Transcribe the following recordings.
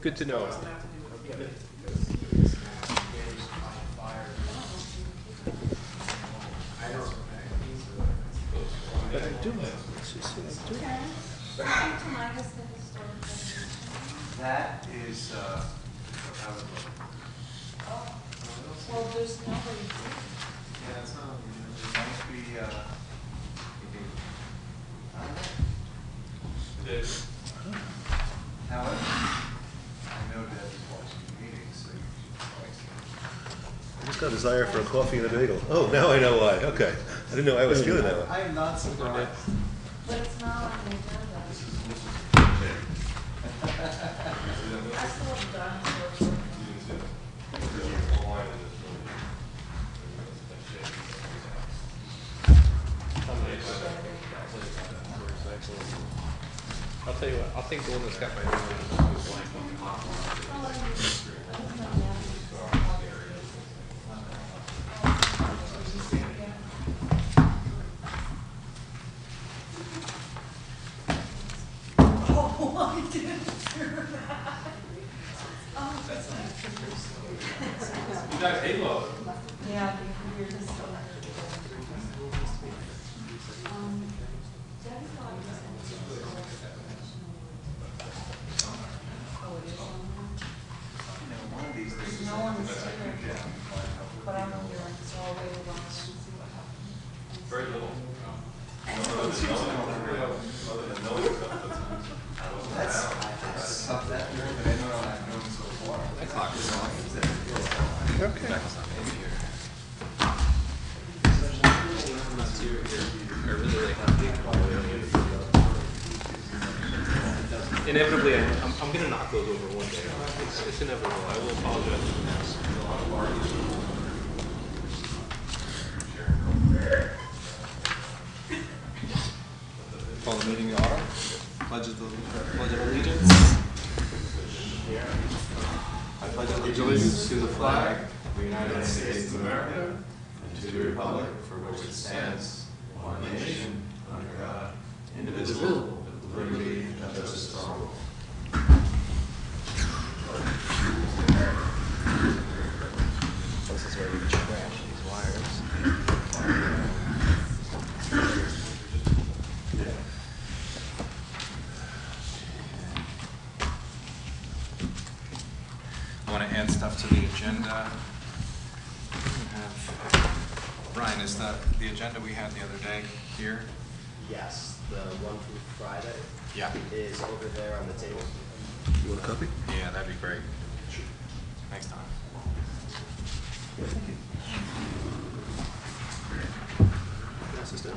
Good to know. But I do have, let's just see, I do. That is, Well, there's nobody. yeah, it's not, it might be, however, I know Deb is watching the meeting, so you should I just got a desire for a coffee and a bagel. Oh, now I know why. Okay. I didn't know I was feeling that way. I am not surprised. But it's not on the agenda. I still have done it. I'll tell you what, I'll take the one that's got my name on it. Oh, I didn't hear that. Oh, You guys Halo. yeah, the computer is still One of these days. no one is here. But I'm here, so I'll wait around and see what happens. Very little. That's that more than anyone I've known so far. That clock is on. Okay. Becca's not maybe here. I'm not too here. I really like Inevitably, I'm going to knock those over one day. It's inevitable. I will apologize. Call the meeting to order. Pledge of allegiance. I pledge allegiance to the flag of the United States of America and to the republic for which it stands, one nation, under God, indivisible, with liberty and justice for all. This is where we trash these wires. I want to add stuff to the agenda. Brian, is the agenda we had the other day here? Yes, the one from Friday Yeah. is over there on the table. You want a copy? Yeah, that'd be great. Thanks, Tom. Pass this down.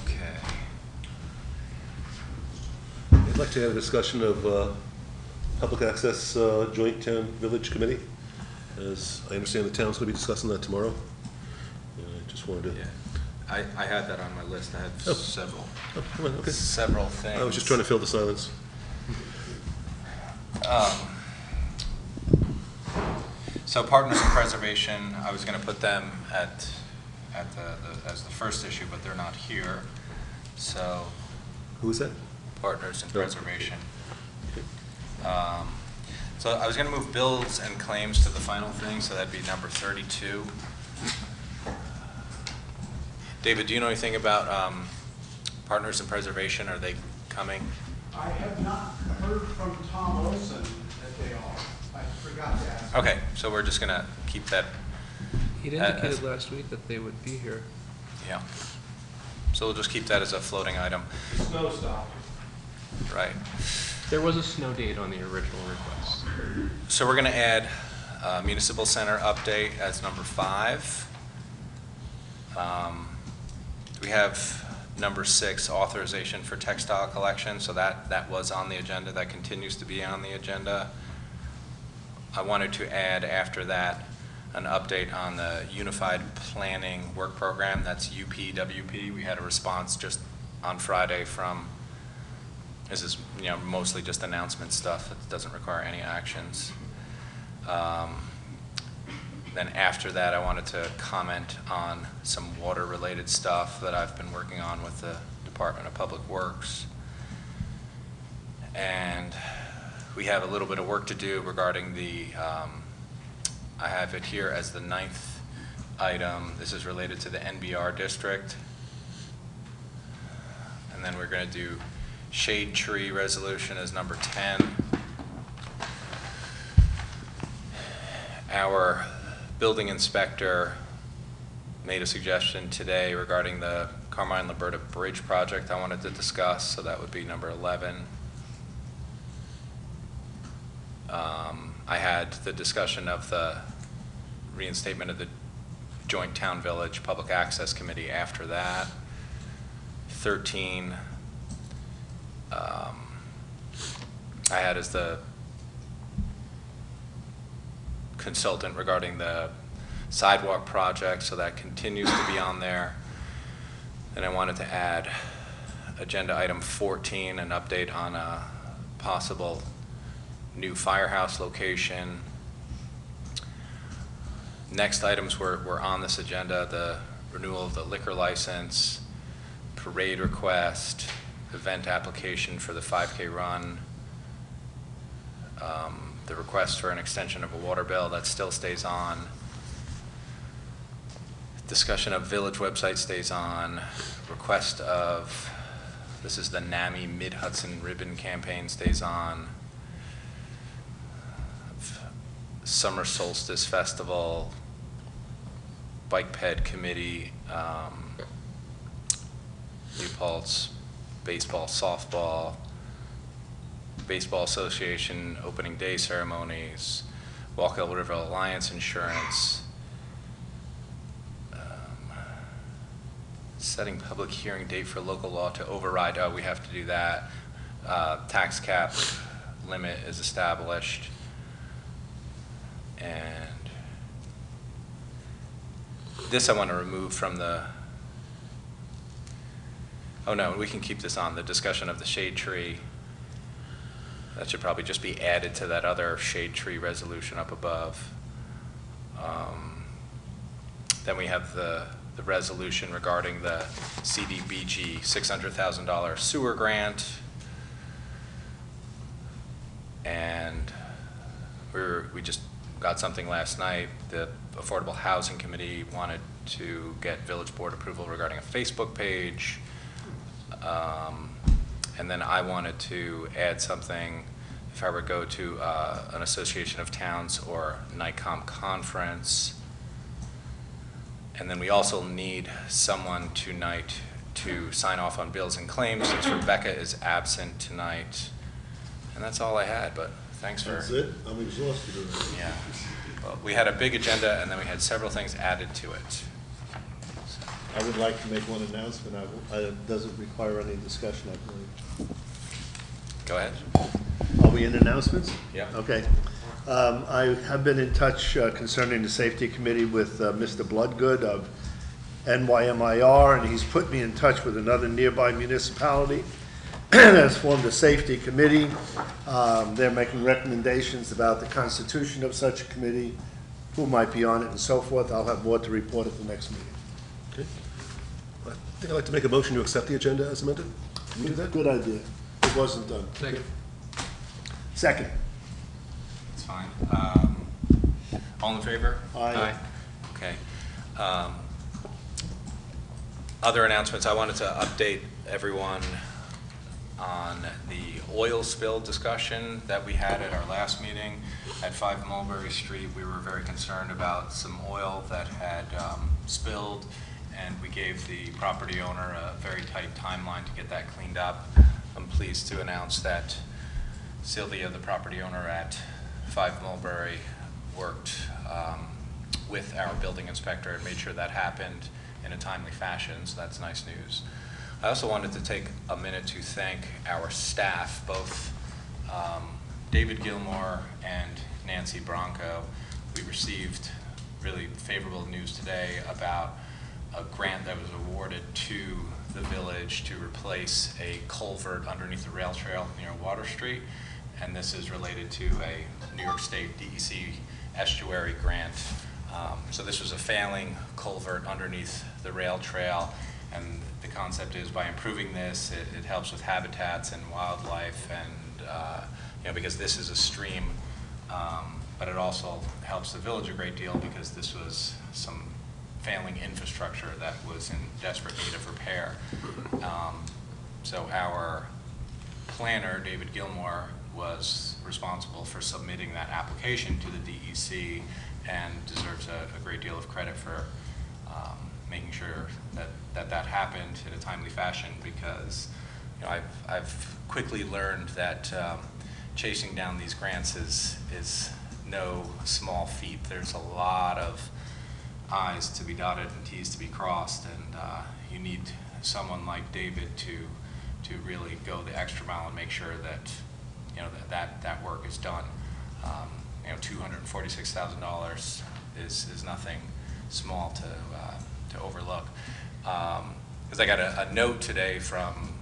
Okay. I'd like to have a discussion of public access joint town village committee. As I understand the town's going to be discussing that tomorrow. I just wanted to. Yeah. I had that on my list. I had Oh. several. Oh, come on, okay. Several things. I was just trying to fill the silence. So Partners in Preservation, I was going to put them as the first issue, but they're not here. So Who is that? Partners in Oh. Preservation. So I was going to move bills and claims to the final thing, so that'd be number 32. David, do you know anything about Partners in Preservation? Are they coming? I have not heard from Tom Olson that they are. I forgot to ask. Okay, so we're just going to keep that. He'd indicated last week that they would be here. Yeah. So we'll just keep that as a floating item. Snow stopped. Right. There was a snow date on the original request. So we're going to add Municipal Center update as number 5. We have number 6, authorization for textile collection. So that was on the agenda. That continues to be on the agenda. I wanted to add after that an update on the Unified Planning Work Program. That's UPWP. We had a response just on Friday from, this is mostly just announcement stuff. It doesn't require any actions. Then after that, I wanted to comment on some water-related stuff that I've been working on with the Department of Public Works. And we have a little bit of work to do regarding the, I have it here as the 9th item. This is related to the NBR district. And then we're going to do shade tree resolution as number 10. Our building inspector made a suggestion today regarding the Carmine-Liberta Bridge project I wanted to discuss, so that would be number 11. I had the discussion of the reinstatement of the Joint Town Village Public Access Committee after that. 13, I had as the consultant regarding the sidewalk project, so that continues to be on there. And I wanted to add agenda item 14, an update on a possible new firehouse location. Next items were on this agenda: the renewal of the liquor license, parade request, event application for the 5K run, the request for an extension of a water bill that still stays on. Discussion of village website stays on. Request of, this is the NAMI Mid-Hudson Ribbon Campaign, stays on. Summer Solstice Festival, Bike Ped Committee, New Paltz, baseball, softball, Baseball Association opening day ceremonies, Walk-Up River Alliance insurance, setting public hearing date for local law to override, we have to do that. Tax cap limit is established. And this I want to remove from the, oh no, we can keep this on, the discussion of the shade tree. That should probably just be added to that other shade tree resolution up above. Then we have the resolution regarding the CDBG $600,000 sewer grant. And we just got something last night. The Affordable Housing Committee wanted to get village board approval regarding a Facebook page. And then I wanted to add something, if I were to go to an Association of Towns or NICOM conference. And then we also need someone tonight to sign off on bills and claims, since Rebecca is absent tonight. And that's all I had, but thanks for... That's it? I'm exhausted already. Yeah. Well, we had a big agenda, and then we had several things added to it. I would like to make one announcement. It doesn't require any discussion, I believe. Go ahead. Are we in announcements? Yeah. Okay. I have been in touch concerning the safety committee with Mr. Bloodgood of NYMIR, and he's put me in touch with another nearby municipality that has formed a safety committee. They're making recommendations about the constitution of such a committee, who might be on it, and so forth. I'll have more to report at the next meeting. Okay. I think I'd like to make a motion to accept the agenda as amended. Can we do that? Good idea. It wasn't done. Second. Second. It's fine. All in favor? Aye. Okay. Other announcements, I wanted to update everyone on the oil spill discussion that we had at our last meeting at 5 Mulberry Street. We were very concerned about some oil that had spilled, and we gave the property owner a very tight timeline to get that cleaned up. I'm pleased to announce that Sylvia, the property owner at 5 Mulberry, worked with our building inspector and made sure that happened in a timely fashion, so that's nice news. I also wanted to take a minute to thank our staff, both David Gilmore and Nancy Bronco. We received really favorable news today about a grant that was awarded to the village to replace a culvert underneath the rail trail near Water Street, and this is related to a New York State DEC estuary grant. So this was a failing culvert underneath the rail trail, and the concept is by improving this, it helps with habitats and wildlife, and because this is a stream, but it also helps the village a great deal because this was some failing infrastructure that was in desperate need of repair. So our planner, David Gilmore, was responsible for submitting that application to the DEC and deserves a great deal of credit for making sure that happened in a timely fashion, because I've quickly learned that chasing down these grants is no small feat. There's a lot of I's to be dotted and T's to be crossed, and you need someone like David to really go the extra mile and make sure that that work is done. $246,000 is nothing small to overlook. Because I got a note today from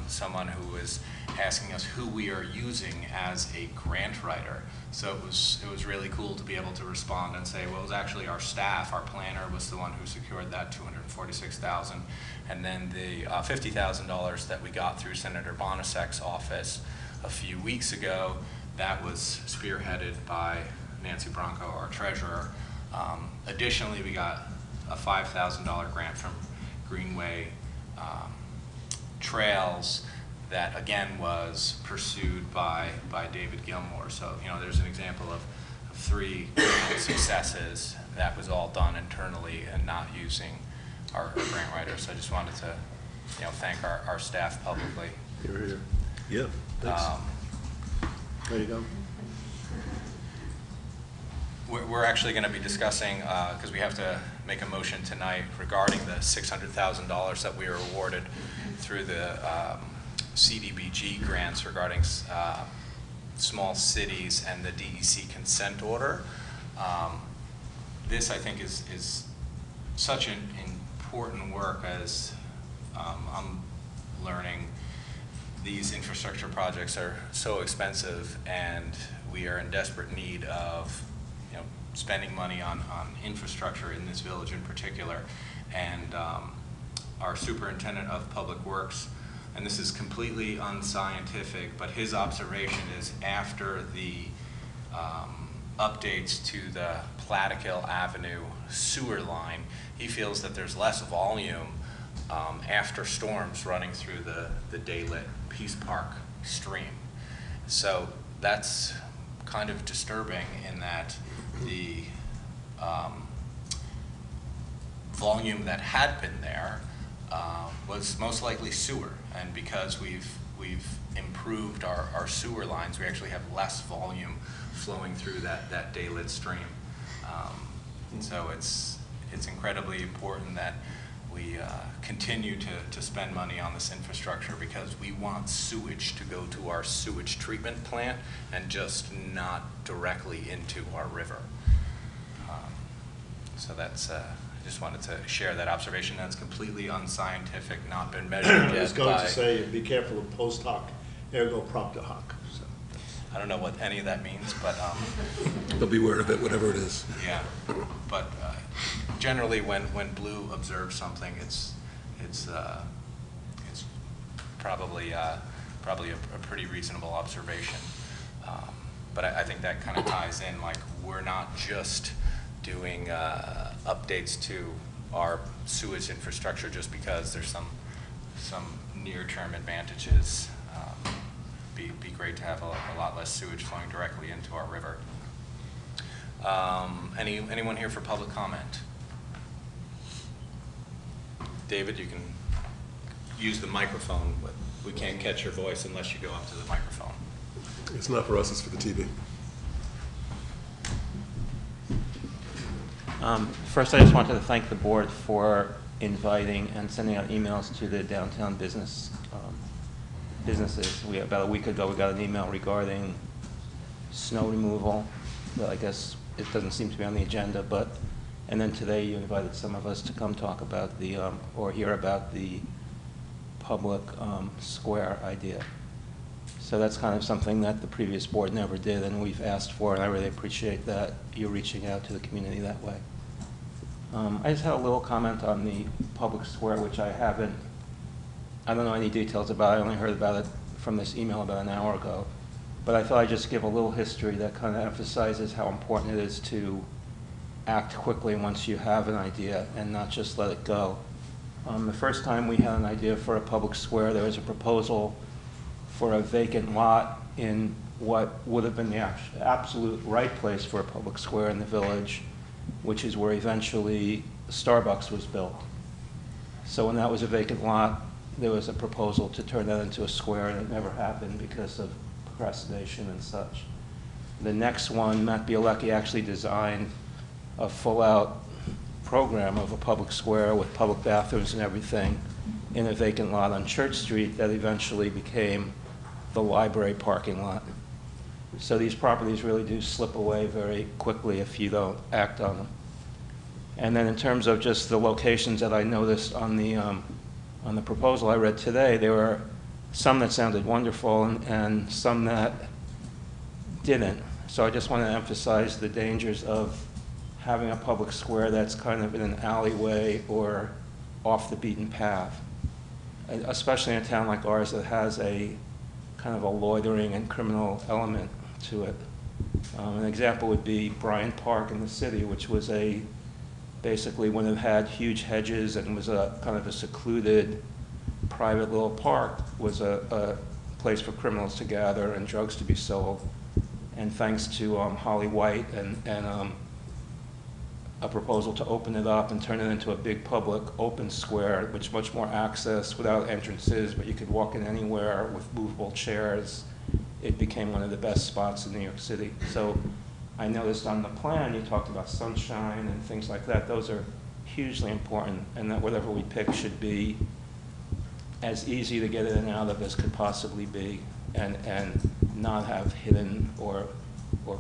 someone who was asking us who we are using as a grant writer. So it was really cool to be able to respond and say, well, it was actually our staff. Our planner was the one who secured that $246,000, and then the $50,000 that we got through Senator Bonasek's office a few weeks ago, that was spearheaded by Nancy Bronco, our treasurer. Additionally, we got a $5,000 grant from Greenway Trails that again was pursued by David Gilmore. So there's an example of 3 grant successes that was all done internally and not using our grant writers. So I just wanted to thank our staff publicly. Here. Yeah, thanks. There you go. We're actually going to be discussing, because we have to make a motion tonight regarding the $600,000 that we were awarded through the CDBG grants regarding small cities and the DEC consent order. This, I think, is such an important work, as I'm learning these infrastructure projects are so expensive, and we are in desperate need of spending money on infrastructure in this village in particular. And our superintendent of public works, and this is completely unscientific, but his observation is after the updates to the Plattekill Avenue sewer line, he feels that there's less volume after storms running through the daylit Peace Park stream. So that's kind of disturbing in that the volume that had been there was most likely sewer, and because we've improved our sewer lines, we actually have less volume flowing through that daylit stream. So it's incredibly important that we continue to spend money on this infrastructure, because we want sewage to go to our sewage treatment plant and just not directly into our river. So that's, I just wanted to share that observation. That's completely unscientific, not been measured yet. I was going to say, be careful of post hoc, ergo propter hoc. So. I don't know what any of that means, but But beware of it, whatever it is. yeah. But generally, when Blue observes something, it's probably a pretty reasonable observation. But I think that kind of ties in, like, we're not just doing updates to our sewage infrastructure just because there's some near-term advantages. Be great to have a lot less sewage flowing directly into our river. Anyone here for public comment? David, you can use the microphone, but we can't catch your voice unless you go up to the microphone. It's not for us, it's for the TV. First, I just wanted to thank the board for inviting and sending out emails to the downtown businesses. About a week ago, we got an email regarding snow removal, but I guess it doesn't seem to be on the agenda. And then today, you invited some of us to come talk about or hear about the public square idea. So that's kind of something that the previous board never did, and we've asked for, and I really appreciate that you're reaching out to the community that way. I just had a little comment on the public square, which I don't know any details about. I only heard about it from this email about an hour ago. But I thought I'd just give a little history that kind of emphasizes how important it is to act quickly once you have an idea and not just let it go. The first time we had an idea for a public square, there was a proposal for a vacant lot in what would have been the absolute right place for a public square in the village, which is where eventually Starbucks was built. So when that was a vacant lot, there was a proposal to turn that into a square, and it never happened because of procrastination and such. The next one, Matt Bielecki actually designed a full-out program of a public square with public bathrooms and everything in a vacant lot on Church Street that eventually became the library parking lot. So these properties really do slip away very quickly if you don't act on them. And then in terms of just the locations that I noticed on the proposal I read today, there were some that sounded wonderful and some that didn't. So I just want to emphasize the dangers of having a public square that's kind of in an alleyway or off the beaten path, especially in a town like ours that has a kind of a loitering and criminal element to it. An example would be Bryant Park in the city, which was basically when it had huge hedges and was a kind of a secluded private little park, was a place for criminals to gather and drugs to be sold. And thanks to Holly White and a proposal to open it up and turn it into a big public open square, which much more access without entrances, but you could walk in anywhere with movable chairs. It became one of the best spots in New York City. So I noticed on the plan you talked about sunshine and things like that. Those are hugely important, and that whatever we pick should be as easy to get in and out of as could possibly be, and not have hidden or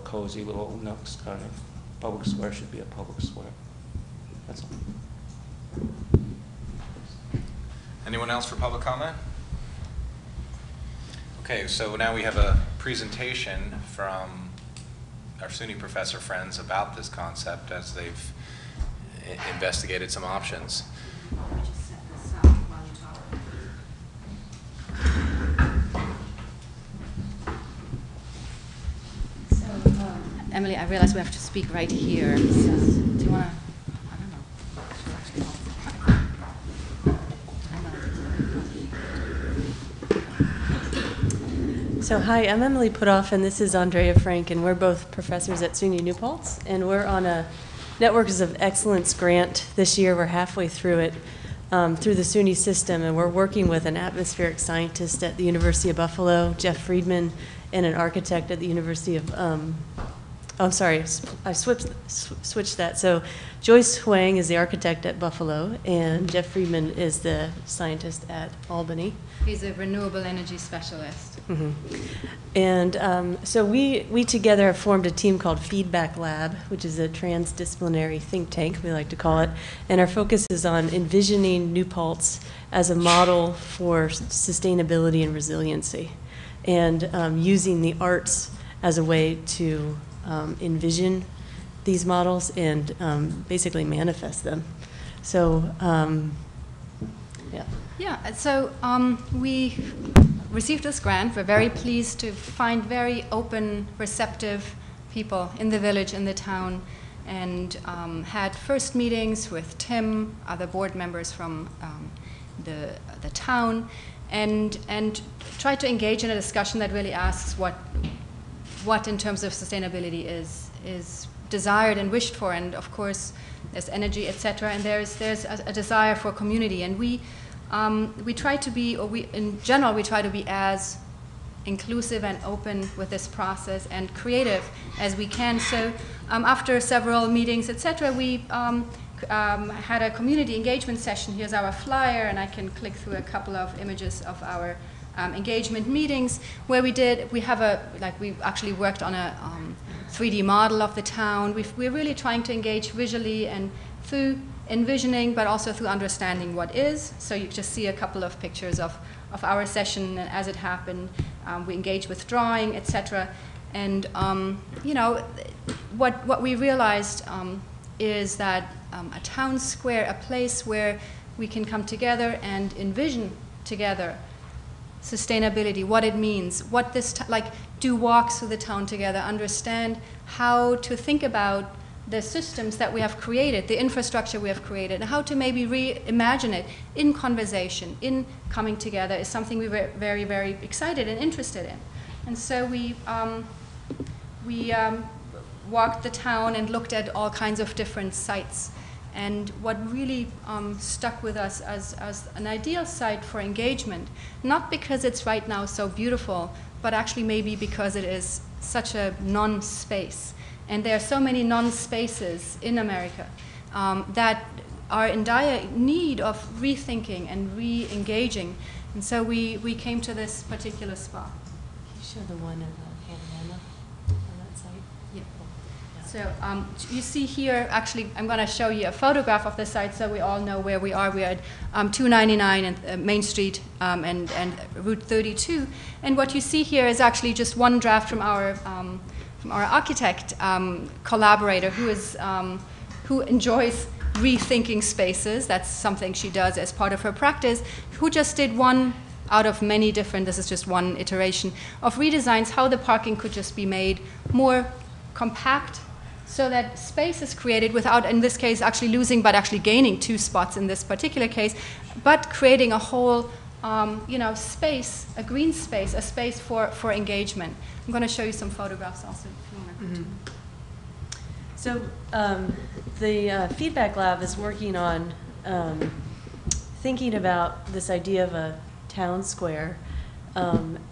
cozy little nooks. Kind of public square should be a public square. That's all. Anyone else for public comment? Okay, so now we have a presentation from our SUNY professor friends about this concept as they've investigated some options. Just set this up while you talk. So, Emily, I realize we have to speak right here. So, do you want to? I don't know. So hi, I'm Emily Putoff, and this is Andrea Frank, and we're both professors at SUNY New Paltz, and we're on a Networks of Excellence grant this year. We're halfway through it, through the SUNY system, and we're working with an atmospheric scientist at the University of Buffalo, Jeff Friedman, and an architect at the University of, I'm sorry, I switched that. So Joyce Huang is the architect at Buffalo, and Jeff Friedman is the scientist at Albany. He's a renewable energy specialist. Mm-hmm. And so we together have formed a team called Feedback Lab, which is a transdisciplinary think tank, we like to call it. And our focus is on envisioning New Paltz as a model for sustainability and resiliency, and using the arts as a way to envision these models and basically manifest them. So, yeah. Yeah, so we received this grant. We're very pleased to find very open, receptive people in the village, in the town, and had first meetings with Tim, other board members from the town, and tried to engage in a discussion that really asks what in terms of sustainability is desired and wished for. And of course, there's energy, etc. And there's a desire for community. And we try to be, in general, we try to be as inclusive and open with this process and creative as we can. So after several meetings, etc., we had a community engagement session. Here's our flyer, and I can click through a couple of images of our engagement meetings where we actually worked on a 3D model of the town. We're really trying to engage visually and through envisioning, but also through understanding what is. So you just see a couple of pictures of our session and as it happened. We engage with drawing, etc. And you know, what we realized is that a town square, a place where we can come together and envision together sustainability, what it means, what this, like, do walks through the town together, understand how to think about the systems that we have created, the infrastructure we have created, and how to maybe reimagine it in conversation, in coming together, is something we were very, very excited and interested in. And so we walked the town and looked at all kinds of different sites. And what really stuck with us as an ideal site for engagement, not because it's right now so beautiful, but actually maybe because it is such a non-space. And there are so many non-spaces in America that are in dire need of rethinking and re-engaging. And so we came to this particular spot. Can you show the one in Alabama on that site? Yeah. So you see here, actually, I'm going to show you a photograph of the site so we all know where we are. We are at 299 and Main Street and Route 32. And what you see here is actually just one draft from our architect collaborator who enjoys rethinking spaces. That's something she does as part of her practice, who just did one out of many different, this is just one iteration, of redesigns how the parking could just be made more compact so that space is created without, in this case, actually losing, but actually gaining 2 spots in this particular case, but creating a whole space, a green space, a space for engagement. I'm going to show you some photographs also. If you want to. So the Feedback Lab is working on thinking about this idea of a town square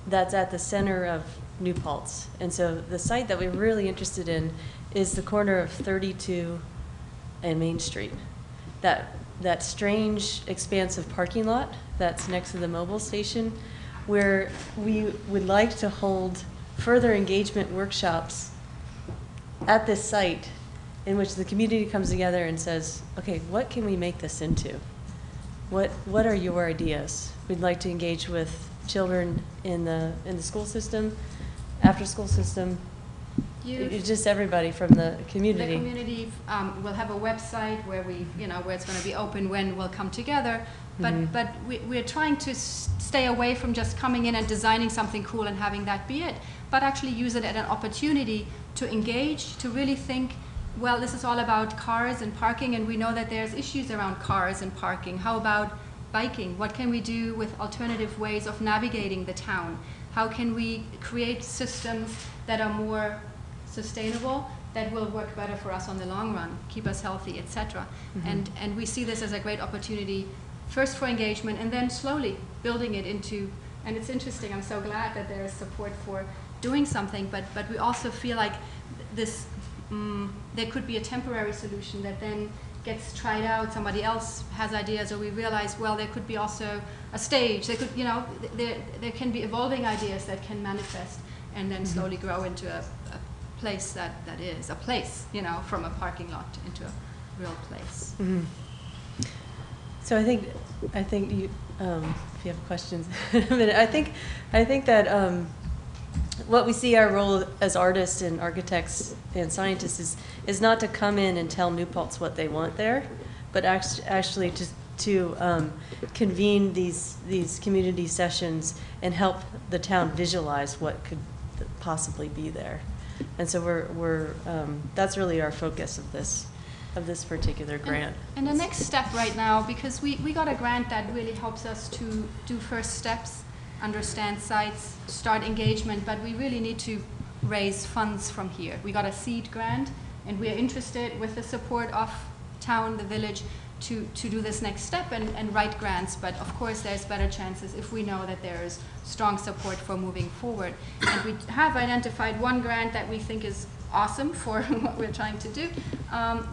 that's at the center of New Paltz. And so the site that we're really interested in is the corner of 32 and Main Street. That strange, expansive parking lot that's next to the mobile station, where we would like to hold further engagement workshops at this site in which the community comes together and says, okay, what can we make this into? What are your ideas? We'd like to engage with children in the school system, after school system, it's just everybody from the community. The community will have a website where where it's going to be open when we'll come together. But we're trying to stay away from just coming in and designing something cool and having that be it, but actually use it as an opportunity to engage, to really think, well, this is all about cars and parking, and we know that there's issues around cars and parking. How about biking? What can we do with alternative ways of navigating the town? How can we create systems that are more sustainable, that will work better for us on the long run, keep us healthy, etc. And we see this as a great opportunity, first for engagement, and then slowly building it into, and it's interesting, I'm so glad that there is support for doing something, but we also feel like this, there could be a temporary solution that then gets tried out, somebody else has ideas, or we realize, well, there could be also a stage, there could, there can be evolving ideas that can manifest and then slowly grow into a place that is a place, from a parking lot into a real place. So I think you, if you have questions, I think that what we see our role as artists and architects and scientists is not to come in and tell New Paltz what they want there, but actually to convene these community sessions and help the town visualize what could possibly be there. And so we're that's really our focus of this particular grant. And the next step right now, because we got a grant that really helps us to do first steps, understand sites, start engagement, but we really need to raise funds from here. We got a seed grant, and we are interested, with the support of town, the village, to do this next step and write grants. But of course there's better chances if we know that there is strong support for moving forward. And we have identified one grant that we think is awesome for what we're trying to do,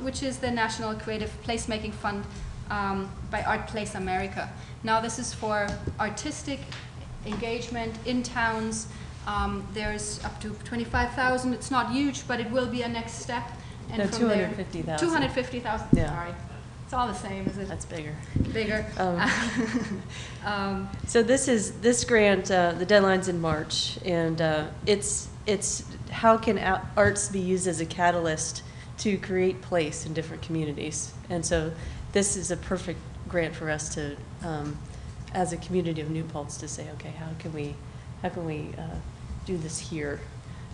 which is the National Creative Placemaking Fund by Art Place America. Now this is for artistic engagement in towns. There's up to 25,000. It's not huge, but it will be a next step. And No, from there, 250,000. 250,000. Yeah. Sorry, it's all the same, is it? That's bigger. Bigger. So this grant, the deadline's in March, and it's how can arts be used as a catalyst to create place in different communities. And so this is a perfect grant for us to as a community of New Paltz to say, okay, how can we do this here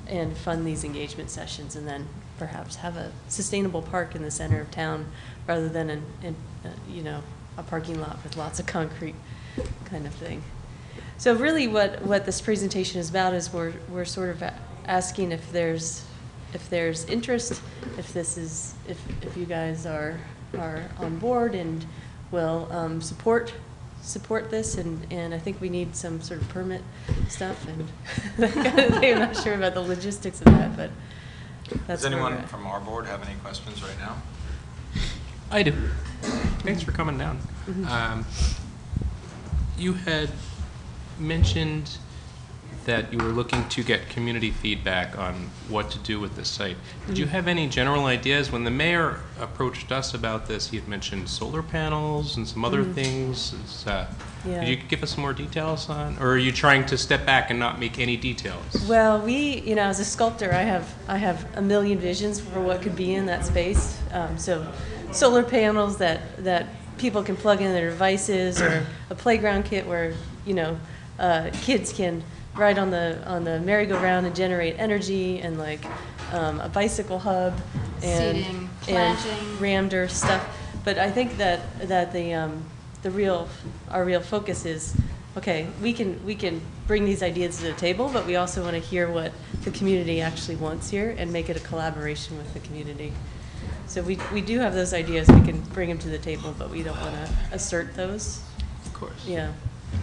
and fund these engagement sessions, and then perhaps have a sustainable park in the center of town rather than a parking lot with lots of concrete kind of thing. So really what this presentation is about is we're sort of asking if there's interest, if you guys are on board and will support this, and I think we need some sort of permit stuff and that kind of thing. I'm not sure about the logistics of that, but that's Does where we're anyone at. from our board have any questions right now? I do. Thanks for coming down. You had mentioned that you were looking to get community feedback on what to do with this site. Did you have any general ideas? When the mayor approached us about this, he had mentioned solar panels and some other things. Yeah. Could you give us some more details on, or are you trying to step back and not make any details? Well, as a sculptor, I have a million visions for what could be in that space. So, solar panels that people can plug in their devices, or a playground kit where kids can ride on the merry-go-round and generate energy, and like a bicycle hub and Seating, planting. rammed stuff. But I think that our real focus is, okay, we can bring these ideas to the table, but we also want to hear what the community actually wants here and make it a collaboration with the community. So we do have those ideas. We can bring them to the table, but we don't want to assert those. Of course. Yeah.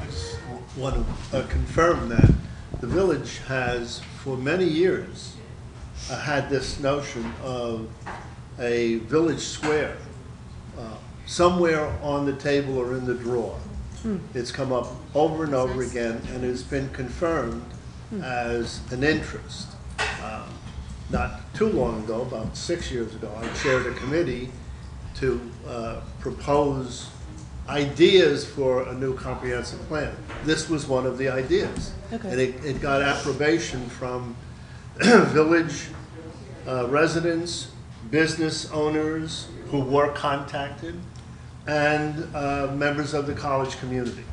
I just want to confirm that the village has, for many years, had this notion of a village square somewhere on the table or in the drawer. It's come up over and over again, and it's been confirmed as an interest. Not too long ago, about 6 years ago, I chaired a committee to propose ideas for a new comprehensive plan. This was one of the ideas. Okay. And it got approbation from village residents, business owners who were contacted, and members of the college community.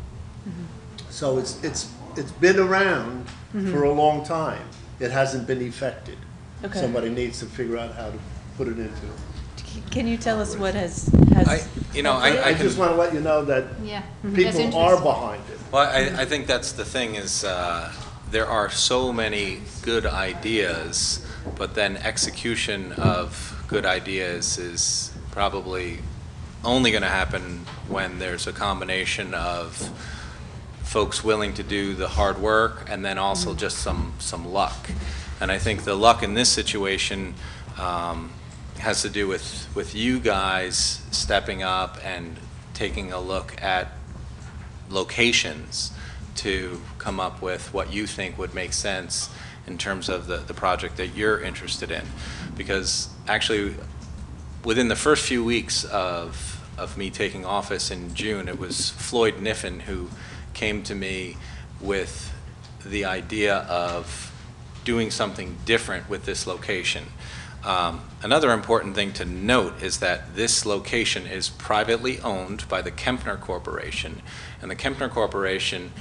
So it's been around for a long time. It hasn't been effected. Okay. Somebody needs to figure out how to put it into. Can you tell us what has? I just want to let you know that Yeah. There's people interest. are behind it. Well, I think that's the thing is there are so many good ideas, but then execution of good ideas is probably only going to happen when there's a combination of folks willing to do the hard work and then also just some luck. And I think the luck in this situation has to do with you guys stepping up and taking a look at locations to come up with what you think would make sense in terms of the project that you're interested in. Because actually, within the first few weeks of me taking office in June, it was Floyd Niffen who came to me with the idea of doing something different with this location. Another important thing to note is that this location is privately owned by the Kempner Corporation, and the Kempner Corporation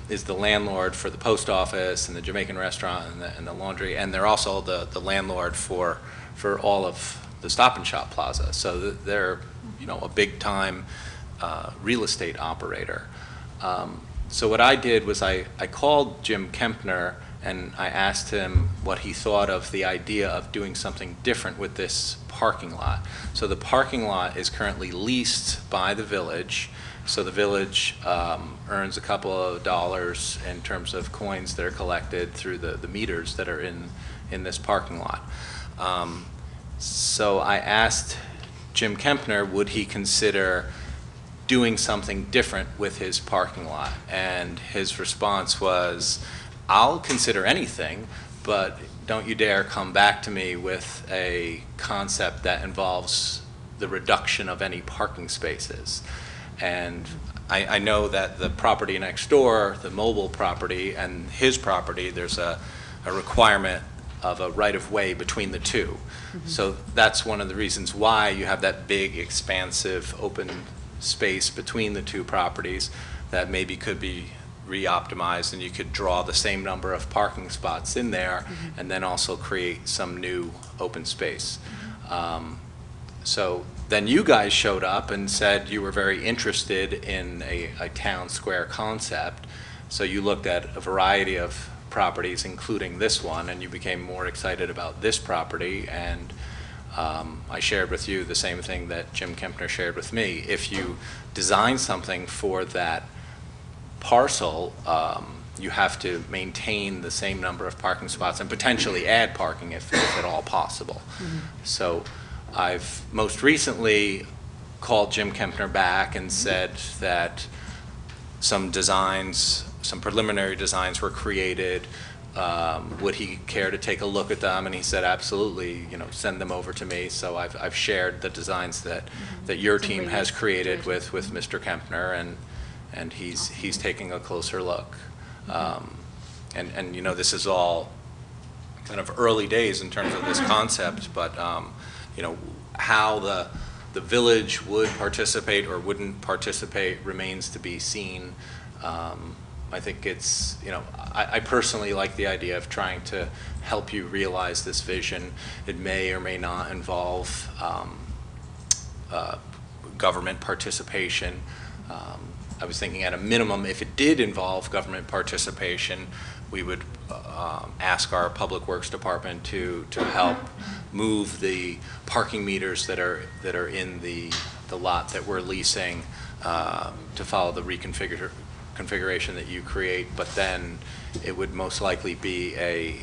is the landlord for the post office and the Jamaican restaurant and the laundry, and they're also the landlord for all of the Stop and Shop Plaza. So they're a big time real estate operator. So what I did was I called Jim Kempner and I asked him what he thought of the idea of doing something different with this parking lot. So the parking lot is currently leased by the village. So the village earns a couple of dollars in terms of coins that are collected through the meters that are in this parking lot. So I asked Jim Kempner, would he consider doing something different with his parking lot? And his response was, I'll consider anything, but don't you dare come back to me with a concept that involves the reduction of any parking spaces. And I know that the property next door, the mobile property, and his property, there's a requirement of a right-of-way between the two. So that's one of the reasons why you have that big, expansive, open space between the two properties. that maybe could be re-optimized, and you could draw the same number of parking spots in there, and then also create some new open space. So then you guys showed up and said you were very interested in a town square concept. So you looked at a variety of properties, including this one, and you became more excited about this property. And I shared with you the same thing that Jim Kempner shared with me. If you design something for that parcel, you have to maintain the same number of parking spots and potentially add parking if at all possible. So I've most recently called Jim Kempner back and said that some designs, some preliminary designs were created. Would he care to take a look at them? And he said, absolutely, send them over to me. So I've shared the designs that your team has created with Mr. Kempner, and he's taking a closer look. And this is all kind of early days in terms of this concept, but how the village would participate or wouldn't participate remains to be seen. I think it's, I personally like the idea of trying to help you realize this vision. It may or may not involve government participation. I was thinking at a minimum, if it did involve government participation, we would ask our Public Works Department to help move the parking meters that are in the lot that we're leasing to follow the configuration that you create. But then it would most likely be a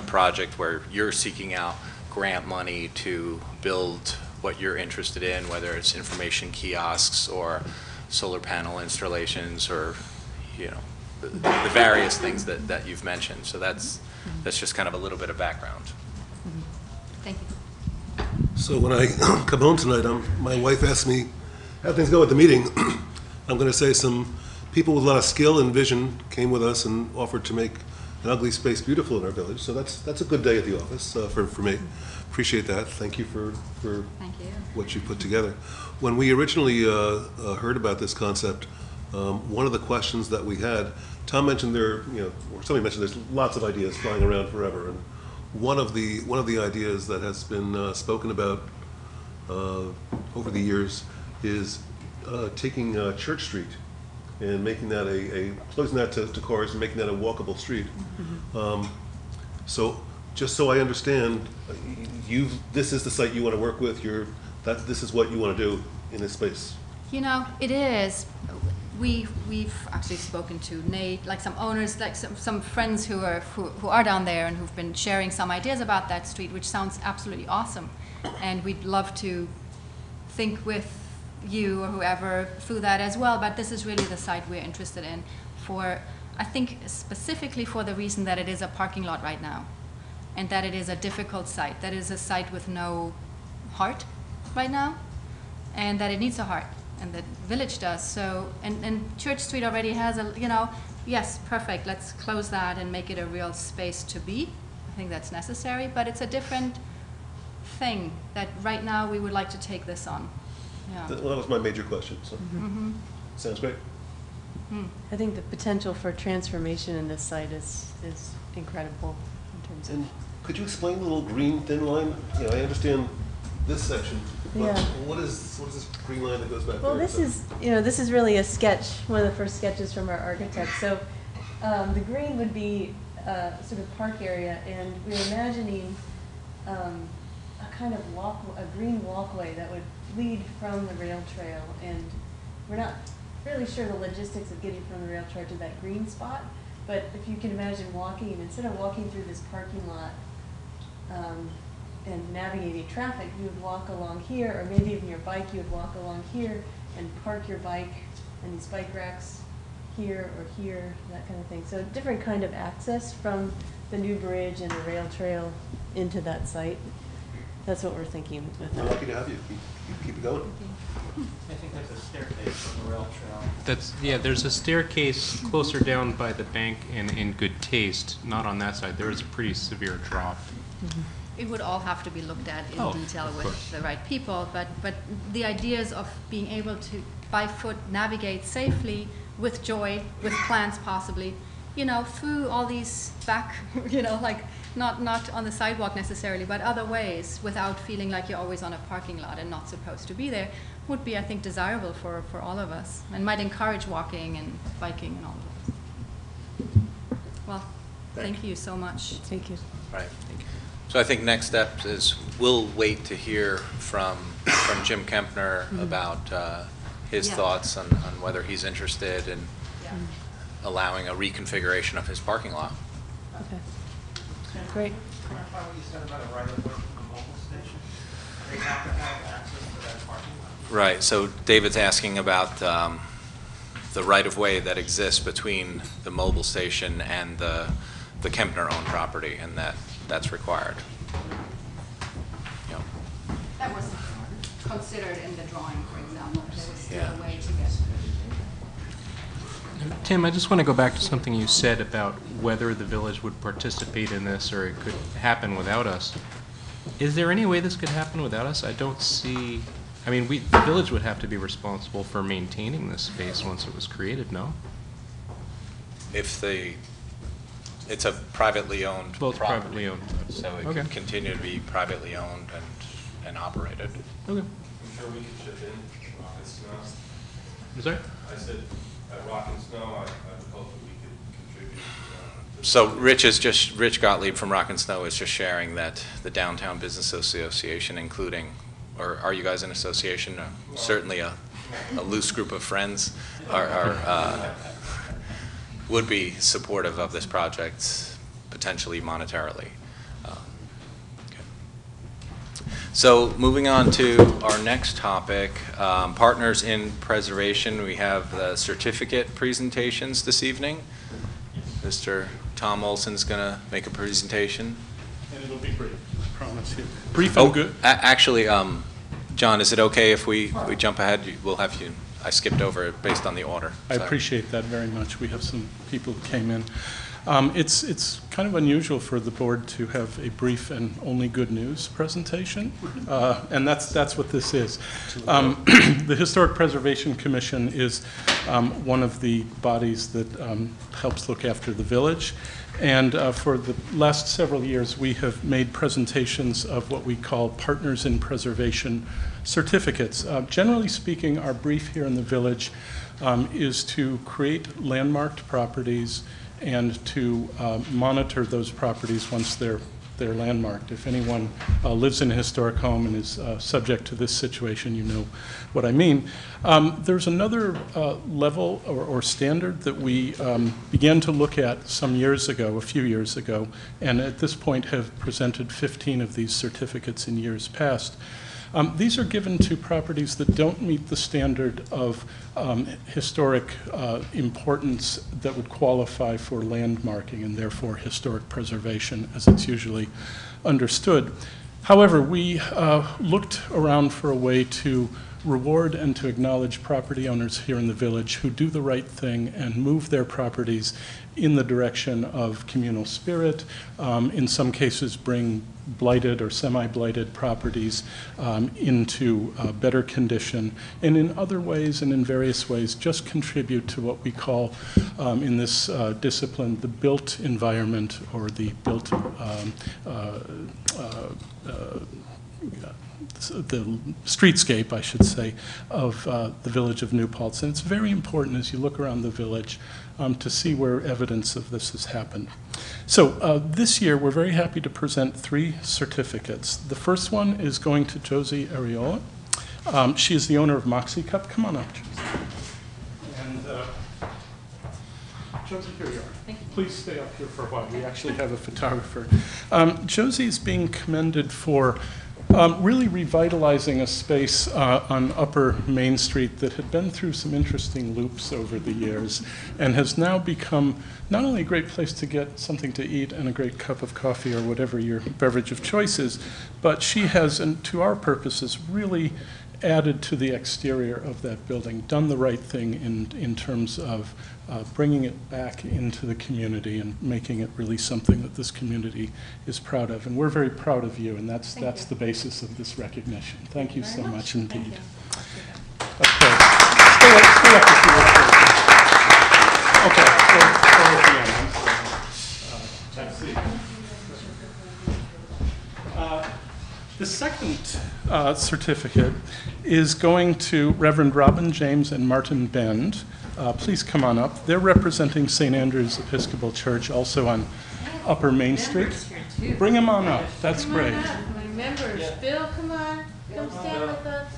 project where you're seeking out grant money to build what you're interested in, whether it's information kiosks or solar panel installations, or the various things that you've mentioned. So that's just kind of a little bit of background. Thank you. So when I come home tonight, my wife asked me how things go at the meeting. I'm going to say some people with a lot of skill and vision came with us and offered to make an ugly space beautiful in our village. So that's a good day at the office for me. Appreciate that. Thank you for Thank you. what you put together. When we originally heard about this concept, one of the questions that we had, Tom mentioned or somebody mentioned there's lots of ideas flying around forever, and one of the ideas that has been spoken about over the years is taking Church Street and making that closing that to cars and making that a walkable street. So just so I understand, this is the site you want to work with. This is what you want to do in this space. It is. We've actually spoken to Nate, like some owners, like some friends who are down there and who've been sharing some ideas about that street, which sounds absolutely awesome. And we'd love to think with you or whoever through that as well. But this is really the site we're interested in I think specifically for the reason that it is a parking lot right now, and that it is a difficult site. That is a site with no heart right now, and that it needs a heart. And the village does. So, and Church Street already has yes, perfect, let's close that and make it a real space to be. I think that's necessary, but it's a different thing that right now we would like to take this on. Yeah. Well, that was my major question, so sounds great. I think the potential for transformation in this site is incredible in terms of. And could you explain the little green thin line? I understand this section, but Yeah. what is this green line that goes back Well, there? this is really a sketch, one of the first sketches from our architect. So the green would be sort of park area, and we're imagining a kind of a green walkway that would lead from the rail trail. And we're not really sure the logistics of getting from the rail trail to that green spot, but if you can imagine instead of walking through this parking lot and navigating traffic, you would walk along here, or maybe even your bike, you would walk along here and park your bike and these bike racks here or here, that kind of thing. So different kind of access from the new bridge and the rail trail into that site. That's what we're thinking with We're that. lucky to have you. Keep it going. I think there's a staircase from the rail trail. There's a staircase closer down by the bank and in good taste, not on that side. There is a pretty severe drop. It would all have to be looked at in detail of with course. the right people, but the ideas of being able to by foot navigate safely, with joy, with plants possibly, through all these back, like not on the sidewalk necessarily, but other ways, without feeling like you're always on a parking lot and not supposed to be there, would be, I think, desirable for all of us, and might encourage walking and biking and all of this. Well, thank you so much. Thank you. Right. So I think next step is we'll wait to hear from Jim Kempner about his thoughts on whether he's interested in allowing a reconfiguration of his parking lot. Okay. Great. Clarify what you said about a right-of-way from the mobile station. They have to have access to that parking lot. Right. So David's asking about the right-of-way that exists between the mobile station and the Kempner-owned property, and that's required. That was considered in the drawing, for example. There was still Yeah. a way to get. Tim, I just want to go back to something you said about whether the village would participate in this or it could happen without us. Is there any way this could happen without us? I don't see, I mean, the village would have to be responsible for maintaining this space once it was created, no? It's a privately owned Well, it's property, privately owned. so it Okay. can continue to be privately owned and operated. Okay. I'm sure we could chip in, Rock and Snow. I'm sorry? I said, at Rock and Snow, I would hope that we could contribute. So Rich Gottlieb from Rock and Snow is just sharing that the Downtown Business Association, including, or are you guys an association? Certainly a loose group of friends would be supportive of this project, potentially monetarily. So moving on to our next topic, Partners in Preservation. We have the certificate presentations this evening. Mr. Tom Olson's going to make a presentation. And it'll be brief, I promise you. Brief and good. Actually, John, is it okay if we jump ahead? We'll have you. I skipped over it based on the order. I appreciate that very much. We have some people who came in. It's kind of unusual for the board to have a brief and only good news presentation, and that's what this is. The Historic Preservation Commission is one of the bodies that helps look after the village, and for the last several years we have made presentations of what we call Partners in Preservation certificates. Generally speaking, our brief here in the village is to create landmarked properties and to monitor those properties once they're landmarked. If anyone lives in a historic home and is subject to this situation, you know what I mean. There's another level or standard that we began to look at some years ago, a few years ago, and at this point have presented 15 of these certificates in years past. These are given to properties that don't meet the standard of historic importance that would qualify for landmarking and therefore historic preservation as it's usually understood. However, we looked around for a way to reward and to acknowledge property owners here in the village who do the right thing and move their properties in the direction of communal spirit, in some cases bring blighted or semi-blighted properties into better condition, and in other ways and in various ways just contribute to what we call in this discipline the built environment or the built the streetscape, I should say, of the village of New Paltz. And it's very important as you look around the village to see where evidence of this has happened. So this year we're very happy to present 3 certificates. The first one is going to Josie Areola. She is the owner of Moxie Cup. Come on up, Josie. And Josie, here you are. Thank you. Please stay up here for a while. We actually have a photographer. Josie's being commended for really revitalizing a space on Upper Main Street that had been through some interesting loops over the years and has now become not only a great place to get something to eat and a great cup of coffee or whatever your beverage of choice is, but she has, and to our purposes, really added to the exterior of that building, done the right thing in terms of bringing it back into the community and making it really something that this community is proud of. And we're very proud of you, and that's the basis of this recognition. Thank you so much indeed. Okay. The second certificate is going to Reverend Robin James and Martin Bend. Please come on up. They're representing St. Andrew's Episcopal Church, also on Upper Main Street. Bring them on up. That's great. My members. Bill, come on. Come stand with us.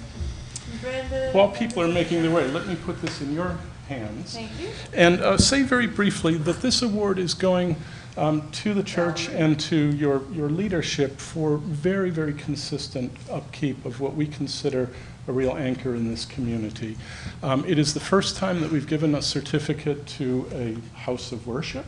Brenda. While people are making their way, let me put this in your hands. Thank you. And say very briefly that this award is going to the church and to your leadership for very, very consistent upkeep of what we consider a real anchor in this community. It is the first time that we've given a certificate to a house of worship.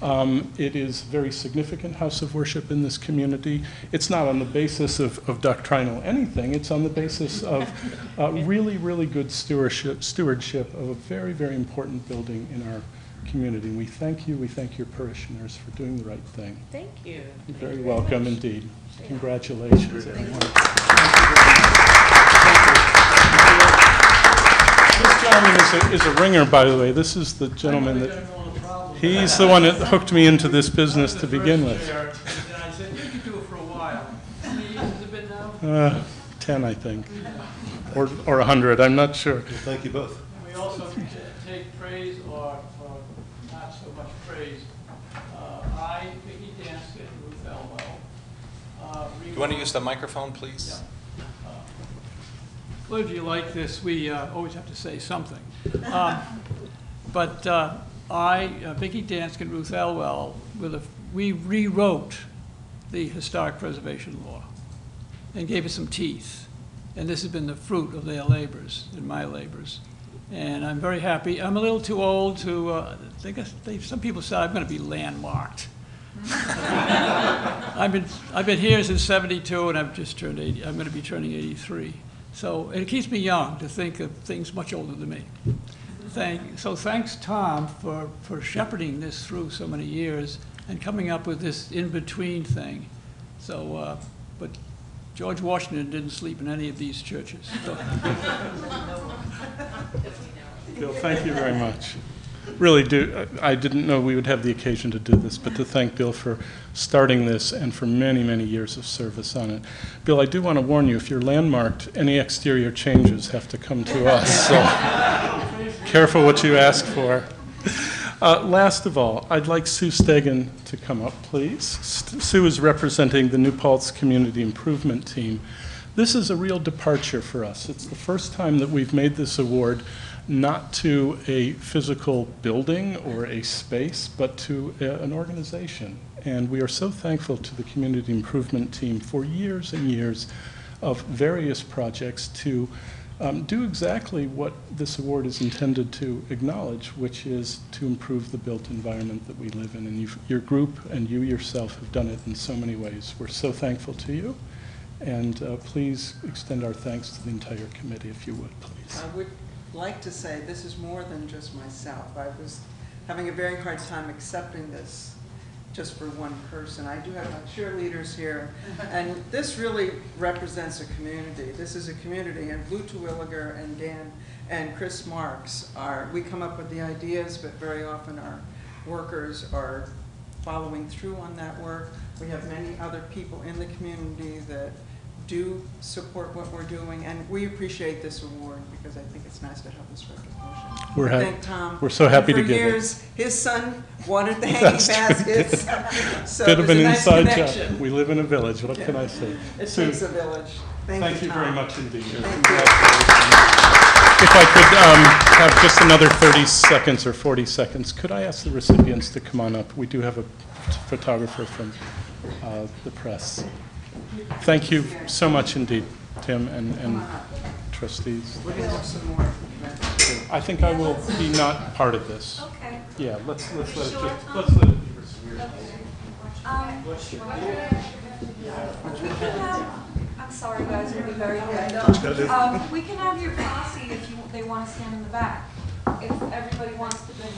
It is a very significant house of worship in this community. It's not on the basis of doctrinal anything. It's on the basis of really, really good stewardship of a very, very important building in our community. And we thank you. We thank your parishioners for doing the right thing. Thank you. You're very welcome indeed. Congratulations, everyone. This gentleman is a ringer, by the way. This is the gentleman that... He's the one that hooked me into this business to begin with. And I said, you can do it for a while. How many years has it been now? 10, I think. Or 100, I'm not sure. Thank you both. And we also take praise or not so much praise. I, Vicki Danskin, Ruth Elwell. Do you want to use the microphone, please? Clergy like this, we always have to say something. But I, Vicki Danskin, Ruth Elwell, we rewrote the historic preservation law and gave it some teeth. And this has been the fruit of their labors and my labors. And I'm very happy. I'm a little too old to, some people say I'm going to be landmarked. I've been here since '72, and I've just turned 80. I'm going to be turning 83. So it keeps me young to think of things much older than me. So thanks, Tom, for shepherding this through so many years and coming up with this in-between thing. So, but George Washington didn't sleep in any of these churches. So. Bill, thank you very much. Really do. I didn't know we would have the occasion to do this, but to thank Bill for starting this and for many, many years of service on it. Bill, I do want to warn you, if you're landmarked, any exterior changes have to come to us. So careful what you ask for. Last of all, I'd like Sue Stegan to come up, please. Sue is representing the New Paltz Community Improvement Team. This is a real departure for us. It's the first time that we've made this award not to a physical building or a space, but to an organization. And we are so thankful to the Community Improvement Team for years and years of various projects to do exactly what this award is intended to acknowledge, which is to improve the built environment that we live in. And your group and you yourself have done it in so many ways. We're so thankful to you. And please extend our thanks to the entire committee, if you would, please. I would like to say this is more than just myself. I was having a very hard time accepting this just for one person. I do have my cheerleaders here, and this really represents a community. This is a community, and Lou Terwilliger and Dan and Chris Marks we come up with the ideas, but very often our workers are following through on that work. We have many other people in the community that do support what we're doing, and we appreciate this award because I think it's nice to have this recognition. Thank Tom. We're so happy to give it. For years, his son wanted the hanging baskets. So bit of an nice inside connection. job. We live in a village. What can I say? It takes a village. Thank you Tom. very much indeed. Thank you. If I could have just another 30 seconds or 40 seconds, could I ask the recipients to come on up? We do have a photographer from the press. Thank you so much indeed, Tim and trustees. We're going to have some more. I think I will be not part of this. Okay. Yeah, let's let it Sure, just, Tom? let's let it. I'm sorry, guys, it'll be very quick. We can have your posse if they want to stand in the back. If everybody wants to bring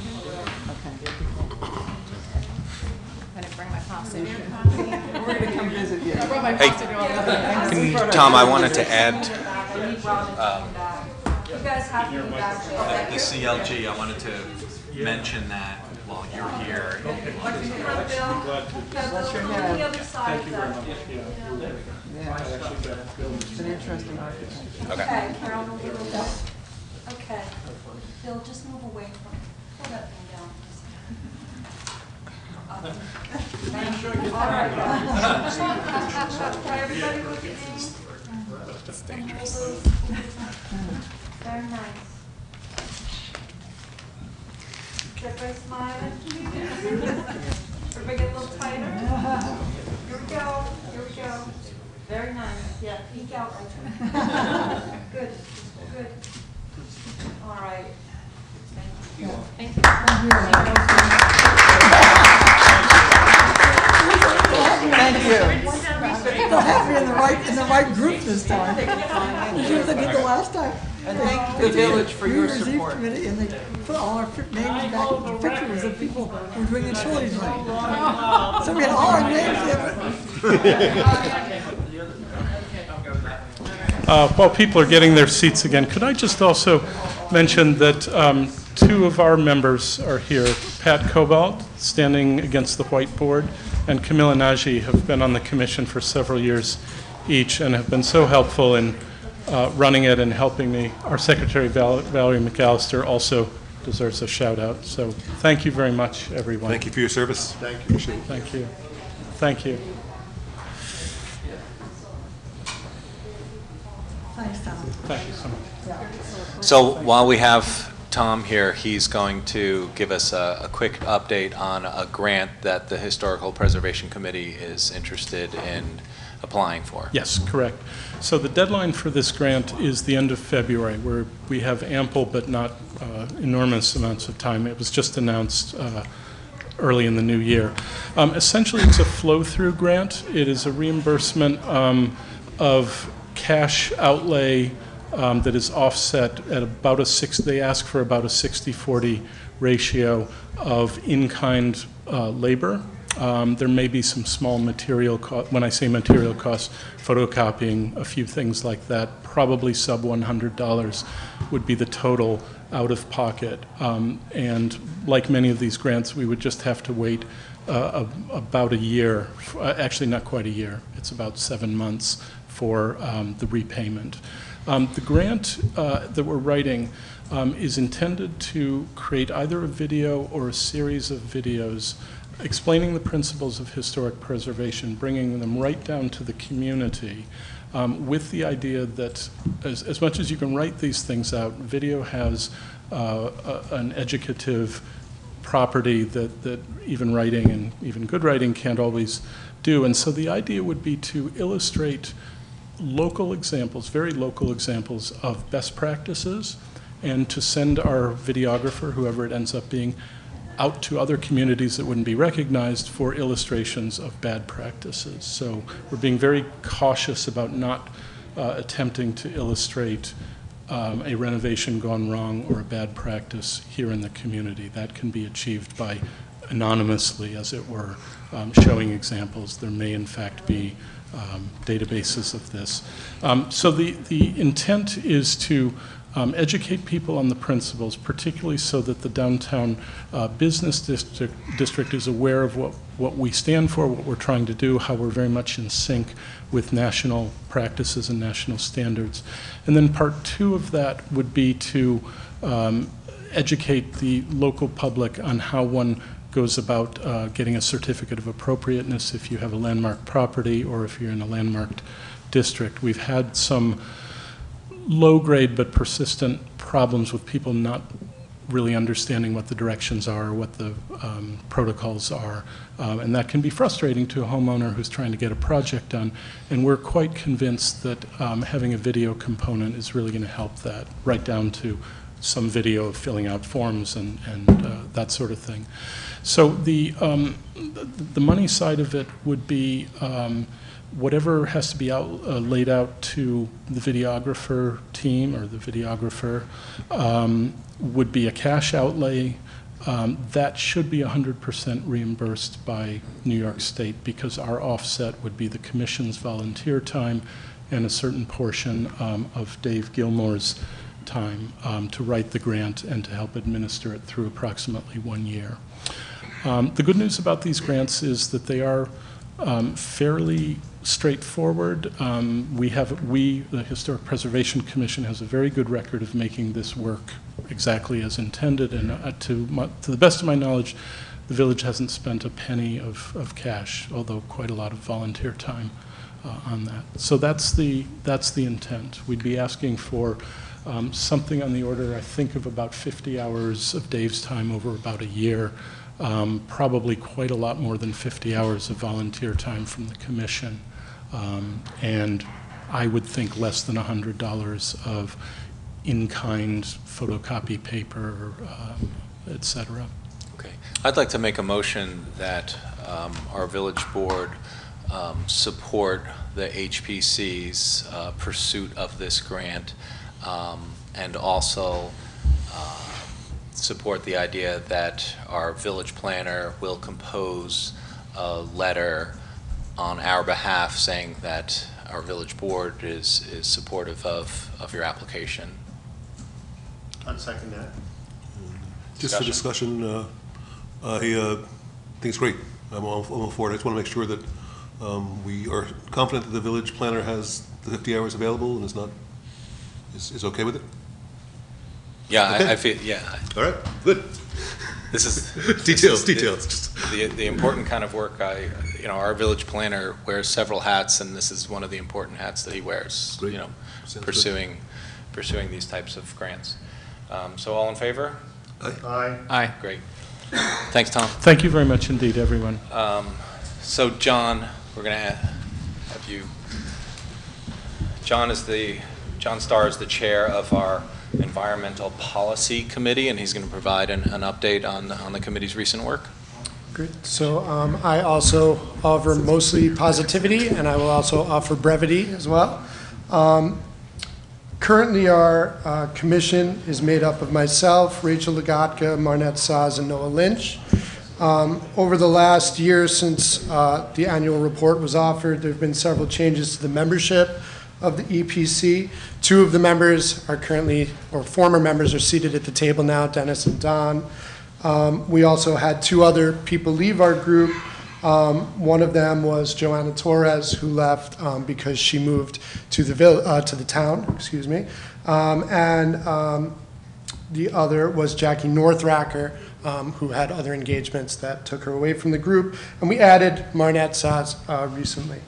I didn't bring my posse. We're going to come visit you. I brought my posse to all the Tom, I wanted to add You guys have to be back there. The CLG, I wanted to mention that while you're here. Bill, on the other side of that. It's an interesting argument. Okay, Carol, will you move this? Okay. Bill, just move away from, pull that thing down. Thank you. All right. Everybody look at me. That's dangerous. Very nice. Is everybody smiling? Everybody get a little tighter? Here we go, here we go. Very nice, yeah, peek out like that. Good, good. All right. Thank you. Thank you. Thank you. They'll have me in the right group this time. Did you think it the last time? And thank the village for your Received support. committee, and they put all our names back with the pictures of people who were doing the chilies right. So we had all our names there. While people are getting their seats again, could I just also mention that two of our members are here, Pat Cobalt, standing against the whiteboard, and Camilla Nagy have been on the commission for several years each and have been so helpful in running it and helping me. Our secretary, Valerie McAllister, also deserves a shout out. So thank you very much, everyone. Thank you for your service. Thank you. Thank you. Thank you. Thanks, Tom. Thank you so much. So while we have Tom here, he's going to give us a quick update on a grant that the Historical Preservation Committee is interested in applying for. Yes, correct. So the deadline for this grant is the end of February, where we have ample but not enormous amounts of time. It was just announced early in the new year. Essentially, it's a flow-through grant. It is a reimbursement of cash outlay that is offset at about they ask for about a 60-40 ratio of in-kind labor. There may be some small material cost. When I say material costs, photocopying, a few things like that, probably sub $100 would be the total out of pocket. And like many of these grants, we would just have to wait about a year, actually not quite a year, it's about 7 months for the repayment. The grant that we're writing is intended to create either a video or a series of videos explaining the principles of historic preservation, bringing them right down to the community, with the idea that as much as you can write these things out, video has an educative property that even writing and even good writing can't always do. And so the idea would be to illustrate local examples, very local examples of best practices, and to send our videographer, whoever it ends up being, out to other communities that wouldn't be recognized for illustrations of bad practices. So we're being very cautious about not attempting to illustrate a renovation gone wrong or a bad practice here in the community. That can be achieved by anonymously, as it were, showing examples. There may in fact be databases of this. So the intent is to educate people on the principles, particularly so that the downtown business district is aware of what we stand for, what we're trying to do, how we're very much in sync with national practices and national standards. And then part two of that would be to educate the local public on how one goes about getting a certificate of appropriateness if you have a landmarked property or if you're in a landmarked district. We've had some low-grade but persistent problems with people not really understanding what the directions are, what the protocols are, and that can be frustrating to a homeowner who's trying to get a project done. And we're quite convinced that having a video component is really going to help that, right down to some video of filling out forms and that sort of thing. So the money side of it would be whatever has to be laid out to the videographer team or the videographer would be a cash outlay. That should be 100% reimbursed by New York State, because our offset would be the commission's volunteer time and a certain portion of Dave Gilmore's time to write the grant and to help administer it through approximately 1 year. The good news about these grants is that they are fairly straightforward. The Historic Preservation Commission has a very good record of making this work exactly as intended, and to the best of my knowledge, the village hasn't spent a penny of cash, although quite a lot of volunteer time on that. So that's the intent. We'd be asking for something on the order, I think, of about 50 hours of Dave's time over about a year. Probably quite a lot more than 50 hours of volunteer time from the commission, and I would think less than $100 of in-kind photocopy paper, et cetera. Okay. I'd like to make a motion that our village board support the HPC's pursuit of this grant, and also support the idea that our village planner will compose a letter on our behalf saying that our village board is supportive of your application. I'd second that. Just for discussion, I think it's great. I'm all for it. I just want to make sure that we are confident that the village planner has the 50 hours available and is okay with it. Yeah, okay. I feel, yeah. All right, good. This is details. The important kind of work. Our village planner wears several hats, and this is one of the important hats that he wears. Great. Pursuing these types of grants. So all in favor? Aye. Aye. Great. Thanks, Tom. Thank you very much indeed, everyone. So John, we're going to have you. John Starr is the chair of our Environmental Policy Committee, and he's going to provide an update on the committee's recent work. Good. So I also offer mostly positivity, and I will also offer brevity as well. Currently, our commission is made up of myself, Rachel Lagotka, Marnette Saz, and Noah Lynch. Over the last year since the annual report was offered, there have been several changes to the membership of the EPC. Two of the members are currently, or former members, are seated at the table now, Dennis and Don. We also had two other people leave our group. One of them was Joanna Torres, who left because she moved to the town, excuse me. And the other was Jackie Northracker, who had other engagements that took her away from the group. And we added Marnette Saz recently.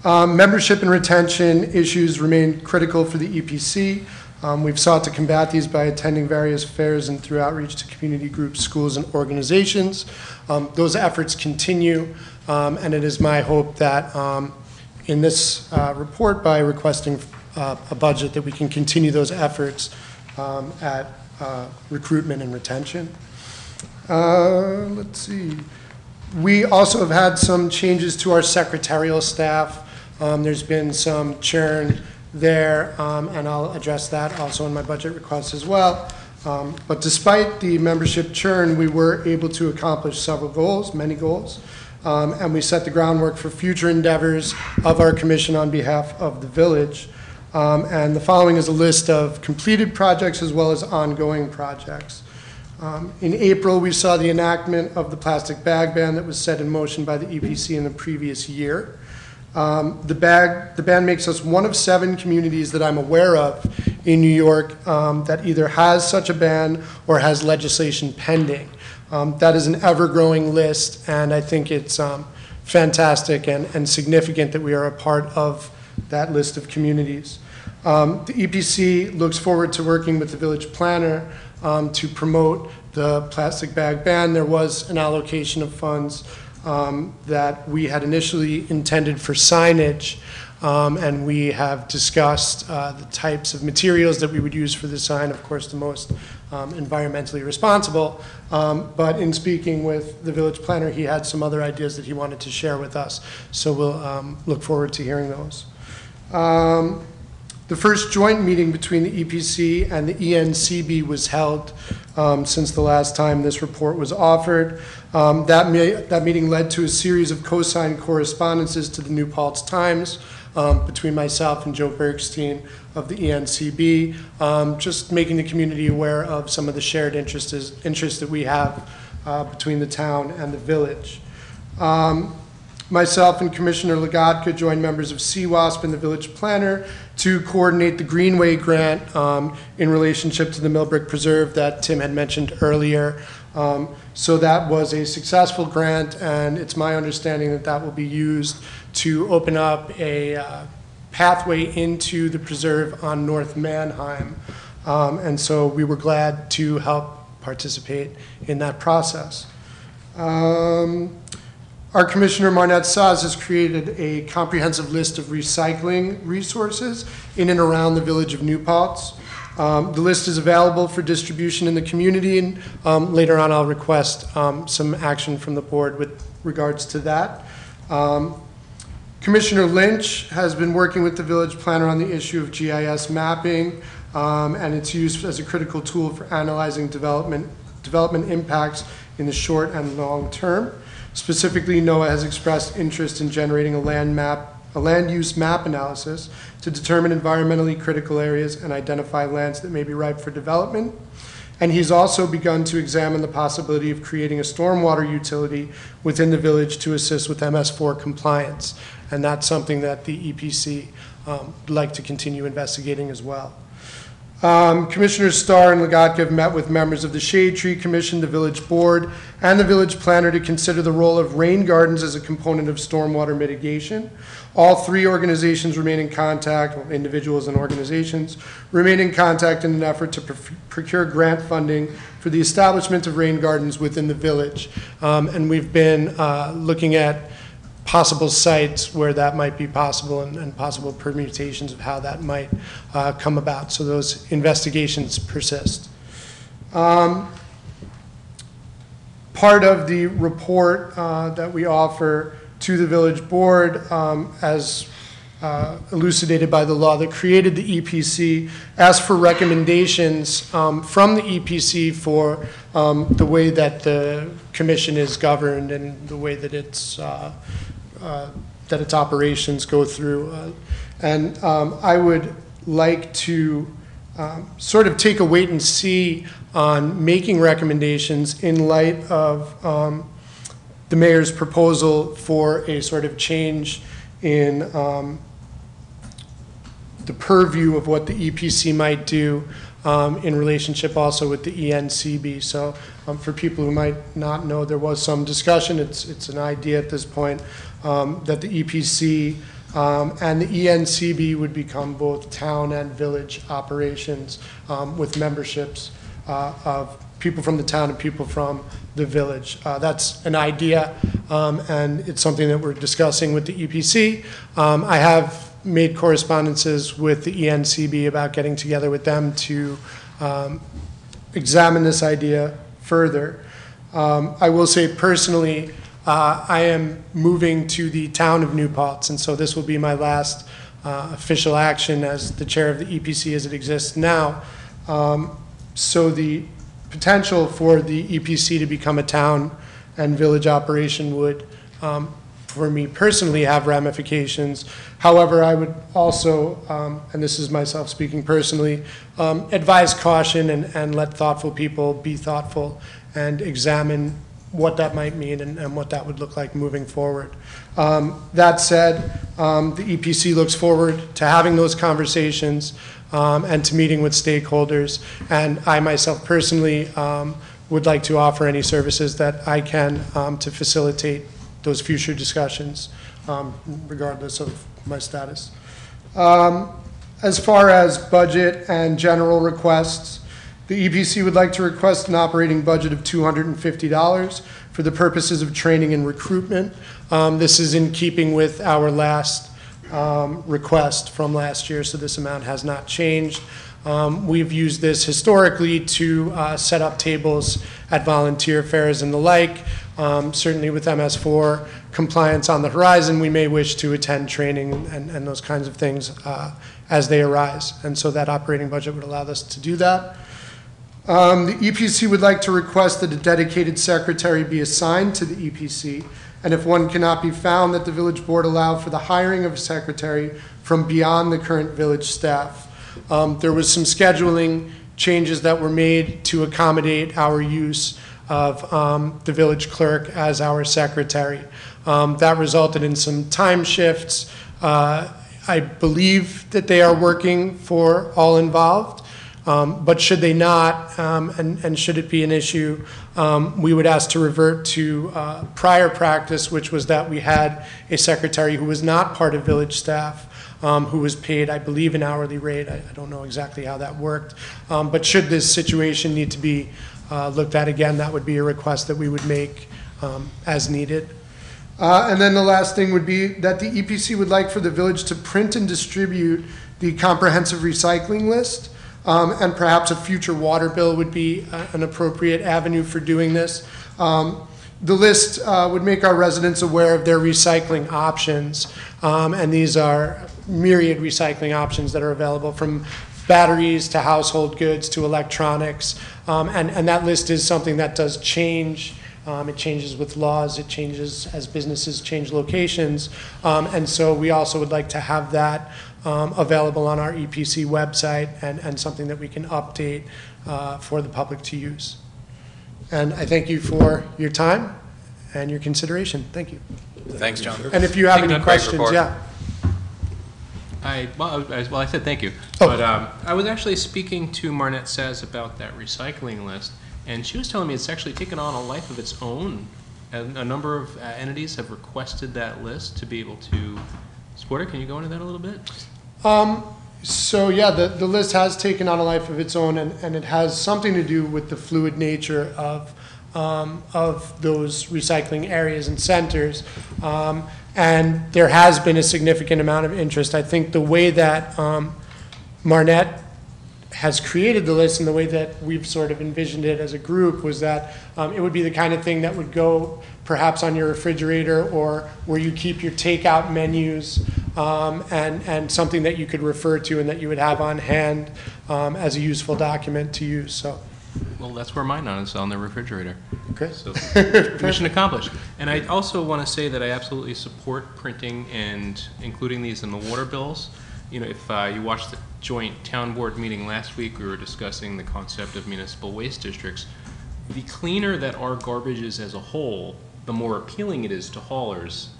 Membership and retention issues remain critical for the EPC. We've sought to combat these by attending various fairs and through outreach to community groups, schools, and organizations. Those efforts continue, and it is my hope that in this report, by requesting a budget, that we can continue those efforts at recruitment and retention. Let's see. We also have had some changes to our secretarial staff. There's been some churn there, and I'll address that also in my budget request as well. But despite the membership churn, we were able to accomplish several goals, many goals, and we set the groundwork for future endeavors of our commission on behalf of the village. And the following is a list of completed projects as well as ongoing projects. In April, we saw the enactment of the plastic bag ban that was set in motion by the EPC in the previous year. The ban makes us one of 7 communities that I'm aware of in New York that either has such a ban or has legislation pending. That is an ever-growing list, and I think it's fantastic and significant that we are a part of that list of communities. The EPC looks forward to working with the village planner to promote the plastic bag ban. There was an allocation of funds that we had initially intended for signage, and we have discussed the types of materials that we would use for the sign, of course the most environmentally responsible, but in speaking with the village planner, he had some other ideas that he wanted to share with us, so we'll look forward to hearing those. The first joint meeting between the EPC and the ENCB was held since the last time this report was offered. That meeting led to a series of co-signed correspondences to the New Paltz Times between myself and Joe Bergstein of the ENCB, just making the community aware of some of the shared interests that we have between the town and the village. Myself and Commissioner Lagadka joined members of CWASP and the village planner to coordinate the Greenway grant in relationship to the Millbrook Preserve that Tim had mentioned earlier. So that was a successful grant, and it's my understanding that that will be used to open up a pathway into the preserve on North Mannheim. And so we were glad to help participate in that process. Our Commissioner Marnette Saz has created a comprehensive list of recycling resources in and around the village of New Paltz. The list is available for distribution in the community, and later on I'll request some action from the board with regards to that. Commissioner Lynch has been working with the village planner on the issue of GIS mapping and its use as a critical tool for analyzing development impacts in the short and long term. Specifically, NOAA has expressed interest in generating a land use map analysis to determine environmentally critical areas and identify lands that may be ripe for development. And he's also begun to examine the possibility of creating a stormwater utility within the village to assist with MS4 compliance. And that's something that the EPC would like to continue investigating as well. Commissioners Starr and Lagadka have met with members of the Shade Tree Commission, the village board, and the village planner to consider the role of rain gardens as a component of stormwater mitigation. All three organizations remain in contact, well, individuals and organizations, remain in contact in an effort to procure grant funding for the establishment of rain gardens within the village. And we've been looking at possible sites where that might be possible and possible permutations of how that might come about. So those investigations persist. Part of the report that we offer to the village board, as elucidated by the law that created the EPC, asks for recommendations from the EPC for the way that the commission is governed and the way that its operations go through. And I would like to sort of take a wait and see on making recommendations in light of the mayor's proposal for a sort of change in the purview of what the EPC might do in relationship also with the ENCB. So for people who might not know, there was some discussion, it's an idea at this point, that the EPC and the ENCB would become both town and village operations with memberships of people from the town and people from the village. That's an idea, and it's something that we're discussing with the EPC. I have made correspondences with the ENCB about getting together with them to examine this idea further. I will say personally, I am moving to the town of New Paltz, and so this will be my last official action as the chair of the EPC as it exists now. So the potential for the EPC to become a town and village operation would, for me personally, have ramifications. However, I would also, and this is myself speaking personally, advise caution and let thoughtful people be thoughtful and examine what that might mean and what that would look like moving forward. That said, the EPC looks forward to having those conversations and to meeting with stakeholders. And I myself personally would like to offer any services that I can to facilitate those future discussions, regardless of my status. As far as budget and general requests, the EPC would like to request an operating budget of $250 for the purposes of training and recruitment. This is in keeping with our last request from last year, so this amount has not changed. We've used this historically to set up tables at volunteer fairs and the like. Certainly with MS4 compliance on the horizon, we may wish to attend training and those kinds of things as they arise. And so that operating budget would allow us to do that. The EPC would like to request that a dedicated secretary be assigned to the EPC, and if one cannot be found, that the village board allow for the hiring of a secretary from beyond the current village staff. There was some scheduling changes that were made to accommodate our use of the village clerk as our secretary. That resulted in some time shifts. I believe that they are working for all involved. But should they not, and should it be an issue, we would ask to revert to prior practice, which was that we had a secretary who was not part of village staff, who was paid, I believe, an hourly rate. I don't know exactly how that worked. But should this situation need to be looked at again, that would be a request that we would make as needed. And then the last thing would be that the EPC would like for the village to print and distribute the comprehensive recycling list. And perhaps a future water bill would be an appropriate avenue for doing this. The list would make our residents aware of their recycling options, and these are myriad recycling options that are available, from batteries to household goods to electronics, and that list is something that does change. It changes with laws, it changes as businesses change locations, and so we also would like to have that available on our EPC website and something that we can update for the public to use. And I thank you for your time and your consideration. Thank you. Thanks, John. And if you have any questions, yeah. I said thank you. But I was actually speaking to Marnette Saz about that recycling list, and she was telling me it's actually taken on a life of its own. And a number of entities have requested that list to be able to support it. Can you go into that a little bit? So yeah, the list has taken on a life of its own, and it has something to do with the fluid nature of those recycling areas and centers. And there has been a significant amount of interest. I think the way that Marnette has created the list and the way that we've sort of envisioned it as a group was that it would be the kind of thing that would go perhaps on your refrigerator or where you keep your takeout menus, and something that you could refer to and that you would have on hand as a useful document to use. So. Well, that's where mine is, on the refrigerator. Okay. So, mission accomplished. And I also want to say that I absolutely support printing and including these in the water bills. You know, if you watched the joint town board meeting last week, we were discussing the concept of municipal waste districts. The cleaner that our garbage is as a whole, the more appealing it is to haulers,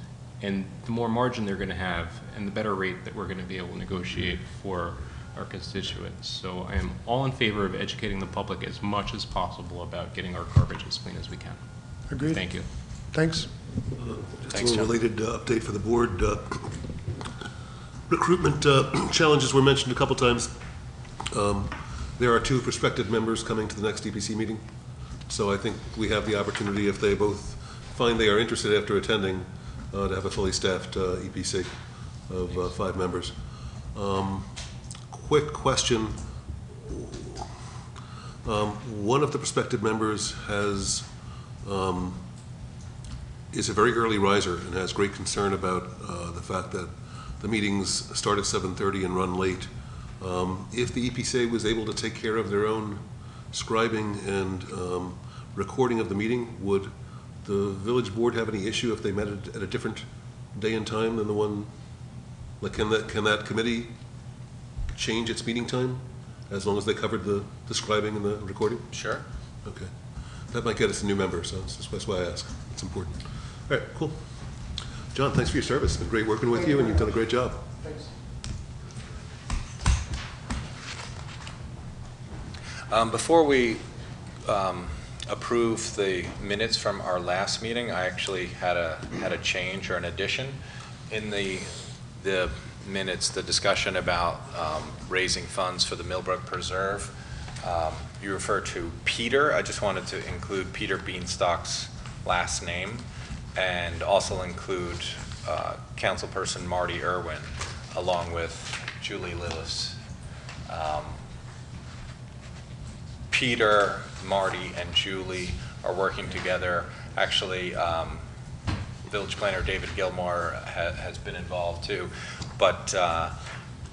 and the more margin they're going to have, and the better rate that we're going to be able to negotiate for our constituents. So I am all in favor of educating the public as much as possible about getting our garbage as clean as we can. Agreed. Thank you. Thanks. Just a related update for the board. Recruitment challenges were mentioned a couple times. There are 2 prospective members coming to the next EPC meeting. So I think we have the opportunity, if they both find they are interested after attending, to have a fully staffed EPC of 5 members. Quick question. One of the prospective members has is a very early riser and has great concern about the fact that the meetings start at 7:30 and run late. If the EPC was able to take care of their own scribing and recording of the meeting, would the village board have any issue if they met at a different day and time than the one? Like, can that committee change its meeting time as long as they covered the scribing and the recording? Sure. Okay. That might get us a new member, so that's why I ask. It's important. All right, cool. John, thanks for your service. It's been great working with you, and you've done a great job. Thanks. Before we approve the minutes from our last meeting, I actually had a change or an addition in the minutes. The discussion about raising funds for the Millbrook Preserve. You refer to Peter. I just wanted to include Peter Beanstalk's last name, and also include Councilperson Marty Irwin, along with Julie Lillis. Peter, Marty, and Julie are working together Actually, Village Planner David Gilmore has been involved too. But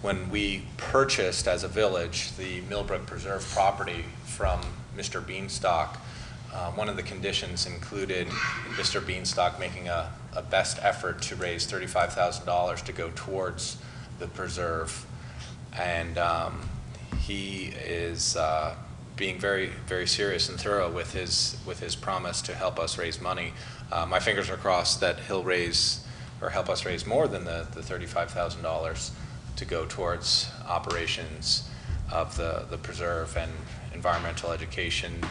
when we purchased as a village the Millbrook Preserve property from Mr. Beanstalk, one of the conditions included Mr. Beanstalk making a best effort to raise $35,000 to go towards the preserve. And he is being very, very serious and thorough with his promise to help us raise money. My fingers are crossed that he'll raise or help us raise more than the $35,000 to go towards operations of the preserve and environmental education.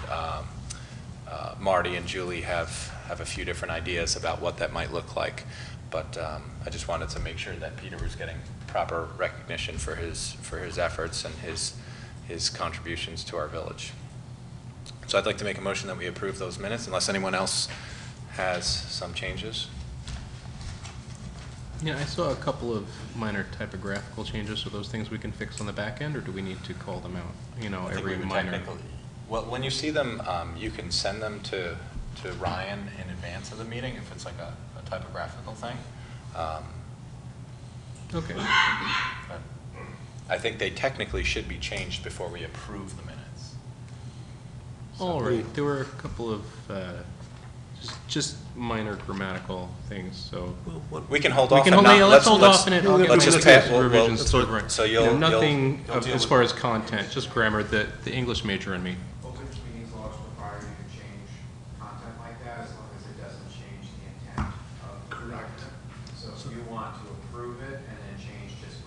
Marty and Julie have a few different ideas about what that might look like, but I just wanted to make sure that Peter was getting proper recognition for his efforts and his contributions to our village. So I'd like to make a motion that we approve those minutes, unless anyone else has some changes. Yeah, I saw a couple of minor typographical changes. So those things we can fix on the back end, or do we need to call them out? You know, every minor. Well, when you see them, you can send them to Ryan in advance of the meeting if it's like a typographical thing. Okay. But I think they technically should be changed before we approve the minutes. So All right. There were a couple of just minor grammatical things. So we can hold off. Let's hold off on it. Let's just pass revisions. So nothing as far as content, just grammar. The English major in me. Open meetings laws require you to change content like that as long as it doesn't change the intent of the document. So if you want to approve it and then change just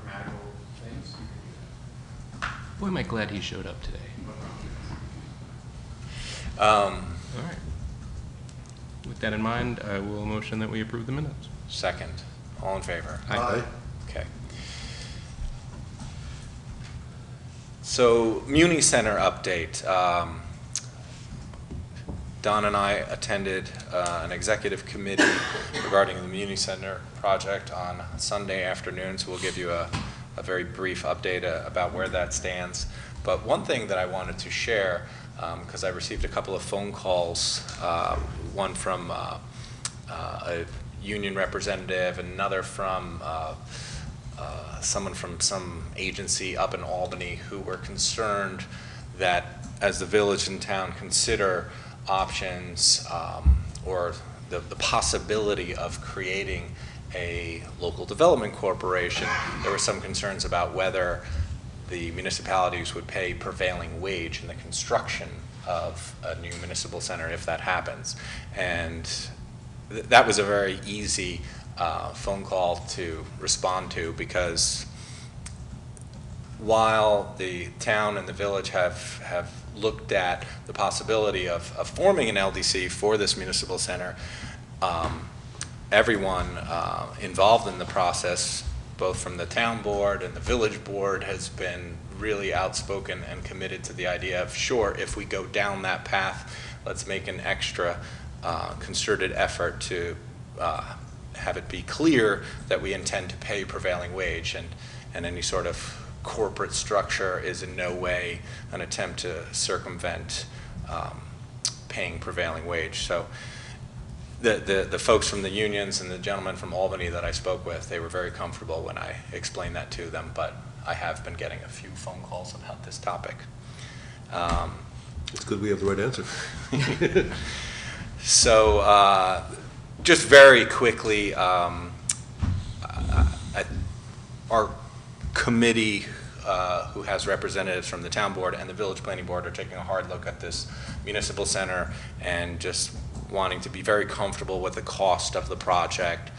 grammatical things, you can do that. Boy, am I glad he showed up today. All right. With that in mind, I will motion that we approve the minutes. Second. All in favor? Aye. Okay. So, Muni Center update. Don and I attended an executive committee regarding the Muni Center project on Sunday afternoon, so we'll give you a very brief update about where that stands. But one thing that I wanted to share, because I received a couple of phone calls, one from a union representative, another from someone from some agency up in Albany, who were concerned that as the village and town consider options or the possibility of creating a local development corporation, there were some concerns about whether the municipalities would pay prevailing wage in the construction of a new municipal center if that happens. And that was a very easy phone call to respond to, because while the town and the village have looked at the possibility of forming an LDC for this municipal center, everyone involved in the process, both from the town board and the village board, has been really outspoken and committed to the idea of, sure, if we go down that path, let's make an extra concerted effort to have it be clear that we intend to pay prevailing wage, and any sort of corporate structure is in no way an attempt to circumvent paying prevailing wage. So the folks from the unions and the gentleman from Albany that I spoke with, they were very comfortable when I explained that to them, but I have been getting a few phone calls about this topic. It's good we have the right answer. So just very quickly, our committee, who has representatives from the town board and the village planning board, are taking a hard look at this municipal center and just wanting to be very comfortable with the cost of the project.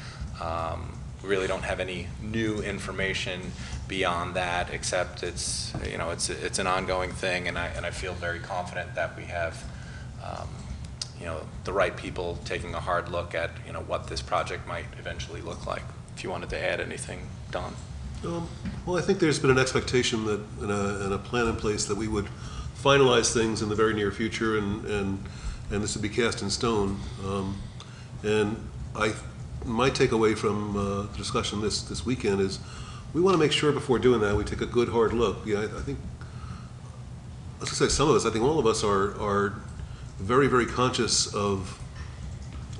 We really don't have any new information beyond that, except it's an ongoing thing, and I feel very confident that we have the right people taking a hard look at what this project might eventually look like. If you wanted to add anything, Don. Well, I think there's been an expectation that and a plan in place that we would finalize things in the very near future, and this would be cast in stone. And my takeaway from the discussion this weekend is we want to make sure before doing that we take a good hard look. I think, let's just say some of us, I think all of us are very, very conscious of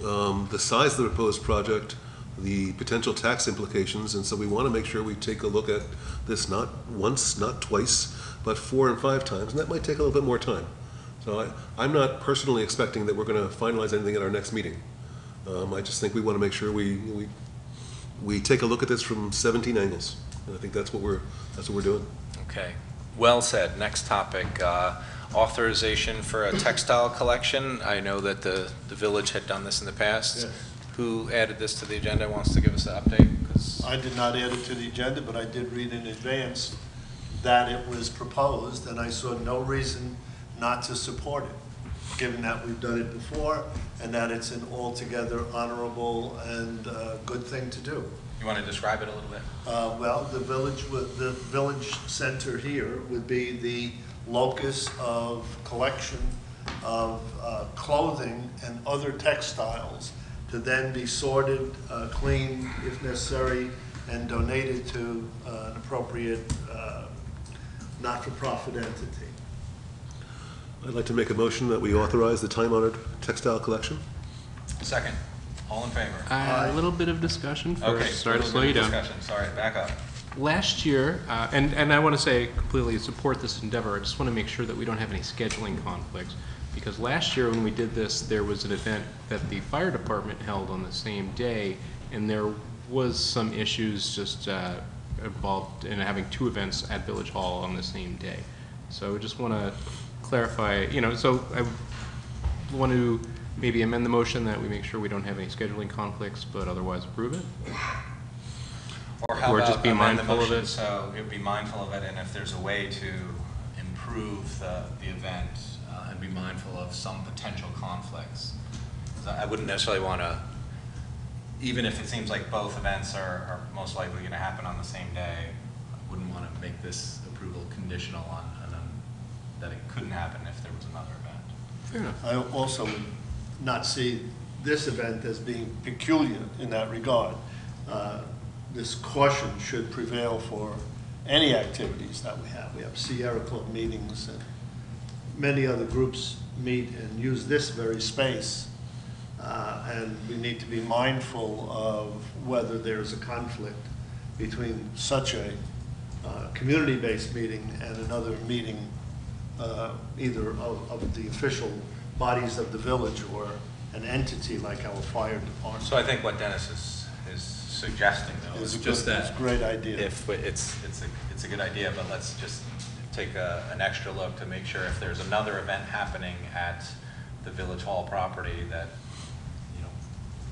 the size of the proposed project, the potential tax implications, and so we want to make sure we take a look at this not once, not twice, but 4 and 5 times, and that might take a little bit more time. So I'm not personally expecting that we're going to finalize anything at our next meeting. I just think we want to make sure we take a look at this from 17 angles, and I think that's what we're doing. Okay, well said. Next topic, authorization for a textile collection. I know that the village had done this in the past. Yes. Who added this to the agenda, wants to give us an update? 'Cause I did not add it to the agenda, but I did read in advance that it was proposed, and I saw no reason not to support it, given that we've done it before, and that it's an altogether honorable and good thing to do. You want to describe it a little bit? Well, the village center here would be the locus of collection of clothing and other textiles to then be sorted, cleaned if necessary, and donated to an appropriate not-for-profit entity. I'd like to make a motion that we authorize the time-honored textile collection. Second. All in favor? A little bit of discussion first. Okay. Sorry to slow you down. Discussion. Sorry, back up. Last year, and I want to say completely support this endeavor, I just want to make sure that we don't have any scheduling conflicts. Because last year when we did this, there was an event that the fire department held on the same day, and there was some issues just involved in having 2 events at Village Hall on the same day. So I just want to clarify, so I want to maybe amend the motion that we make sure we don't have any scheduling conflicts, but otherwise approve it. Or how Or about just be amend the mindful of motion it? So it would be mindful of it, and if there's a way to improve the event and be mindful of some potential conflicts. So I wouldn't necessarily want to, even if it seems like both events are most likely going to happen on the same day, I wouldn't want to make this approval conditional on that it couldn't happen if there was another event. Fair enough. I also would not see this event as being peculiar in that regard. This caution should prevail for any activities that we have. We have Sierra Club meetings, and many other groups meet and use this very space. And we need to be mindful of whether there's a conflict between such a community-based meeting and another meeting, either of the official bodies of the village or an entity like our fire department. So I think what Dennis is suggesting, though, is just that it's a great idea. If it's a good idea, but let's just take an extra look to make sure if there's another event happening at the Village Hall property that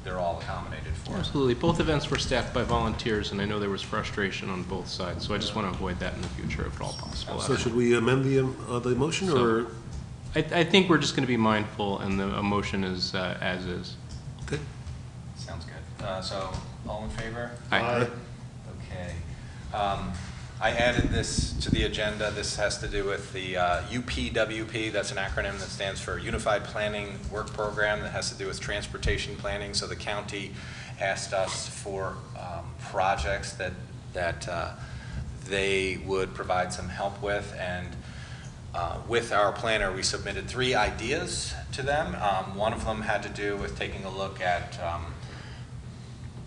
they're all accommodated for. Absolutely. Both events were staffed by volunteers, and I know there was frustration on both sides, so I just want to avoid that in the future if at all possible. So should we amend the motion, or? I think we're just going to be mindful, and the motion is as is. Okay. Sounds good. So all in favor? Aye. Okay. I added this to the agenda. This has to do with the UPWP. That's an acronym that stands for Unified Planning Work Program that has to do with transportation planning. So the county asked us for projects that they would provide some help with, and with our planner, we submitted 3 ideas to them. One of them had to do with taking a look at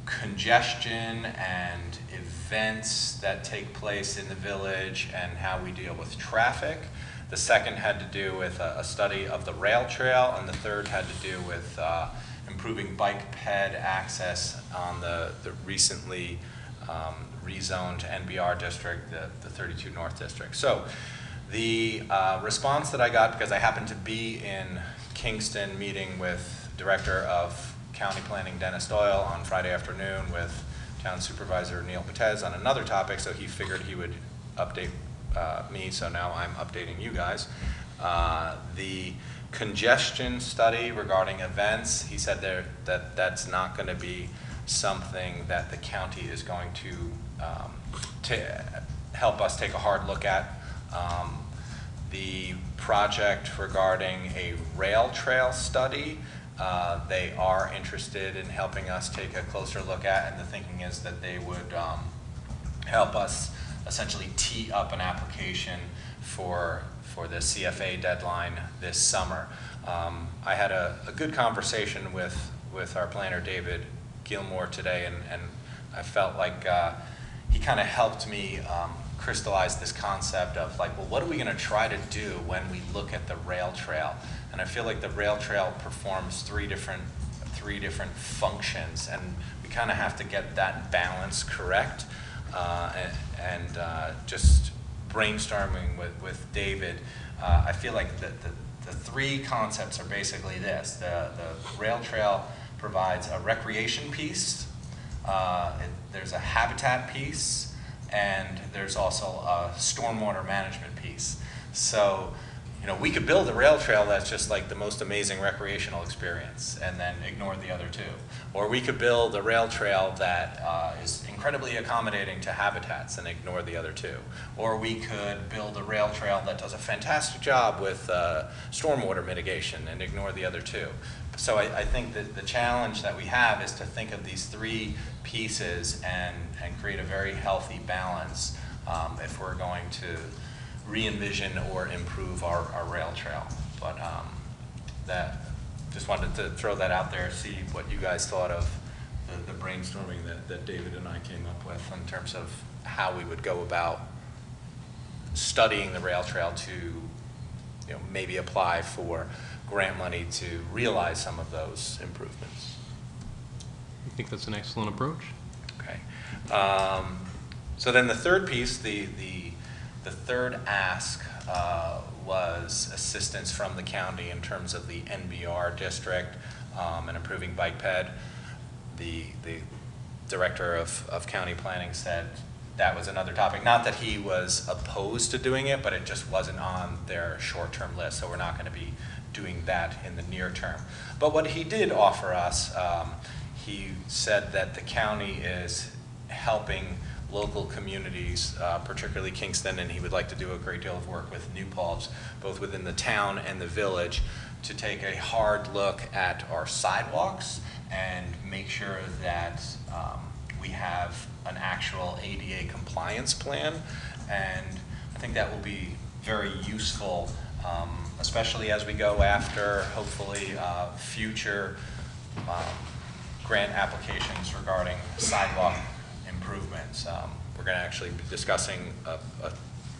congestion and events that take place in the village and how we deal with traffic. The second had to do with a study of the rail trail, and the third had to do with improving bike ped access on the recently rezoned NBR district, the 32 North District. So the response that I got, because I happened to be in Kingston meeting with Director of County Planning Dennis Doyle on Friday afternoon with Town Supervisor Neil Patez on another topic, so he figured he would update me, so now I'm updating you guys. The congestion study regarding events, he said that that's not going to be something that the county is going to help us take a hard look at. The project regarding a rail trail study, they are interested in helping us take a closer look at, and the thinking is that they would help us essentially tee up an application for the CFA deadline this summer. I had a good conversation with with our planner, David Gilmore, today, and I felt like he kind of helped me crystallize this concept of like, well, what are we going to try to do when we look at the rail trail? And I feel like the rail trail performs three different functions, and we kind of have to get that balance correct. And just brainstorming with David, I feel like the three concepts are basically this. The rail trail provides a recreation piece, there's a habitat piece, and there's also a stormwater management piece. So, you know, we could build a rail trail that's just like the most amazing recreational experience and then ignore the other two. Or we could build a rail trail that is incredibly accommodating to habitats and ignore the other two. Or we could build a rail trail that does a fantastic job with stormwater mitigation and ignore the other two. So I think that the challenge that we have is to think of these three pieces and create a very healthy balance if we're going to re-envision or improve our rail trail. But that, just wanted to throw that out there, see what you guys thought of the brainstorming that David and I came up with in terms of how we would go about studying the rail trail to, you know, maybe apply for grant money to realize some of those improvements. I think that's an excellent approach. Okay. So then the third piece, the third ask was assistance from the county in terms of the NBR district and improving bike ped. The director of county planning said that was another topic. Not that he was opposed to doing it, but it just wasn't on their short-term list, so we're not going to be doing that in the near term. But what he did offer us, he said that the county is helping local communities, particularly Kingston, and he would like to do a great deal of work with New Paltz, both within the town and the village, to take a hard look at our sidewalks and make sure that we have an actual ADA compliance plan. And I think that will be very useful, especially as we go after, hopefully, future grant applications regarding sidewalk improvements. We're going to actually be discussing a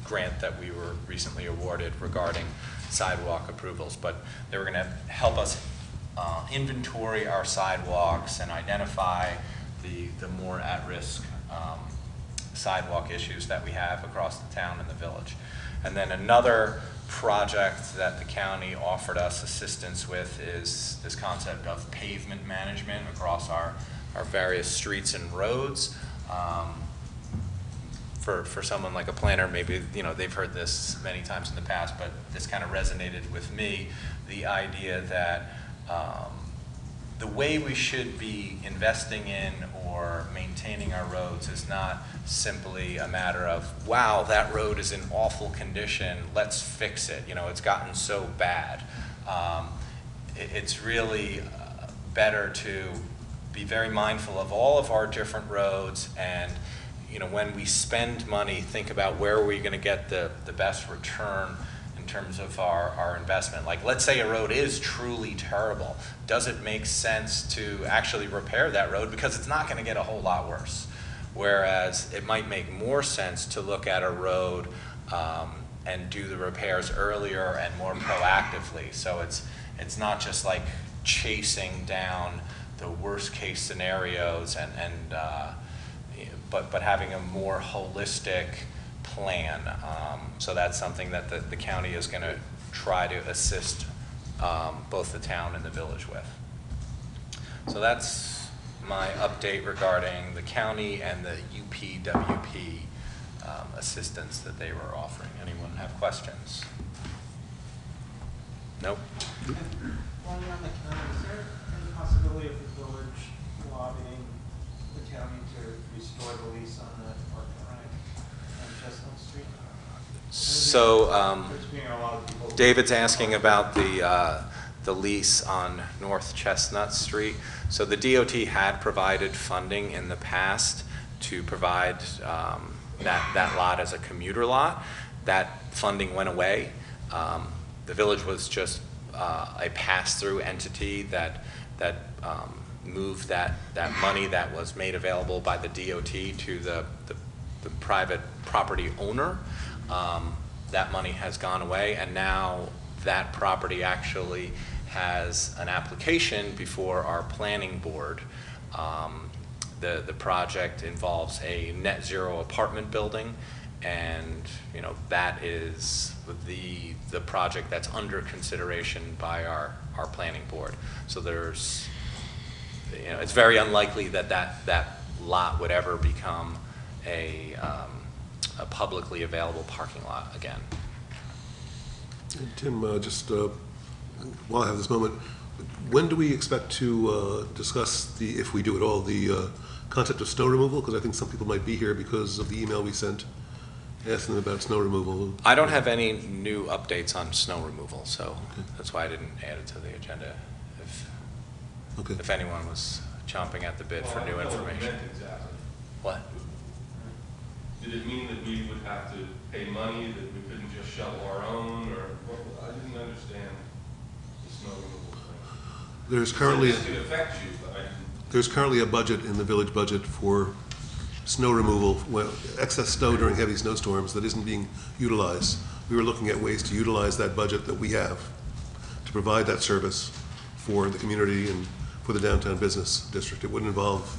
grant that we were recently awarded regarding sidewalk approvals, but they were going to help us inventory our sidewalks and identify the more at-risk sidewalk issues that we have across the town and the village. And then another project that the county offered us assistance with is this concept of pavement management across our various streets and roads. For someone like a planner, maybe, you know, they've heard this many times in the past, but this kind of resonated with me, the idea that the way we should be investing in or maintaining our roads is not simply a matter of, wow, that road is in awful condition, let's fix it, you know, it's gotten so bad. It's really better to be very mindful of all of our different roads, and, you know, when we spend money, think about where are we going to get the best return in terms of our investment. Like, let's say a road is truly terrible. Does it make sense to actually repair that road? Because it's not going to get a whole lot worse. Whereas it might make more sense to look at a road and do the repairs earlier and more proactively. So it's not just like chasing down the worst case scenarios but having a more holistic plan. So that's something that the county is going to try to assist both the town and the village with. So that's my update regarding the county and the UPWP assistance that they were offering. Anyone have questions? Nope. While you're on the county, is there any possibility of the village lobbying the county to restore the lease on the parking right on Chestnut Street? So David's asking about the lease on North Chestnut Street. So the DOT had provided funding in the past to provide that lot as a commuter lot. That funding went away. The village was just a pass-through entity that move that money that was made available by the DOT to the private property owner. That money has gone away, and now that property actually has an application before our planning board. The project involves a net zero apartment building, and that is the project that's under consideration by our planning board. So there's, it's very unlikely that lot would ever become a publicly available parking lot again. Tim, just while I have this moment, when do we expect to discuss if we do at all, the concept of snow removal? Because I think some people might be here because of the email we sent asking them about snow removal. I don't have any new updates on snow removal, so that's why I didn't add it to the agenda. If anyone was chomping at the bit for new information. Exactly. What? Did it mean that we would have to pay money, that we couldn't just shovel our own, or I didn't understand the snow removal thing. There's currently It could affect you, but I didn't. There's currently a budget in the village budget for snow removal, excess snow during heavy snowstorms that isn't being utilized. We were looking at ways to utilize that budget that we have to provide that service for the community and for the downtown business district. It wouldn't involve,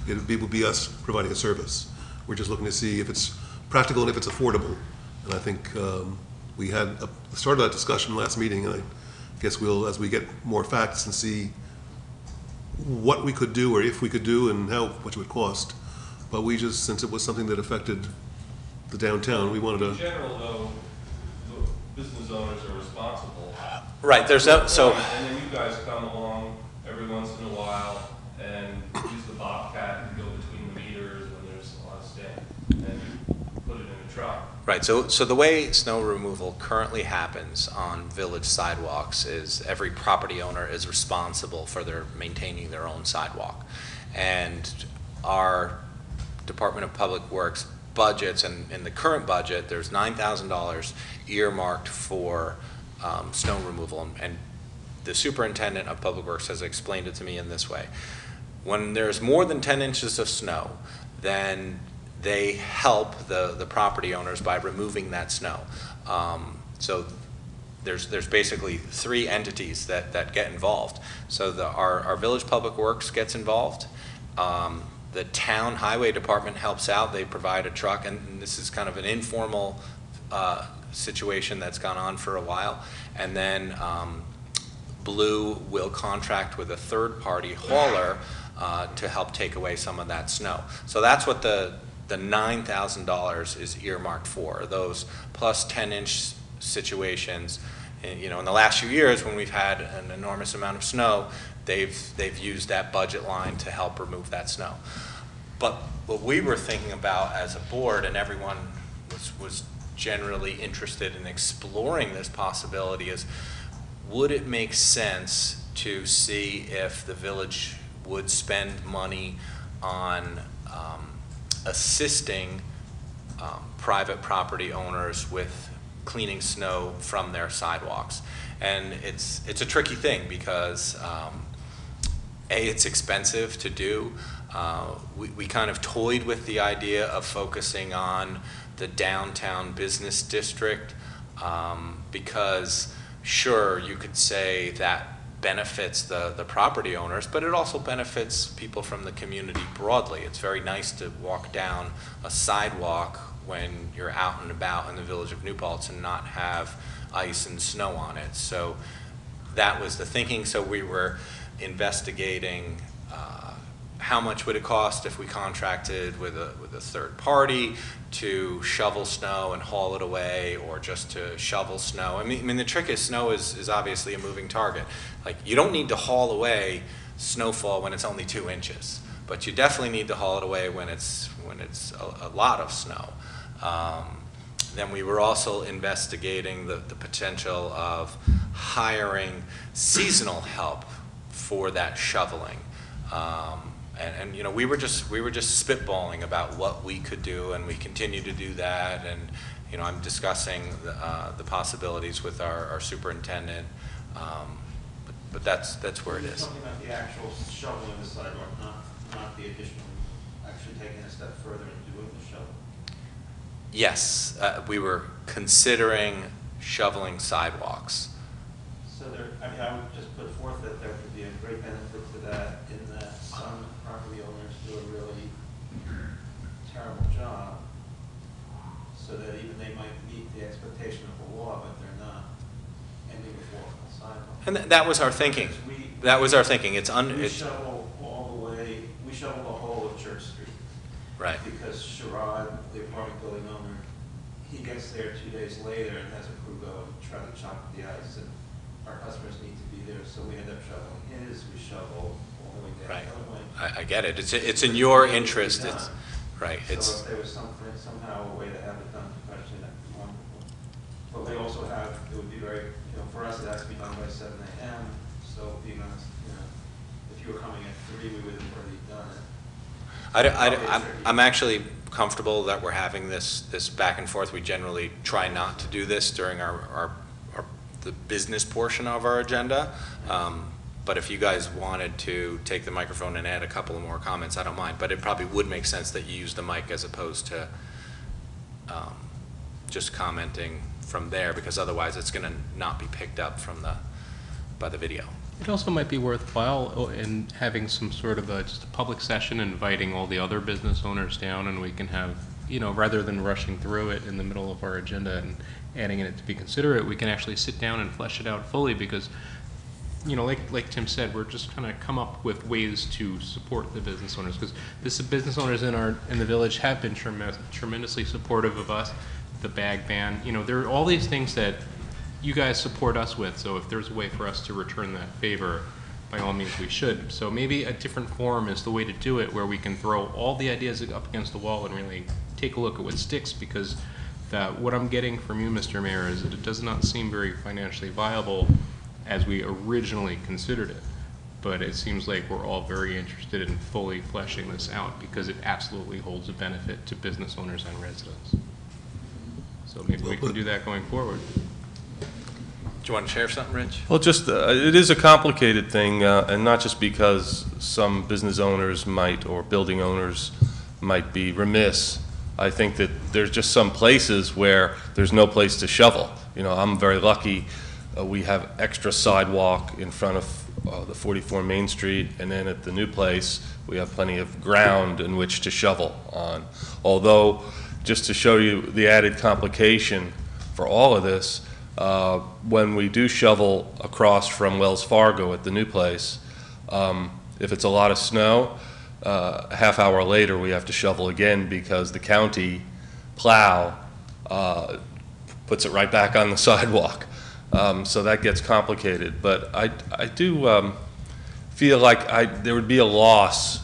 it would be us providing a service. We're just looking to see if it's practical and if it's affordable. And I think we had started that discussion last meeting, and I guess we'll, as we get more facts and see what we could do or if we could do and how much it would cost. But we just, since it was something that affected the downtown, we wanted to. In general, though, the business owners are responsible. Right. There's and then you guys come along every once in a while and use the bobcat and go between the meters when there's a lot of stain, and you put it in a truck. Right, so the way snow removal currently happens on village sidewalks is every property owner is responsible for maintaining their own sidewalk. And our Department of Public Works budgets, and in the current budget, there's $9,000 earmarked for snow removal. And the superintendent of Public Works has explained it to me in this way. When there's more than 10 inches of snow, then they help the property owners by removing that snow. So there's basically three entities that get involved. So our village public works gets involved. The town highway department helps out. They provide a truck, and this is kind of an informal situation that's gone on for a while. And then Blue will contract with a third-party hauler to help take away some of that snow. So that's what the $9,000 is earmarked for, those plus 10-inch situations. And, in the last few years when we've had an enormous amount of snow, they've used that budget line to help remove that snow. But what we were thinking about as a board, and everyone was generally interested in exploring this possibility, is would it make sense to see if the village would spend money on assisting private property owners with cleaning snow from their sidewalks. And it's a tricky thing because A, it's expensive to do. We kind of toyed with the idea of focusing on the downtown business district because sure, you could say that benefits the property owners, but it also benefits people from the community broadly. It's very nice to walk down a sidewalk when you're out and about in the village of New Paltz and not have ice and snow on it. So that was the thinking. So we were investigating how much would it cost if we contracted with a third party to shovel snow and haul it away, or just to shovel snow. I mean the trick is snow is obviously a moving target. Like, you don't need to haul away snowfall when it's only 2 inches, but you definitely need to haul it away when it's a lot of snow. Then we were also investigating the potential of hiring seasonal help for that shoveling. And we were just spitballing about what we could do, and we continue to do that. And I'm discussing the possibilities with our superintendent. But but that's where it You're is. talking about the actual shoveling of the sidewalk, not the additional, actually taking a step further and doing the shovel. Yes, we were considering shoveling sidewalks. So I would just put forth that there could be a great benefit to that in that some property owners do a really terrible job, so that even they might meet the expectation of the law, but they're not ending with walking the sidewalk. And that was our thinking. That was our thinking. We shovel all the way, we shovel the whole of Church Street. Right. Because Sherrod, the apartment building owner, he gets there 2 days later and has a crew go and try to chop the ice, and our customers need to be there, so we end up shoveling his, we shovel all the way down Right. the other way. I get it. It's in your interest. It's right. So It's if there was somehow a way to have it done professionally, that'd be wonderful. But we also have, it would be very, for us, it has to be done by 7 a.m., so being honest, if you were coming at 3, we would have already done it. I'm actually comfortable that we're having this back and forth. We generally try not to do this during the business portion of our agenda. But if you guys wanted to take the microphone and add a couple of more comments, I don't mind. But it probably would make sense that you use the mic as opposed to just commenting from there, because otherwise it's going to not be picked up by the video. It also might be worthwhile in having some sort of just a public session, inviting all the other business owners down, and we can have, rather than rushing through it in the middle of our agenda and adding it to be considerate, we can actually sit down and flesh it out fully, because, like Tim said, we're just trying to come up with ways to support the business owners, because the business owners in the village have been tremendously supportive of us. The bag ban, there are all these things that you guys support us with, so if there's a way for us to return that favor, by all means we should. So maybe a different forum is the way to do it, where we can throw all the ideas up against the wall and really take a look at what sticks, because what I'm getting from you, Mr. Mayor, is that it does not seem very financially viable as we originally considered it. But it seems like we're all very interested in fully fleshing this out, because it absolutely holds a benefit to business owners and residents. So maybe we can do that going forward. Do you want to share something, Rich? Well, just it is a complicated thing, and not just because some business owners or building owners might be remiss. I think that there's just some places where there's no place to shovel. I'm very lucky. We have extra sidewalk in front of the 44 Main Street, and then at the new place, we have plenty of ground in which to shovel on. Although, just to show you the added complication for all of this, when we do shovel across from Wells Fargo at the new place, if it's a lot of snow, a half hour later we have to shovel again, because the county plow puts it right back on the sidewalk. So that gets complicated. But I do feel like there would be a loss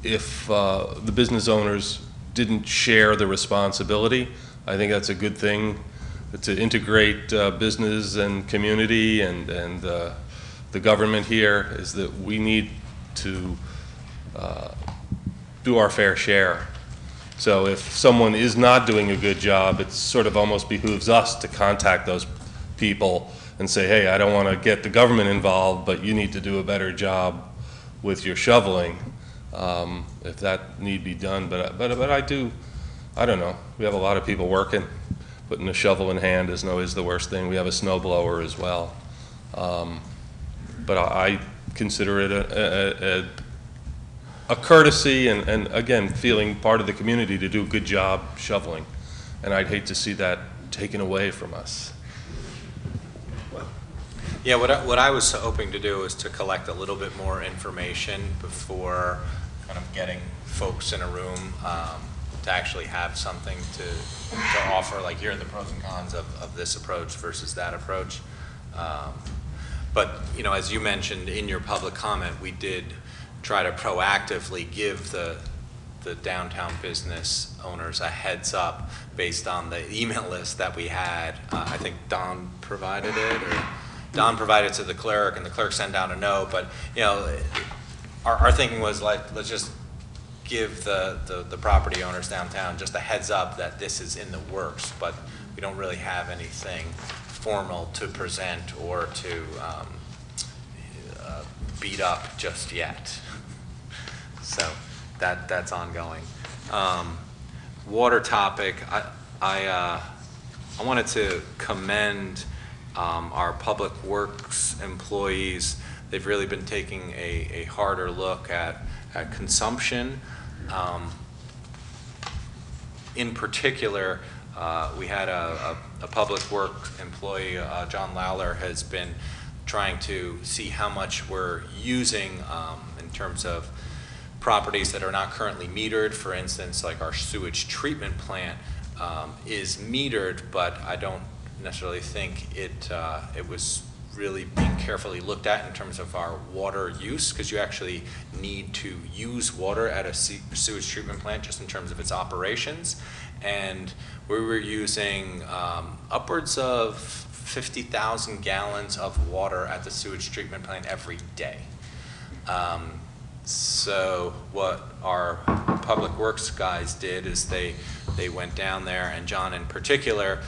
if the business owners didn't share the responsibility. I think that's a good thing to integrate business and community and the government here, is that we need to do our fair share. So if someone is not doing a good job, it sort of almost behooves us to contact those people and say, hey, I don't want to get the government involved, but you need to do a better job with your shoveling, if that need be done. But I don't know. We have a lot of people working. Putting a shovel in hand isn't always the worst thing. We have a snow blower as well. But I consider it a courtesy and again, feeling part of the community to do a good job shoveling. And I'd hate to see that taken away from us. Yeah, what I was hoping to do is to collect a little bit more information before kind of getting folks in a room to actually have something to offer, like here are the pros and cons of this approach versus that approach. But as you mentioned in your public comment, we did try to proactively give the downtown business owners a heads up based on the email list that we had. I think Don provided it, or Don provided it to the clerk, and the clerk sent out a note. But our thinking was like, let's just give the property owners downtown just a heads up that this is in the works, but we don't really have anything formal to present or to beat up just yet. So that's ongoing. Water topic, I wanted to commend our public works employees. They've really been taking a harder look at consumption. In particular, we had a public works employee, John Lawler, has been trying to see how much we're using in terms of properties that are not currently metered. For instance, like our sewage treatment plant is metered, but I don't necessarily think it was really being carefully looked at in terms of our water use, because you actually need to use water at a sewage treatment plant just in terms of its operations. And we were using upwards of 50,000 gallons of water at the sewage treatment plant every day. So what our public works guys did is they went down there, and John in particular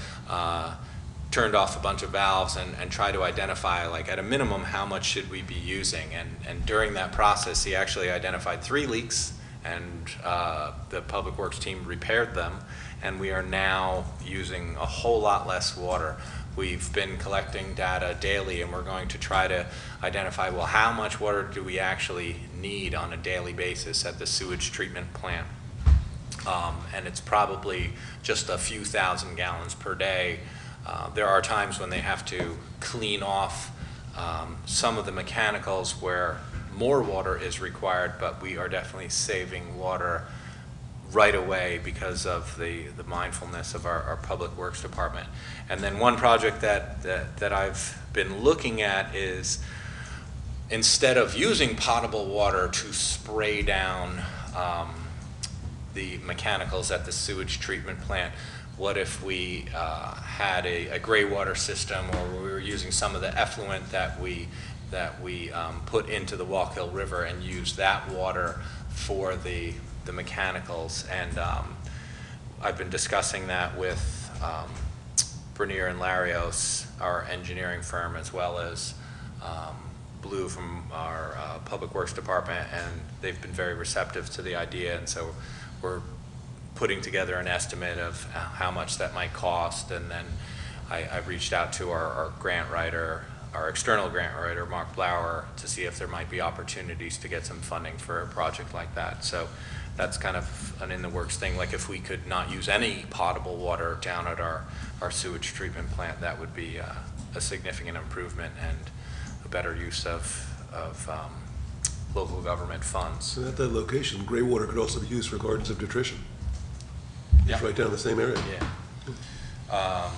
turned off a bunch of valves and tried to identify, like, at a minimum, how much should we be using. And during that process, he actually identified 3 leaks, and the public works team repaired them, and we are now using a whole lot less water. We've been collecting data daily, and we're going to try to identify, well, how much water do we actually need on a daily basis at the sewage treatment plant? And it's probably just a few thousand gallons per day. There are times when they have to clean off some of the mechanicals where more water is required, but we are definitely saving water right away because of the mindfulness of our public works department. And then one project that I've been looking at is, instead of using potable water to spray down the mechanicals at the sewage treatment plant, what if we had a gray water system, or we were using some of the effluent that we put into the Walk-Hill River and use that water for the mechanicals. And I've been discussing that with Bernier and Larios, our engineering firm, as well as Blue from our public works department, and they've been very receptive to the idea. And so we're putting together an estimate of how much that might cost. And then I reached out to our grant writer, our external grant writer, Mark Blauer, to see if there might be opportunities to get some funding for a project like that. So that's kind of an in the works thing. Like, if we could not use any potable water down at our sewage treatment plant, that would be a significant improvement and a better use of local government funds. And at that location, gray water could also be used for gardens of nutrition. Yeah. It's right down the same area. Yeah.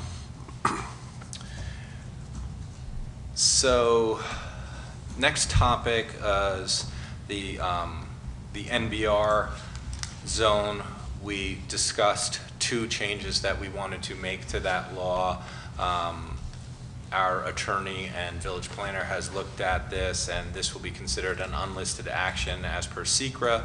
So next topic is the NBR zone. We discussed 2 changes that we wanted to make to that law. Our attorney and village planner has looked at this, and this will be considered an unlisted action as per SECRA.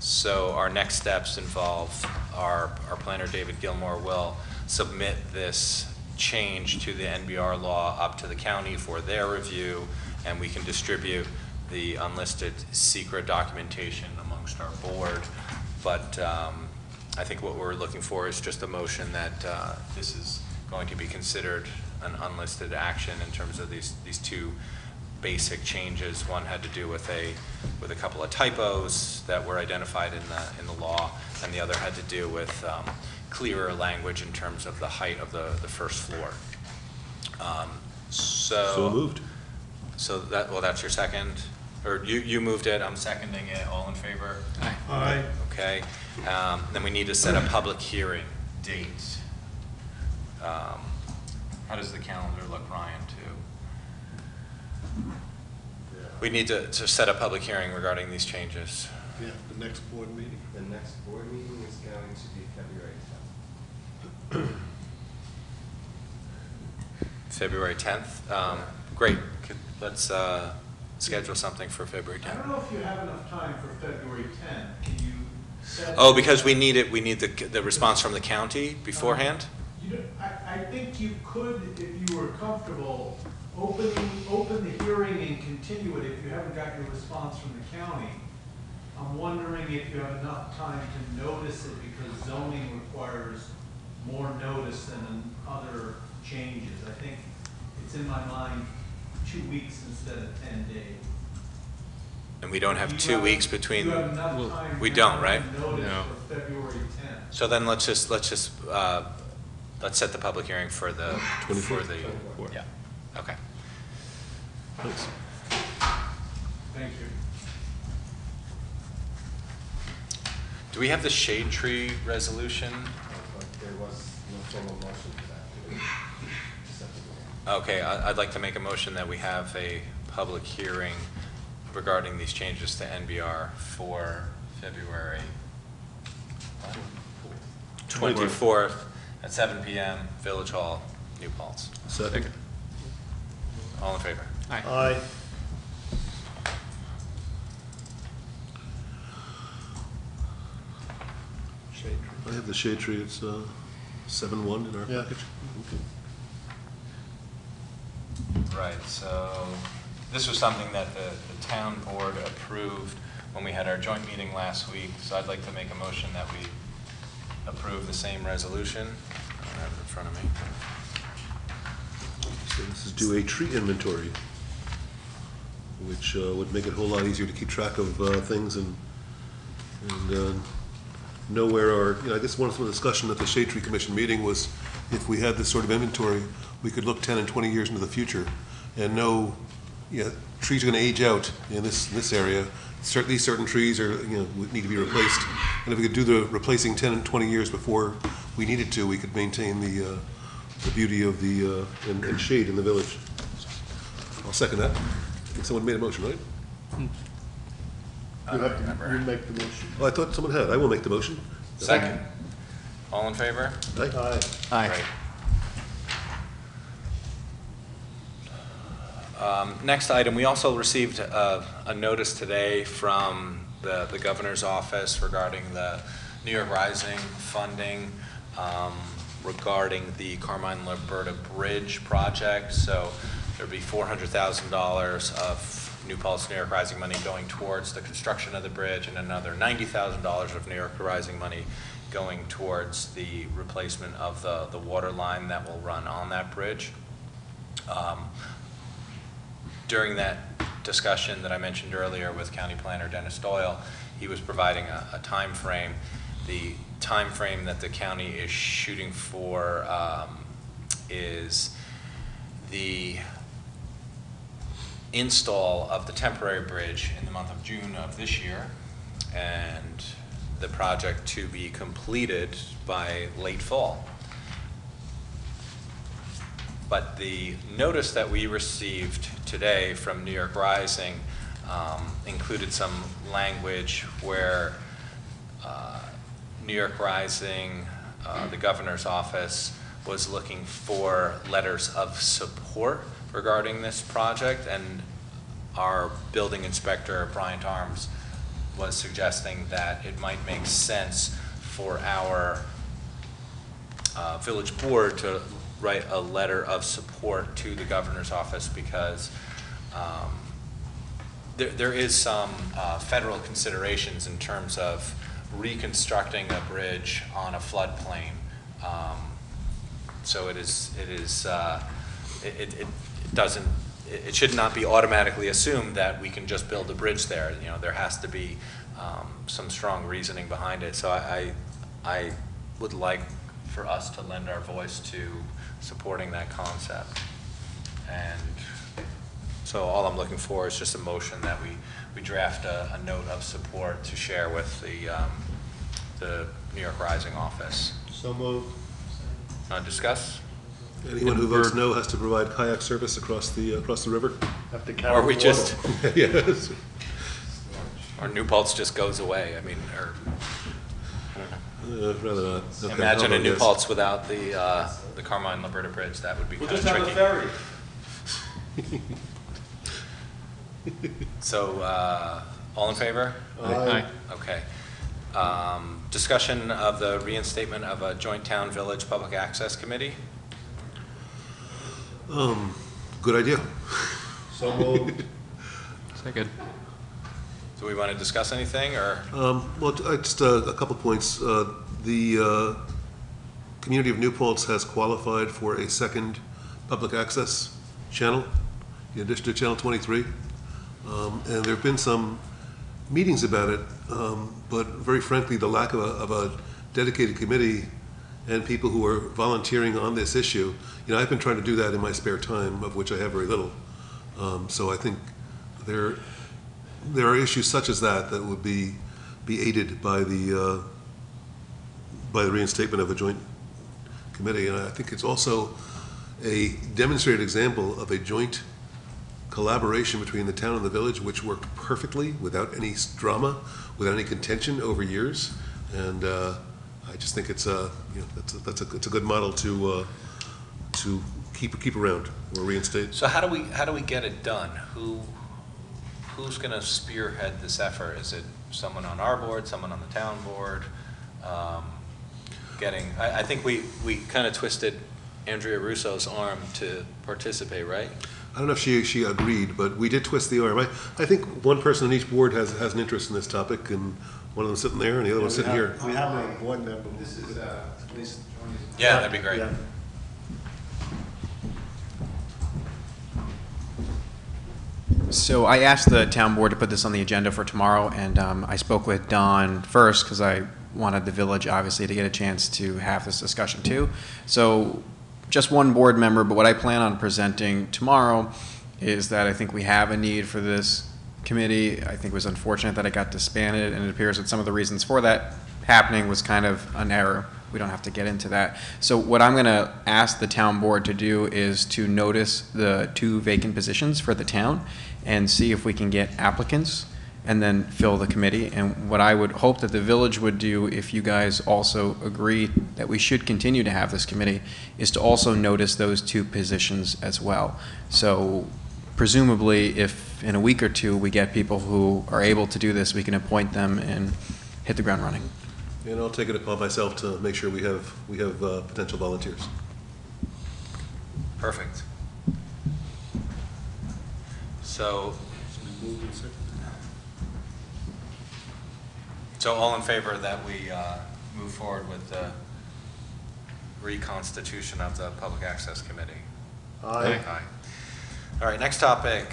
So our next steps involve our planner, David Gilmore, will submit this change to the NBR law up to the county for their review, and we can distribute the unlisted SECRA documentation amongst our board. But I think what we're looking for is just a motion that this is going to be considered an unlisted action in terms of these 2 basic changes. One had to do with a couple of typos that were identified in the law, and the other had to do with clearer language in terms of the height of the first floor. So moved. So that's your second, or you moved it. I'm seconding it. All in favor? Aye. Aye. Okay. Then we need to set a public hearing date. How does the calendar look, Ryan? We need to set a public hearing regarding these changes. Yeah, the next board meeting. The next board meeting is going to be February 10th. February 10th. Great. Let's schedule something for February 10th. I don't know if you have enough time for February 10th. Can you set? Oh, because we need the response from the county beforehand? I think you could, if you were comfortable, open the hearing and continue it if you haven't got your response from the county. I'm wondering if you have enough time to notice it, because zoning requires more notice than in other changes. I think it's in my mind 2 weeks instead of 10 days. And we don't have 2 weeks between, You have enough time we now don't, to right? notice No. for February 10th. So then let's set the public hearing for the, for the, yeah, okay. Thanks. Thank you. Do we have the shade tree resolution? There was no formal motion for that. Okay, I'd like to make a motion that we have a public hearing regarding these changes to NBR for February 24th at 7 p.m., Village Hall, New Paltz. Second. All in favor? Aye. I have the shade tree, it's 7-1 in our Yeah. package. Right, so this was something that the town board approved when we had our joint meeting last week, so I'd like to make a motion that we approve the same resolution. I don't have it in front of me. So this is do a tree inventory, which would make it a whole lot easier to keep track of things and know where our, I guess one of the discussion at the Shade Tree Commission meeting was if we had this sort of inventory, we could look 10 and 20 years into the future and know, trees are going to age out in this area. These certain trees are, would need to be replaced. And if we could do the replacing 10 and 20 years before we needed to, we could maintain the beauty of the, and shade in the village. I'll second that. I think someone made a motion, right? I don't remember. You make the motion. Oh, I thought someone had. I will make the motion. Second. All in favor? Aye. Great. Next item, we also received a notice today from the governor's office regarding the New York Rising funding regarding the Carmine-Liberta Bridge project. So there'd be $400,000 of New Paltz New York Rising money going towards the construction of the bridge, and another $90,000 of New York Rising money going towards the replacement of the water line that will run on that bridge. During that discussion that I mentioned earlier with County Planner Dennis Doyle, he was providing a time frame. The time frame that the county is shooting for is the install of the temporary bridge in the month of June of this year, and the project to be completed by late fall. But the notice that we received today from New York Rising included some language where New York Rising, the governor's office, was looking for letters of support regarding this project, and our building inspector, Bryant Arms, was suggesting that it might make sense for our village board to write a letter of support to the governor's office, because there is some federal considerations in terms of reconstructing a bridge on a floodplain. So it should not be automatically assumed that we can just build a bridge there. There has to be some strong reasoning behind it. So I would like for us to lend our voice to supporting that concept. And so all I'm looking for is just a motion that we draft a note of support to share with the New York Rising office. So moved. Discuss? Anyone who votes no has to provide kayak service across the river. Have to carry Or we water. just, Yes. or New Paltz just goes away. I mean, or Rather not. Okay, imagine I'll a vote New yes. Paltz without the Carmine-Liberta Bridge. That would be We'll kind of just have tricky. a ferry. So, all in favor? Aye. Okay. Discussion of the reinstatement of a joint town village public access committee. Good idea. So moved. Second. Do we want to discuss anything, or? Well, just a couple points. The community of New Paltz has qualified for a second public access channel, in addition to Channel 23. And there have been some meetings about it, but very frankly, the lack of a dedicated committee and people who are volunteering on this issue, I've been trying to do that in my spare time, of which I have very little. So I think there are issues such as that would be aided by the reinstatement of a joint committee. And I think it's also a demonstrated example of a joint collaboration between the town and the village, which worked perfectly without any drama, without any contention over years. And I just think it's it's a good model to keep around or reinstate. So how do we get it done? Who's going to spearhead this effort? Is it someone on our board, someone on the town board? I think we kind of twisted Andrea Russo's arm to participate, right? I don't know if she agreed, but we did twist the arm. I think one person on each board has an interest in this topic, and one of them sitting there and the other one sitting here. We have a board member. This is, at least Yeah, that'd be great. Yeah. So I asked the town board to put this on the agenda for tomorrow, and I spoke with Don first because I wanted the village, obviously, to get a chance to have this discussion too. So just one board member, but what I plan on presenting tomorrow is that I think we have a need for this committee. I think it was unfortunate that it got disbanded, and it appears that some of the reasons for that happening was kind of an error. We don't have to get into that. So what I'm going to ask the town board to do is to notice the 2 vacant positions for the town and see if we can get applicants and then fill the committee. And what I would hope that the village would do, if you guys also agree that we should continue to have this committee, is to also notice those 2 positions as well. So presumably, if in a week or 2 we get people who are able to do this, we can appoint them and hit the ground running. And I'll take it upon myself to make sure we have potential volunteers. Perfect. So all in favor that we move forward with the reconstitution of the Public Access Committee? Aye. Aye. All right, next topic,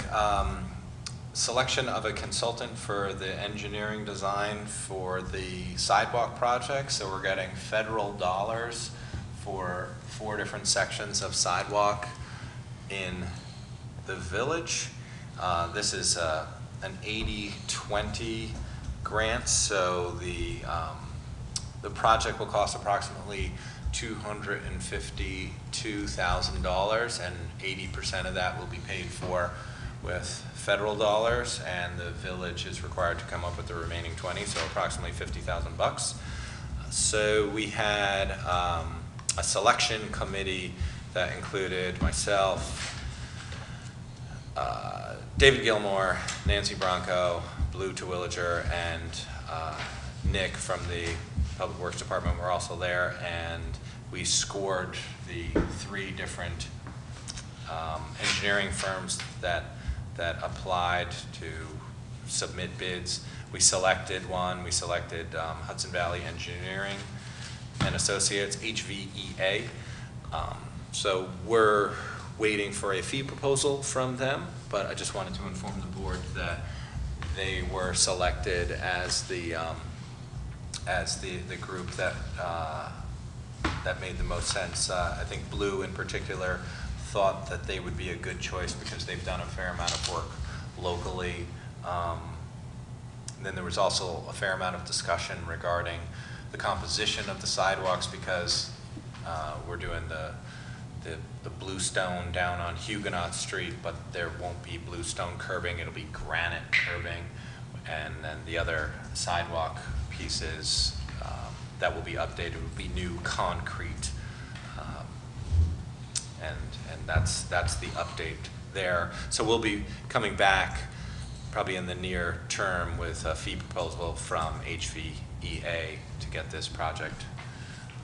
selection of a consultant for the engineering design for the sidewalk project. So we're getting federal dollars for 4 different sections of sidewalk in the village. This is an 80-20 grant, so the project will cost approximately $252,000, and 80% of that will be paid for with federal dollars, and the village is required to come up with the remaining 20, so approximately $50,000. So we had a selection committee that included myself, David Gilmore, Nancy Bronco, Blue Terwilliger, and Nick from the Public Works Department were also there, and we scored the 3 different engineering firms that applied to submit bids. We selected one. We selected Hudson Valley Engineering and Associates, HVEA. So we're waiting for a fee proposal from them, but I just wanted to inform the board that they were selected as the group that made the most sense. I think Blue in particular thought that they would be a good choice because they've done a fair amount of work locally. And then there was also a fair amount of discussion regarding the composition of the sidewalks because we're doing the bluestone down on Huguenot Street, but there won't be bluestone curbing, it'll be granite curbing. And then the other sidewalk pieces that will be updated will be new concrete. And that's the update there. So we'll be coming back probably in the near term with a fee proposal from HVEA to get this project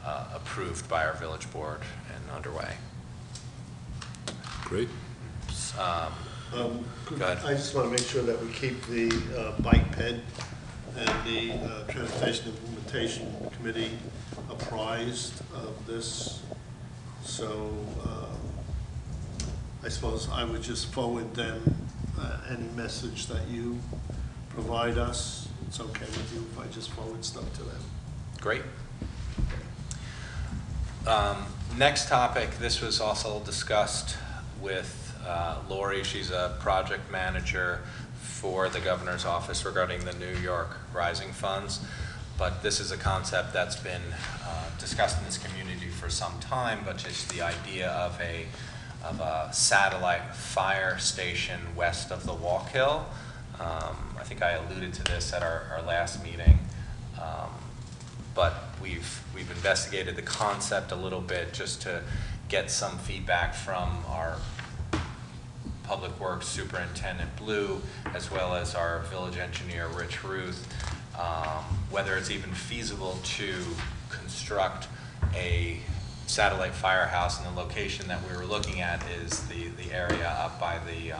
approved by our village board and underway. Great. Go ahead. I just want to make sure that we keep the bike ped and the Transportation Implementation Committee apprised of this. So I suppose I would just forward them any message that you provide us. It's okay with you if I just forward stuff to them? Great. Next topic, this was also discussed with Lori. She's a project manager for the governor's office regarding the New York Rising Funds. But this is a concept that's been discussed in this community for some time, but just the idea of a satellite fire station west of the Walk Hill. I think I alluded to this at our last meeting, but we've investigated the concept a little bit just to get some feedback from our Public Works Superintendent Blue, as well as our village engineer Rich Ruth, whether it's even feasible to construct a satellite firehouse. And the location that we were looking at is the area up by the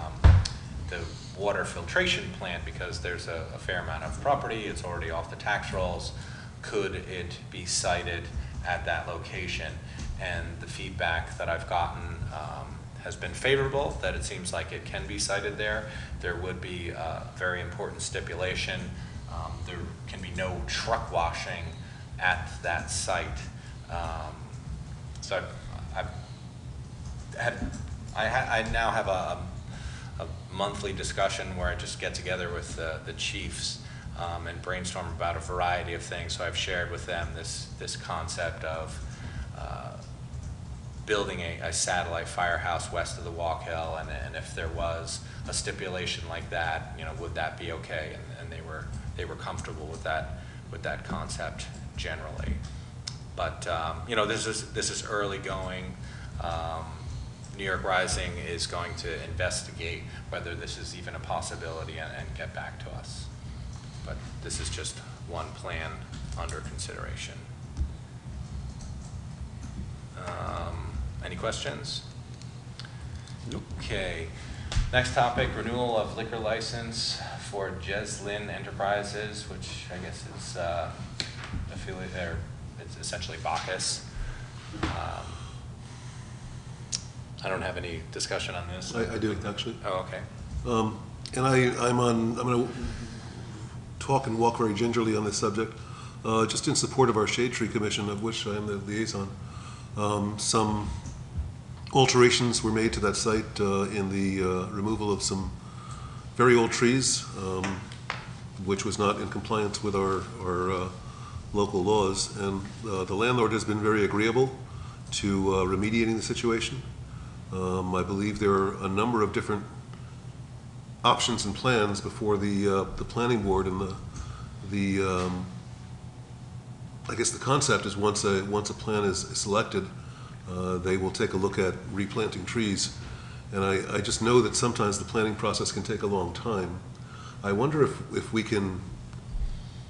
water filtration plant, because there's a fair amount of property. It's already off the tax rolls. Could it be sited at that location? And the feedback that I've gotten has been favorable, that it seems like it can be sited there. There would be a very important stipulation. There can be no truck washing at that site. So I now have a monthly discussion where I just get together with the chiefs and brainstorm about a variety of things. So I've shared with them this concept of building a satellite firehouse west of the Walk Hill, and if there was a stipulation like that, would that be okay? And they were comfortable with that concept generally. But this is early going. New York Rising is going to investigate whether this is even a possibility and get back to us. But this is just one plan under consideration. Any questions? Okay. Next topic, renewal of liquor license for Jeslyn Enterprises, which I guess is affiliate, or it's essentially Bacchus. I don't have any discussion on this. I do, actually. Oh, okay. And I'm going to talk and walk very gingerly on this subject, just in support of our Shade Tree Commission, of which I am the liaison. Some alterations were made to that site in the removal of some very old trees, which was not in compliance with our local laws. And the landlord has been very agreeable to remediating the situation. I believe there are a number of different options and plans before the planning board, and I guess the concept is once a plan is selected, they will take a look at replanting trees. And I just know that sometimes the planning process can take a long time. I wonder if we can,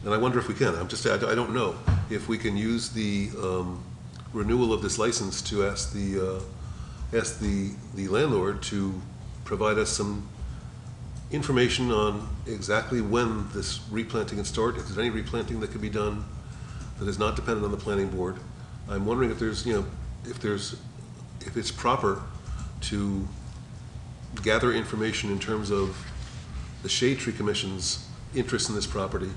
and I wonder if we can, I don't know, if we can use the renewal of this license to ask the landlord to provide us some information on exactly when this replanting can start, if there's any replanting that could be done that is not dependent on the planning board. I'm wondering if there's, if it's proper to gather information in terms of the Shade Tree Commission's interest in this property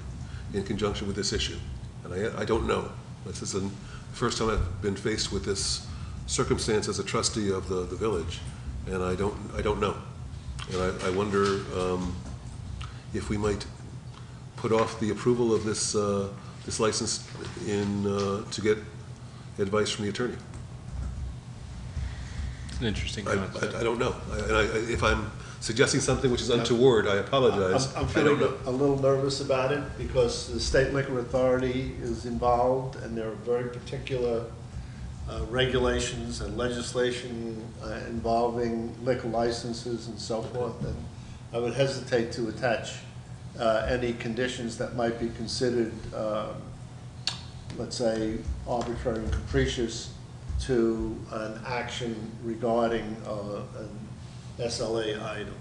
in conjunction with this issue. And I don't know. This is the first time I've been faced with this circumstance as a trustee of the village, and I don't know. And I wonder if we might put off the approval of this license to get advice from the attorney. It's an interesting concept. I don't know. If I'm suggesting something which is untoward, I apologize. I'm feeling a little nervous about it because the State Liquor Authority is involved, and there are very particular regulations and legislation involving liquor licenses and so forth, and I would hesitate to attach any conditions that might be considered, let's say, arbitrary and capricious to an action regarding SLA item.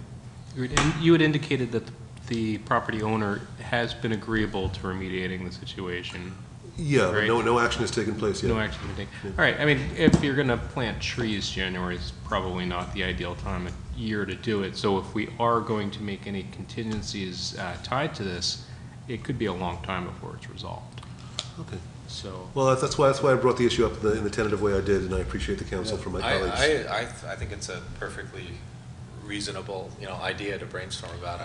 And you had indicated that the property owner has been agreeable to remediating the situation. Yeah, but right? no action has taken place yet. No action has been taken. All right, I mean, if you're going to plant trees, January is probably not the ideal time of year to do it. So if we are going to make any contingencies tied to this, it could be a long time before it's resolved. Okay. So. Well, that's why I brought the issue up in the tentative way I did, and I appreciate the counsel from my colleagues. I think it's a perfectly reasonable, idea to brainstorm about.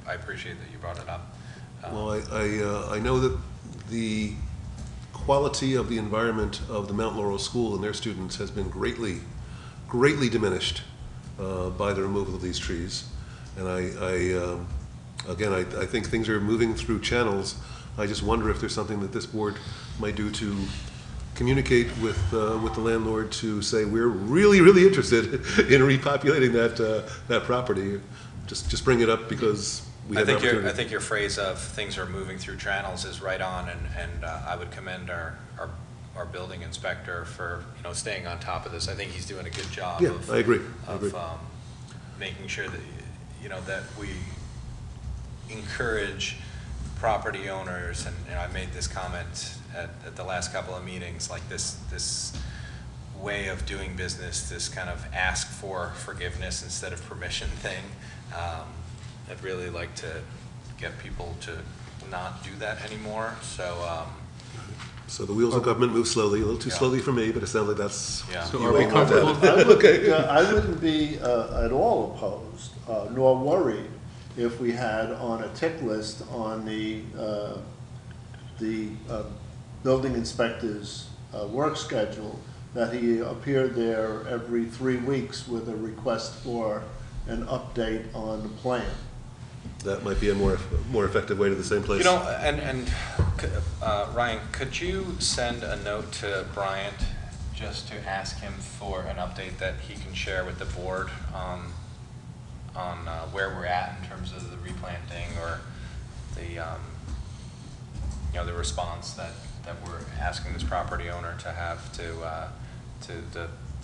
I appreciate that you brought it up. Well, I know that the quality of the environment of the Mount Laurel School and their students has been greatly diminished by the removal of these trees. And I think things are moving through channels. I just wonder if there's something that this board might do to communicate with the landlord to say we're really interested in repopulating that property. Just bring it up because we have an opportunity. I think your phrase of things are moving through channels is right on, and I would commend our building inspector for staying on top of this. I think he's doing a good job. Yeah, I agree. Making sure that that we encourage property owners, and I made this comment at the last couple of meetings, like this way of doing business, this kind of ask for forgiveness instead of permission thing. I'd really like to get people to not do that anymore. So the wheels of government move slowly, a little too slowly for me, but it sounds like that's. Yeah. So are we comfortable? I wouldn't be at all opposed, nor worried if we had on a tick list on the building inspector's work schedule that he appeared there every 3 weeks with a request for an update on the plan. That might be a more effective way to the same place. Ryan, could you send a note to Bryant just to ask him for an update that he can share with the board on where we're at in terms of the replanting or the response that we're asking this property owner to have to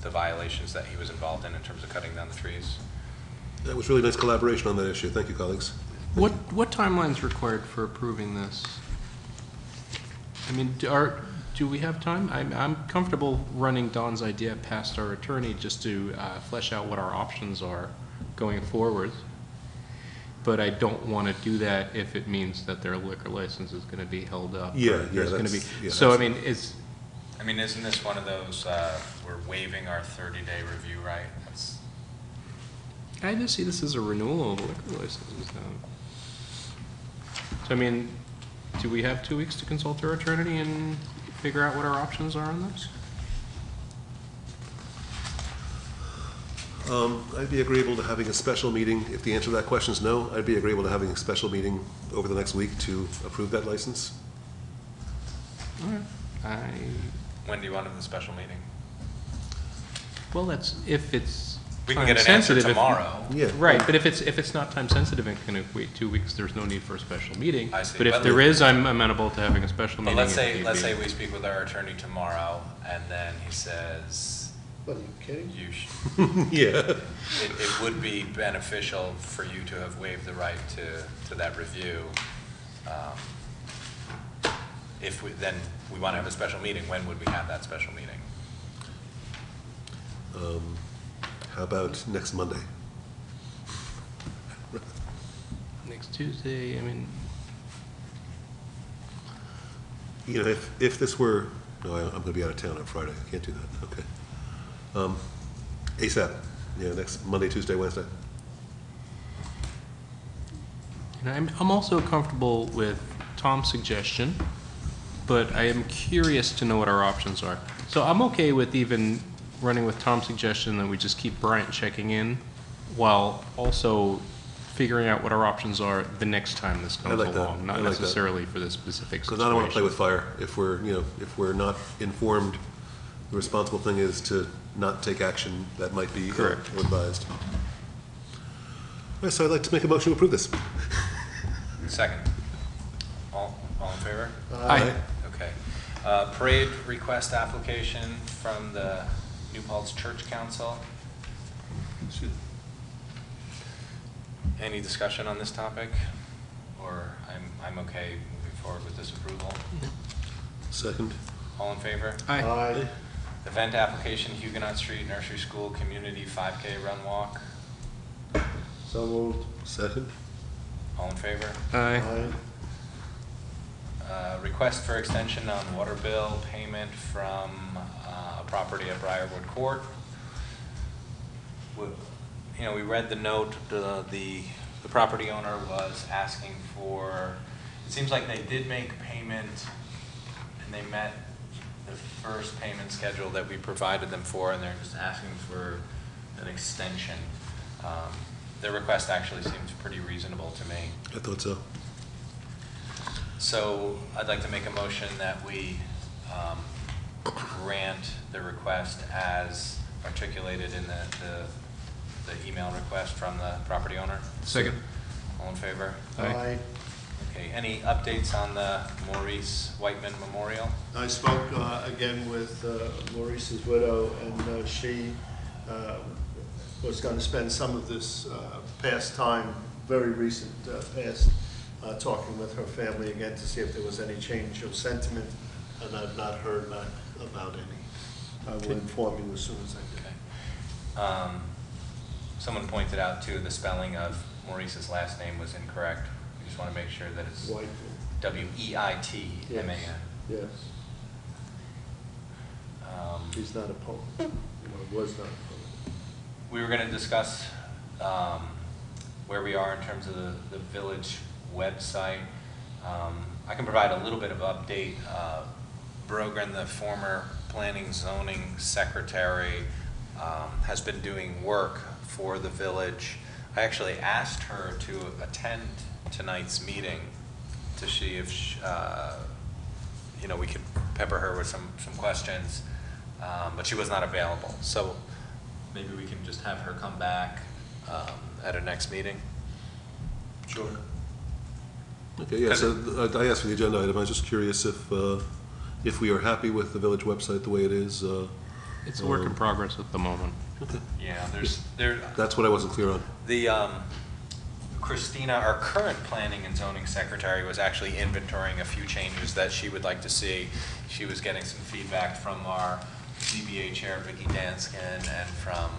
the violations that he was involved in terms of cutting down the trees? That was really nice collaboration on that issue. Thank you, colleagues. What timeline's required for approving this? I mean, do we have time? I'm comfortable running Don's idea past our attorney just to flesh out what our options are going forward. But I don't want to do that if it means that their liquor license is going to be held up. There's going to be. So I mean, isn't this one of those we're waiving our 30-day review, right? I just see this as a renewal of liquor licenses now. So I mean, do we have 2 weeks to consult our attorney and figure out what our options are on this? I'd be agreeable to having a special meeting. If the answer to that question is no, I'd be agreeable to having a special meeting over the next week to approve that license. All right. When do you want the special meeting? Well, that's if it's we can get an answer tomorrow. Yeah. Right, but if it's not time sensitive and can wait 2 weeks, there's no need for a special meeting. I see. But if there is, I'm amenable to having a special meeting. Let's say we speak with our attorney tomorrow, and then he says. What, are you kidding? Yeah. It would be beneficial for you to have waived the right to that review. If we want to have a special meeting, when would we have that special meeting? How about next Monday? Next Tuesday, I mean. If this were, no, I'm going to be out of town on Friday. I can't do that. Okay. ASAP. Next Monday, Tuesday, Wednesday. I'm also comfortable with Tom's suggestion, but I am curious to know what our options are. So I'm okay with even running with Tom's suggestion that we just keep Bryant checking in while also figuring out what our options are the next time this comes along, not necessarily for this specific situation. Because I don't want to play with fire. If we're not informed, the responsible thing is to not take action that might be advised. All right, so I'd like to make a motion to approve this. Second. All in favor? Aye. Okay. Parade request application from the New Paltz Church Council. Any discussion on this topic? Or I'm okay moving forward with this approval? Second. All in favor? Aye. Aye. Event application, Huguenot Street Nursery School Community 5K Run Walk. So moved. Second. All in favor? Aye. Request for extension on water bill payment from a property at Briarwood Court. You know, we read the note, the property owner was asking for, it seems like they did make payment and they met the first payment schedule that we provided them for, and they're just asking for an extension. Their request actually seems pretty reasonable to me. I thought so. So I'd like to make a motion that we grant the request as articulated in the email request from the property owner. Second. All in favor? Aye. Okay, any updates on the Maurice Whiteman Memorial? I spoke again with Maurice's widow, and she was going to spend some of this past time, very recent past, talking with her family again to see if there was any change of sentiment, and I've not heard back about any. I will inform you as soon as I do. Okay. Someone pointed out too, the spelling of Maurice's last name was incorrect. We just want to make sure that it's Whiteman. W-E-I-T-M-A-N. Yes. He's not a poet. Was not a poet. We were going to discuss where we are in terms of the village website. I can provide a little bit of update. Brogan, the former planning zoning secretary, has been doing work for the village. I actually asked her to attend tonight's meeting to see if you know, we could pepper her with some questions, but she was not available. So maybe we can just have her come back at our next meeting. Sure. Okay, yeah, so I asked for the agenda item. I was just curious if we are happy with the village website the way it is. It's a work in progress at the moment. Okay. Yeah, That's what I wasn't clear on. The Christina, our current planning and zoning secretary, was actually inventorying a few changes that she would like to see. She was getting some feedback from our ZBA chair, Vicki Danskin, and from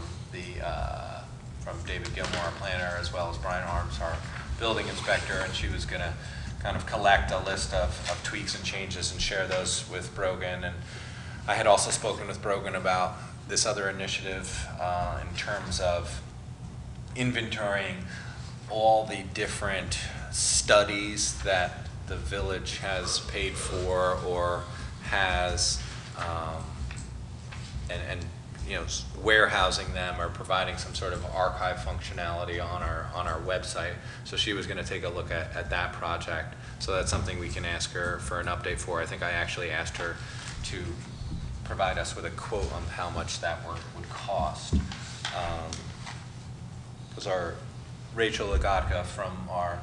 David Gilmore, our planner, as well as Brian Arms, our building inspector, and she was going to kind of collect a list of tweaks and changes and share those with Brogan. And I had also spoken with Brogan about this other initiative in terms of inventorying all the different studies that the village has paid for or has, and you know, warehousing them or providing some sort of archive functionality on our website. So she was going to take a look at that project. So that's something we can ask her for an update for. I think I actually asked her to provide us with a quote on how much that work would cost. Because our Rachel Lagotka from our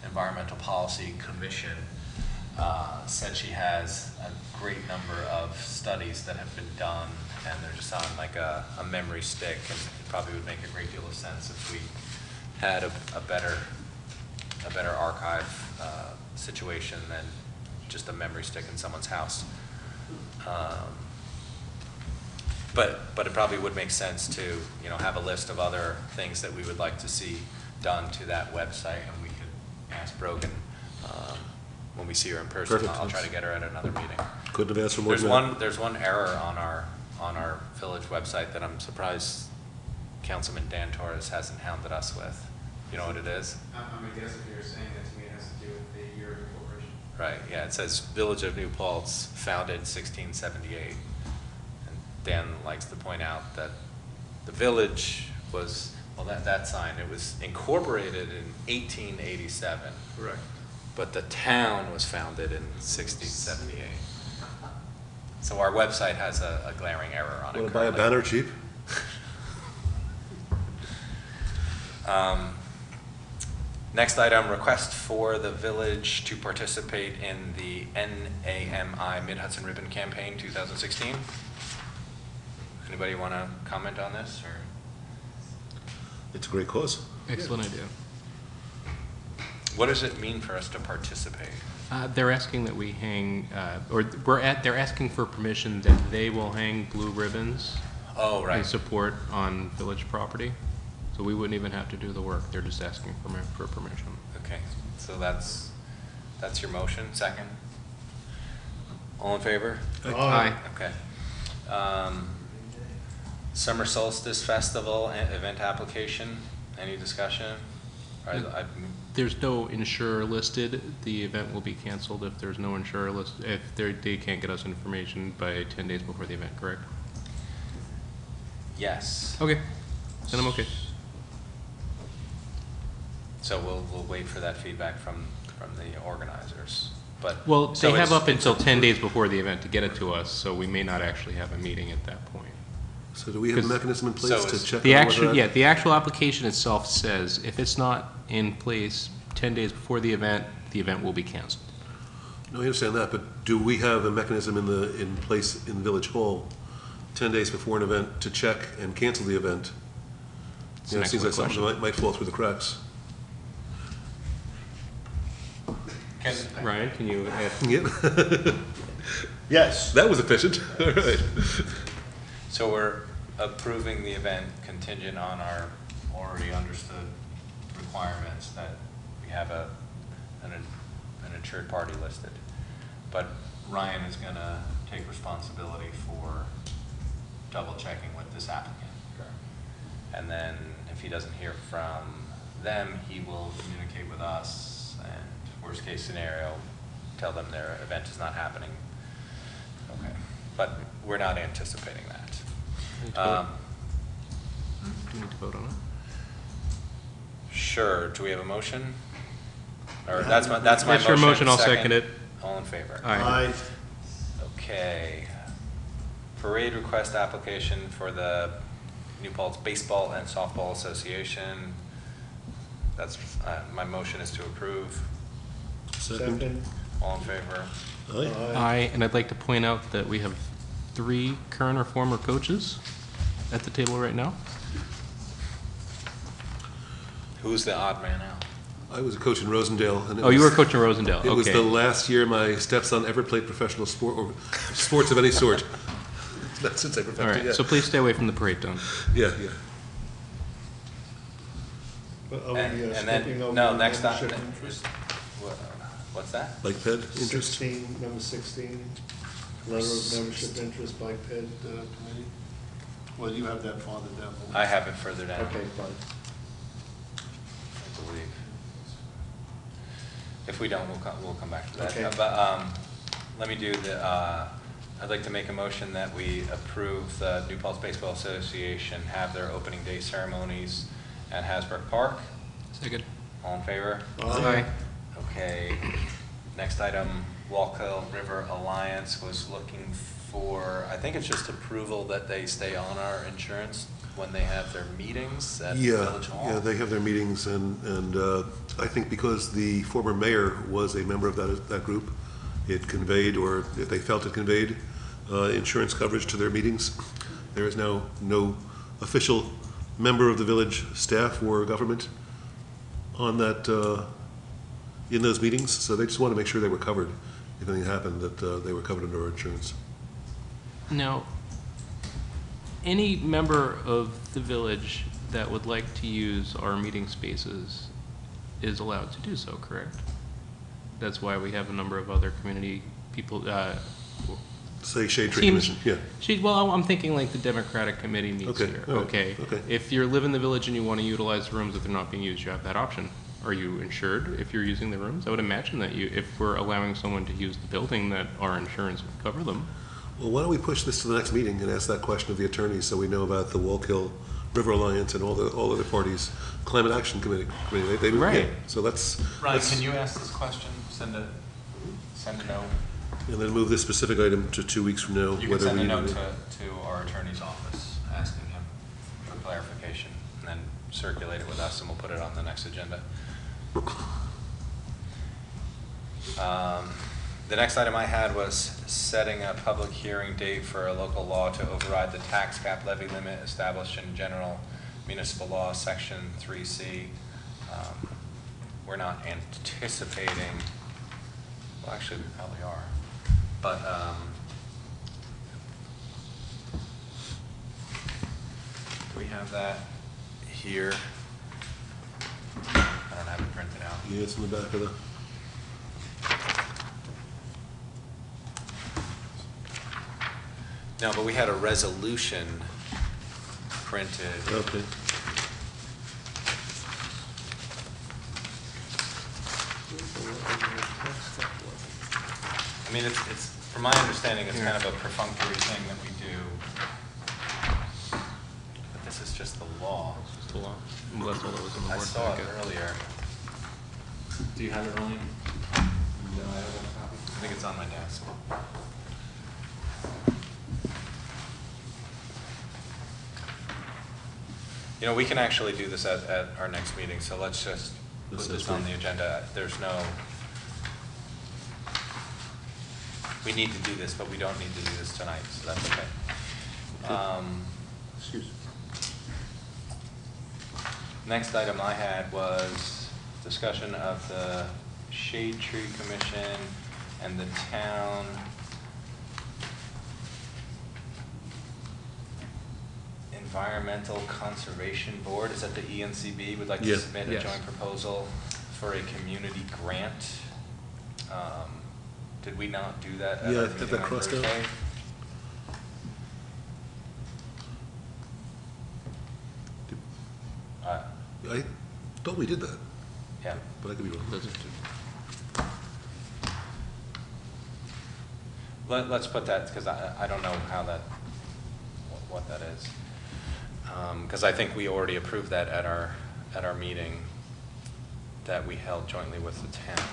Environmental Policy Commission said she has a great number of studies that have been done, and they're just on like a memory stick, and it probably would make a great deal of sense if we had a better archive situation than just a memory stick in someone's house. But it probably would make sense to, you know, have a list of other things that we would like to see done to that website, and we could ask Brogan when we see her in person. Perfect. I'll try to get her at another meeting. Couldn't have asked for more than that. There's one error on our village website that I'm surprised Councilman Dan Torres hasn't hounded us with. You know what it is? I'm gonna guess if you're saying that to me, it has to do with the year of incorporation. Right, yeah, it says Village of New Paltz, founded 1678. And Dan likes to point out that the village was, well, that sign, it was incorporated in 1887. Correct. But the town was founded in 1678. So our website has a glaring error on it. Want to buy a banner cheap? Next item, request for the village to participate in the NAMI Mid-Hudson Ribbon Campaign 2016. Anybody want to comment on this? Or? It's a great cause. Excellent idea. What does it mean for us to participate? They're asking that we hang, they're asking for permission that they will hang blue ribbons. Oh, right. In support on village property. So we wouldn't even have to do the work. They're just asking for permission. Okay, so that's your motion, second? All in favor? Aye. Okay. Summer Solstice Festival event application, any discussion? There's no insurer listed. The event will be canceled if there's no insurer listed, if they can't get us information by 10 days before the event, correct? Yes. Okay, then I'm okay. So we'll wait for that feedback from the organizers. But well, so they have up until 10 days before the event to get it to us, so we may not actually have a meeting at that point. So do we have a mechanism in place to check the on actual, whether yeah, the actual application itself says if it's not in place 10 days before the event will be canceled. No, I understand that, but do we have a mechanism in place in Village Hall 10 days before an event to check and cancel the event? You know, it seems like something that might fall through the cracks. Ryan, can you add? Yep. Yes. That was efficient. All right. So we're approving the event contingent on our already understood requirements that we have an insured party listed. But Ryan is going to take responsibility for double checking with this applicant. And then if he doesn't hear from them, he will communicate with us and worst case scenario, tell them their event is not happening. Okay, but we're not anticipating that. Do we need to vote on it? Sure. Do we have a motion? Or that's my motion. That's your motion. I'll second it. All in favor? Aye. Okay. Parade request application for the New Paltz Baseball and Softball Association. That's my motion is to approve. Second. All in favor? Aye. Aye, and I'd like to point out that we have 3 current or former coaches at the table right now. Who's the odd man out? I was a coach in Rosendale. And you were a coach in Rosendale. It was the last year my stepson ever played professional sport or sports of any sort. Not since I perfected. All right, yeah. so please stay away from the parade, Don. Yeah. But are we, And skipping then, over no, the next time. membership interest? What's that? Like PED interest? 16, number 16, letter of membership interest, bike ped committee. Well, you have that farther down. I have it further down. Okay, fine. I believe. If we don't, we'll come back to that. Okay. But let me do the. I'd like to make a motion that we approve the New Paltz Baseball Association have their opening day ceremonies at Hasbrook Park. Second. All in favor? Aye. Okay. Next item, Wallkill River Alliance was looking for, I think it's just approval that they stay on our insurance when they have their meetings at Village Hall. Yeah, they have their meetings, and I think because the former mayor was a member of that group, it conveyed, or if they felt it conveyed, insurance coverage to their meetings. There is now no official member of the village staff or government on that, in those meetings, so they just want to make sure they were covered. If anything happened, that they were covered under our insurance. Now, any member of the village that would like to use our meeting spaces is allowed to do so, correct? That's why we have a number of other community people. Say Shade Tree Commission, yeah. Well, I'm thinking like the Democratic Committee meets Okay, here. all right, Okay. okay. If you live in the village and you want to utilize the rooms that they're not being used, you have that option. Are you insured if you're using the rooms? I would imagine that if we're allowing someone to use the building, that our insurance would cover them. Well, why don't we push this to the next meeting and ask that question of the attorneys so we know about the Wallkill River Alliance and all other parties, Climate Action Committee. Right. Yeah, so let's. Ryan, can you ask this question? Send a note. And then move this specific item to 2 weeks from now. You can send a note to our attorney's office asking him for clarification, and then circulate it with us, and we'll put it on the next agenda. The next item I had was setting a public hearing date for a local law to override the tax cap levy limit established in General Municipal Law, Section 3C. we're not anticipating, well, actually, we probably are, but, do we have that here? I don't have it printed out. Yeah, it's in the back of the. No, but we had a resolution printed. Okay. I mean, it's, from my understanding, it's kind of a perfunctory thing that we do. But this is just the law. It's just the law. Well, that's all that was in the I board saw it packet. earlier. Do you have it, Ryan? No, I don't have a copy. I think it's on my desk. You know, we can actually do this at our next meeting, so let's just put this on the agenda. There's no, we need to do this, but we don't need to do this tonight, so that's okay. Excuse me. Next item I had was discussion of the Shade Tree Commission and the town Environmental Conservation Board. Is that the ENCB would like to Yeah. submit a Yes. joint proposal for a community grant? Did we not do that at Yeah, our I think meeting that on crossed out. Thursday? I thought we did that, Yeah. but I could be wrong. Let's put that, because I don't know how that, what that is. Because I think we already approved that at our meeting that we held jointly with the town.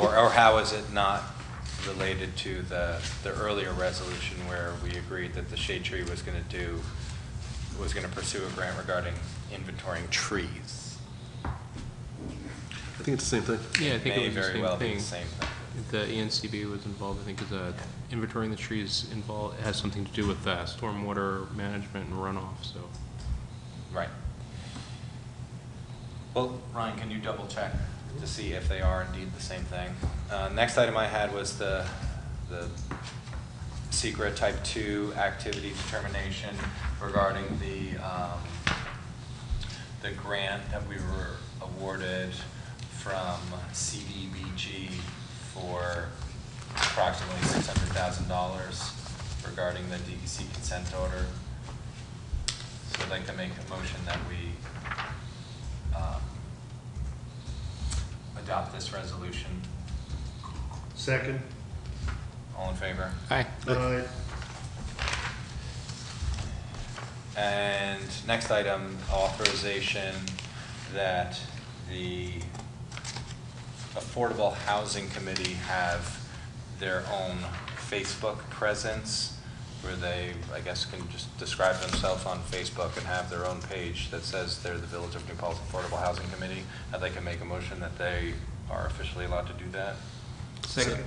Or how is it not related to the earlier resolution where we agreed that the Shade Tree was going to pursue a grant regarding inventorying trees? I think it's the same thing. Yeah, I think May it was the very same well be thing. the same thing. The ENCB was involved, I think, because inventorying the trees involved, it has something to do with stormwater management and runoff, so. Right. Well, Ryan, can you double check to see if they are indeed the same thing? Next item I had was the secret type 2 activity determination regarding the grant that we were awarded from CDBG for approximately $600,000 regarding the DEC consent order. So I'd like to make a motion that we adopt this resolution. Second. All in favor? Aye. Aye. And next item, authorization that the Affordable Housing Committee have their own Facebook presence where they, I guess, can just describe themselves on Facebook and have their own page that says they're the Village of New Paltz Affordable Housing Committee. I'd like to make a motion that they are officially allowed to do that. Second.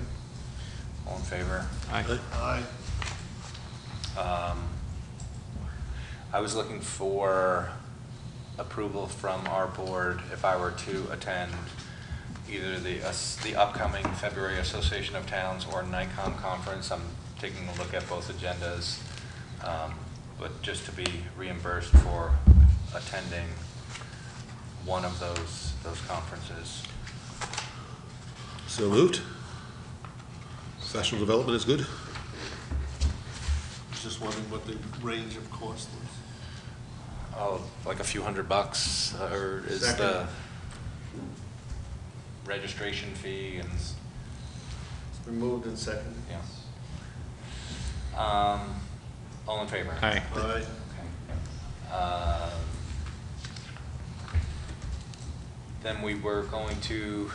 All in favor? Aye. Aye. I was looking for approval from our board if I were to attend either the upcoming February Association of Towns or NICOM conference. I'm taking a look at both agendas, but just to be reimbursed for attending one of those conferences. So moved. Professional development is good. Just wondering what the range of cost was. Oh, like a few $100, or is Second. the registration fee and, It's been moved and seconded. yeah. All in favor? Aye. Aye. Then we were going to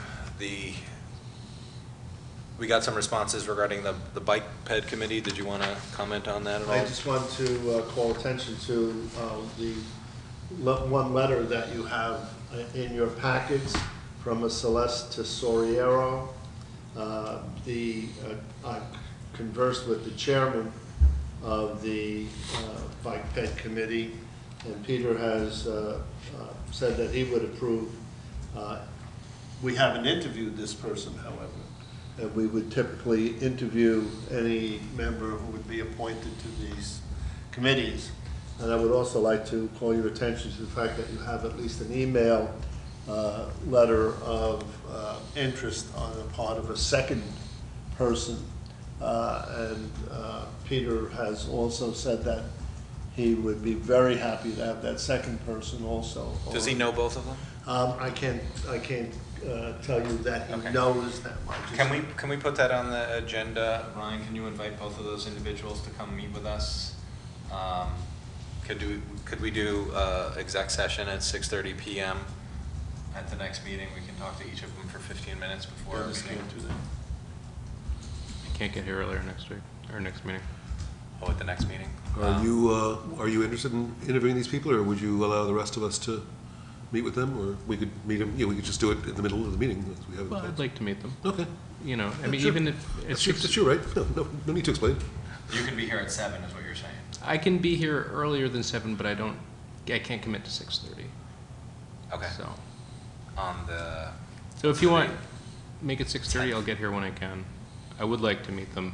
we got some responses regarding the bike ped committee. Did you want to comment on that at all? I just want to call attention to the one letter that you have in your package from a Celeste Tesoriero. I conversed with the chairman of the Bike Ped Committee, and Peter has said that he would approve. We haven't interviewed this person, however, and we would typically interview any member who would be appointed to these committees. And I would also like to call your attention to the fact that you have at least an email letter of interest on the part of a second person. And Peter has also said that he would be very happy to have that second person also. Does he know both of them? I can't tell you that he knows that much. Can we put that on the agenda? Ryan, can you invite both of those individuals to come meet with us? Could we do exec session at 6:30 p.m. at the next meeting? We can talk to each of them for 15 minutes before our meeting. I can't get here earlier next week, or next meeting. Oh, at the next meeting? Are you interested in interviewing these people, or would you allow the rest of us to meet with them, or we could meet them, we could just do it in the middle of the meeting as we have. Well, I'd like to meet them. Okay. You know, I mean, Sure. even if it's That's you, right? No need to explain. You can be here at 7 is what you're saying. I can be here earlier than 7, but I can't commit to 6:30. Okay. So. So if you want, make it 6:30, I'll get here when I can. I would like to meet them.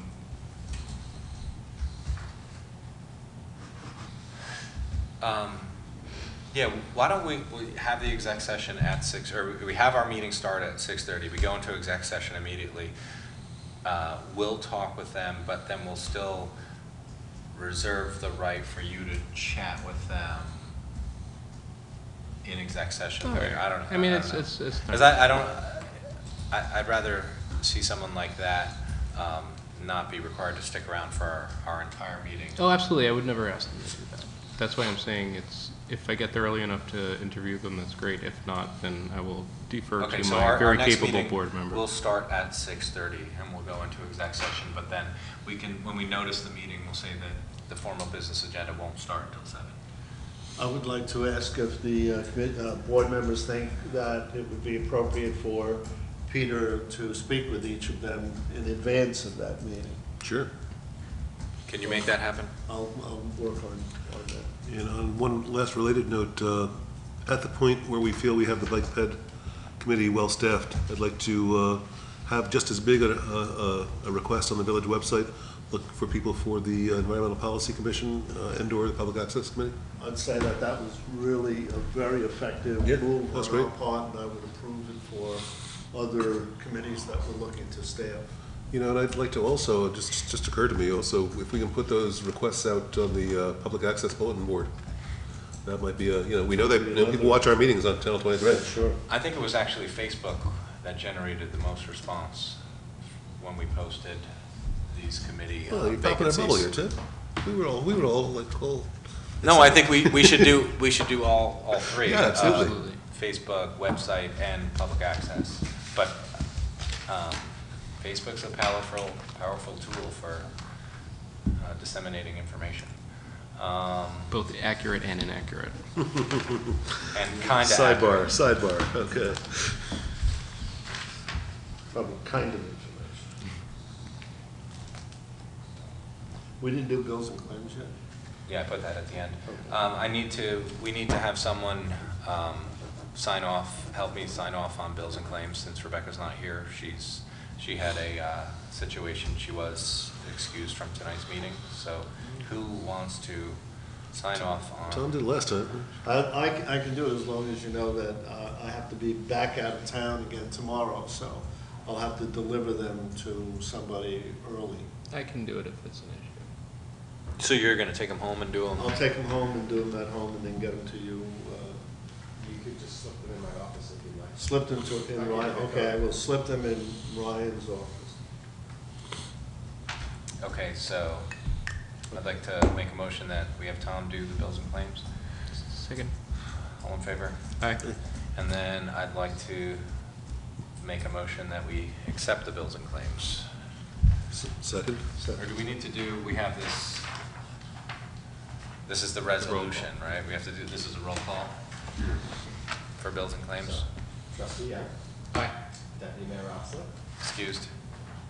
Yeah, why don't we have the exec session at 6, or we have our meeting start at 6:30. We go into exec session immediately. We'll talk with them, but then we'll still reserve the right for you to chat with them in exec session. All right. I don't know. I mean, it's because I'd rather see someone like that not be required to stick around for our entire meeting. Oh, absolutely. I would never ask them to do that. That's why I'm saying if I get there early enough to interview them, that's great. If not, then I will defer to my very capable board member. We'll start at 6:30 and we'll go into exec session, but then we can, when we notice the meeting, we'll say that the formal business agenda won't start until 7. I would like to ask if the board members think that it would be appropriate for Peter to speak with each of them in advance of that meeting. Sure. Can you make that happen? I'll work on that. And on one last related note, at the point where we feel we have the bike ped committee well-staffed, I'd like to have just as big a request on the village website, look for people for the Environmental Policy Commission and/or the Public Access Committee. I'd say that was really a very effective move that's on our great. part, and I would approve it for other committees that we're looking to staff. You know, and I'd like to also, just occurred to me also, if we can put those requests out on the Public Access Bulletin Board, that might be we know that people watch our meetings on Channel 23. Sure. I think it was actually Facebook that generated the most response when we posted these committee Well, you're popping a bubble vacancies. here, Tim. We were all like, well. No, I think we should do all three. Yeah, absolutely. Facebook, website, and public access. But Facebook's a powerful tool for disseminating information. Both accurate and inaccurate. And kind of Sidebar, okay. Probably kind of information. We didn't do bills and claims yet? Yeah, I put that at the end. We need to have someone help me sign off on bills and claims since Rebecca's not here. She had a situation, she was excused from tonight's meeting. So who wants to sign off on? Tom did last time. I can do it as long as you know that I have to be back out of town again tomorrow, so I'll have to deliver them to somebody early. I can do it if it's an issue. So you're going to take them home and do them? I'll take them home and do them at home and then get them to you. You could just slip them in my office if you like. Slip them in Ryan, okay, I will slip them in Ryan's office. Okay, so I'd like to make a motion that we have Tom do the bills and claims. Second. All in favor? Aye. And then I'd like to make a motion that we accept the bills and claims. Second? Or do we need to we have this is the resolution, right? We have to do, this is a roll call for bills and claims. Trustee Young. Aye. Deputy Mayor Rossler. Excused.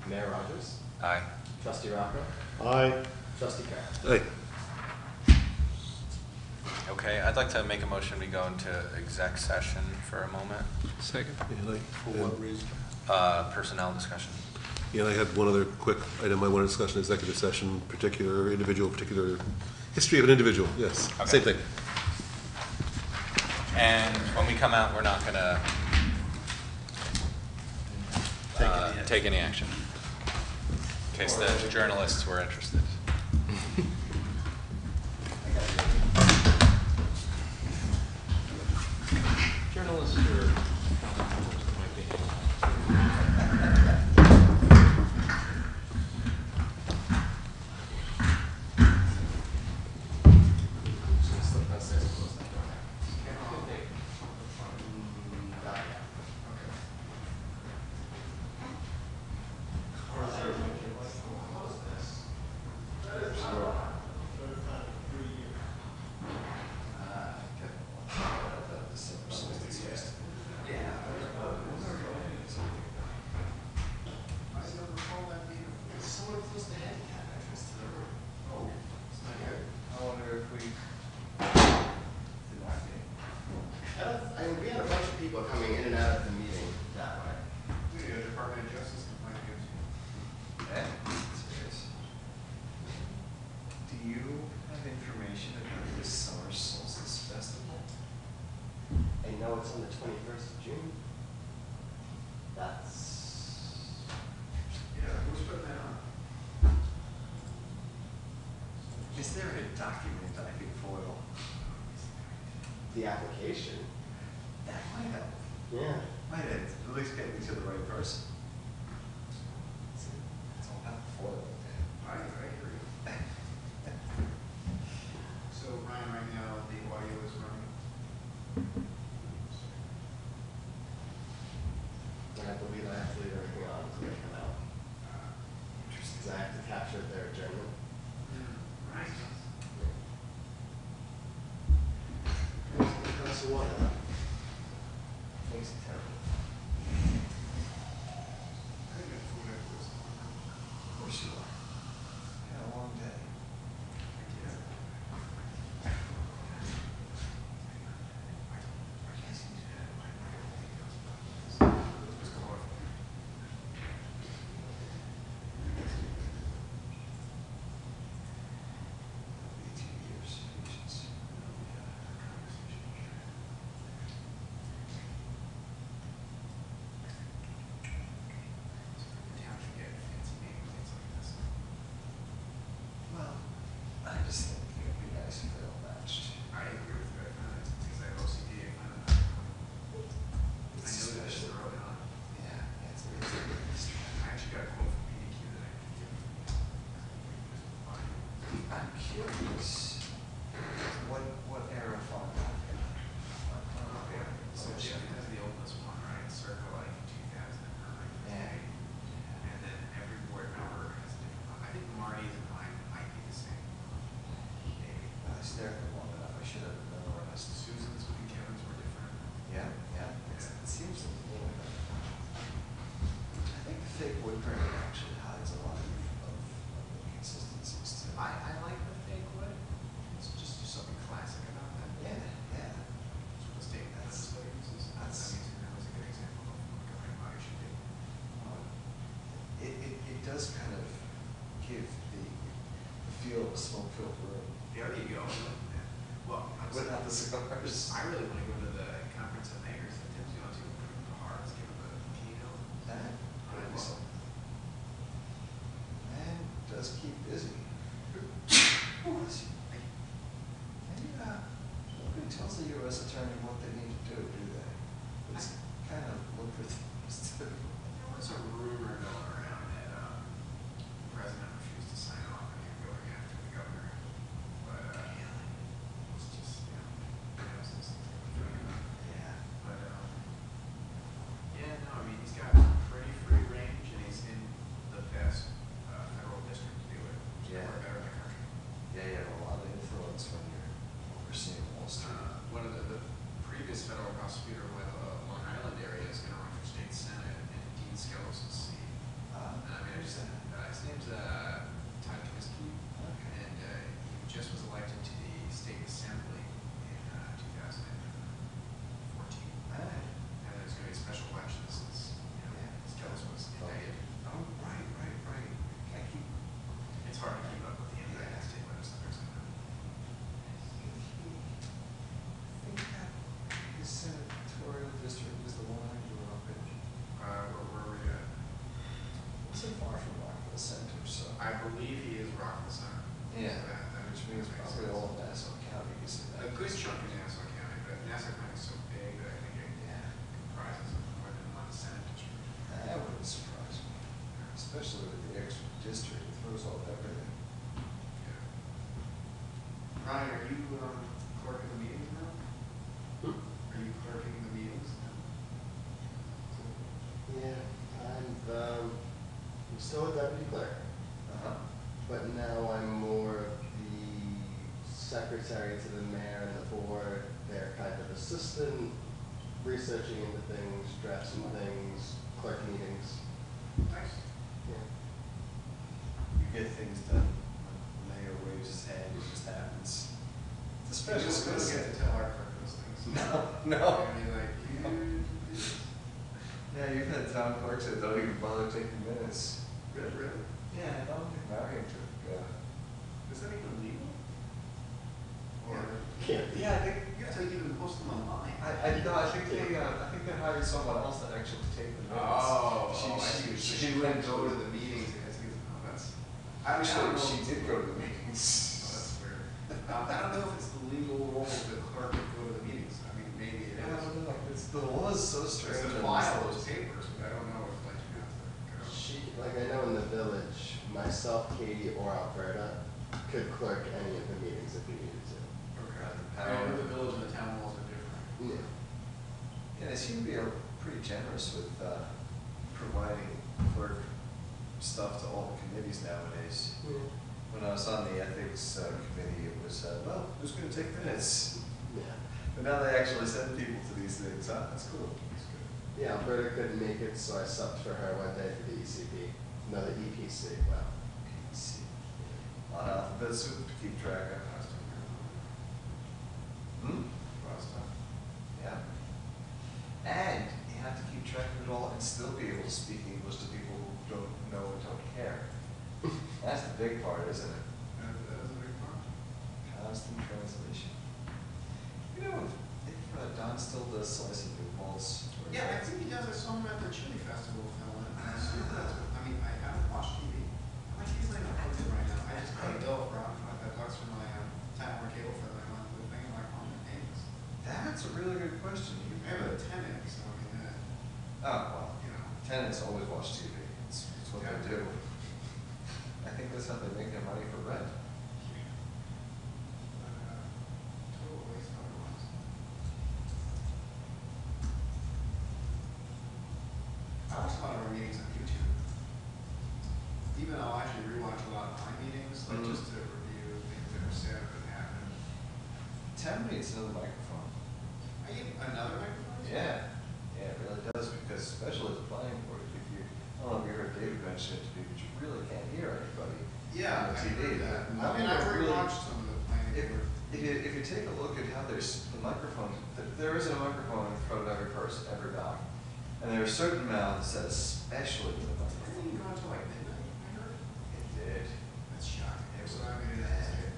Mayor Rogers. Aye. Trustee Rocco. Aye. Trustee Carroll. Hey. Okay, I'd like to make a motion, we go into exec session for a moment. Second. For what reason? Personnel discussion. Yeah, I had one other quick item I wanted to discuss in executive session, particular history of an individual, yes, Okay. same thing. And when we come out, we're not going to take any action, in case the journalists were interested. Journalists or might be. We had a bunch of people coming in and out of the meeting that way. We had a Department of Justice complaint against you. Do you have information about this summer solstice festival? I know it's on the 21st of June. That's... Yeah, who's putting that on? Is there a document I can foil? The application? That might help. Yeah. Might at least get me to the right person. It's all about foil. I agree. So Ryan, right now, the audio is running. And I believe I have to leave everything on until they come out. Interesting. Because I have to capture their adjournment. Right. Glass of water. Makes it terrible. I think that's food afterwards. Of course you are. Had a long day. Yeah. I can't seem to have my Just go off. 18 years, patience. Town should get fancy names, things like this. Well, I just think it would be nice if they all matched. I agree with you. I find it, because I have OCD, I find it. I It's know this special. early on. Yeah, it's a great history. I actually got a quote from PDQ that I can give. I'm curious, what era font? So Jim has the oldest one, right? Circa like 2009. Yeah. And then every board member has a different one. I think Marty's and mine might be the same. Maybe. I stared at long enough, I should have memorized. Susan's and Kevin's were different. Yeah, yeah, it seems a little bit. I think the fake wood grain actually hides a lot of inconsistencies too. I like the fake wood. It's just something classic about that. Yeah, yeah. That's what the state legislature uses. That was a good example of what a body should be. It does kind of give the feel of a smoke-filled room. There you go. Well, Without the cigars. I really want to go to the conference of mayors that Tim's going to the Hearts, give him a keynote. That would be something. Man does keep busy. Maybe nobody tells the U.S. attorney what they need to do they? It's kind of look for things to do. There was a rumor going around that the president refused to sign off on him going after the governor. But it's just, it's just doing it. Yeah. But Ronnie, are you clerking the meetings now? Are you clerking the meetings now? Yeah, I'm still a deputy clerk. But now I'm more of the secretary to the mayor and the board, their kind of assistant, researching into things, drafting things, clerk meetings. Nice. Yeah. You get things done when the mayor waves his hand, it just happens. It's a special We don't citizen. get to tell our clerk those things. No. And you're like, you. Yeah, you've had town clerks that don't even bother taking minutes. Really? Yeah, I don't think Marion took, Is that even legal? Or? yeah, I think, You have to even post them online. no, I think they hired someone else to actually take the minutes. Oh, She wouldn't went go to to the meetings because that's. Actually, she did go to the meetings. Oh, that's weird. I don't know if it's the legal role of the clerk to go to the meetings. I mean, maybe it I is. don't know, the law is so It's strange. to file those papers, but I don't know if like you have to go. Like I know in the village, myself, Katie, or Alberta could clerk any of the meetings if we needed to. Okay. I know the village and the town laws are different. Yeah. Yeah, they seem to be pretty generous with providing clerk stuff to all the committees nowadays. When I was on the ethics committee, it was, well, who's going to take minutes? Yeah. But now they actually send people to these things. That's cool. That's good. Yeah, Alberta couldn't make it, so I subbed for her one day for the ECB. No, the EPC, wow. EPC. A lot of alphabet soup to keep track of. Yeah. And you have to keep track of it all and still be able to speak English to people who don't know and don't care. That's the big part, isn't it? That is a big part. Constant translation. You know, if Don still does slice and meatballs. Yeah, I think he does. I saw him at the chili festival film, and I assume that's what, I mean, I haven't watched TV. How much he's like on it right now? I just paid a bill for $5 for my Time Warner cable for that month, the thing like on the names. That's a really good question. I have a tenant, so I mean, Oh, well, you know. tenants always watch TV. It's what they do. I think that's how they make their money for rent. Total waste otherwise. I watch a lot of our meetings on YouTube. Even I'll actually rewatch a lot of my meetings, like just to review things that are said or that happened. Tim needs another microphone. I get another microphone? Yeah, it really does, because especially the planning board, if you, I don't know if you heard David mention it to me, but you really can't hear anybody Yeah, on I the TV. heard that. I Nothing mean, I've really- rewatched some of the planning board. If you take a look at how there's the microphone, there is a microphone in front of every person, every mouth. And there are certain mouths that especially with the I microphone. think you go until like midnight, I heard. It did. That's shocking. Yeah, so I made it at this day.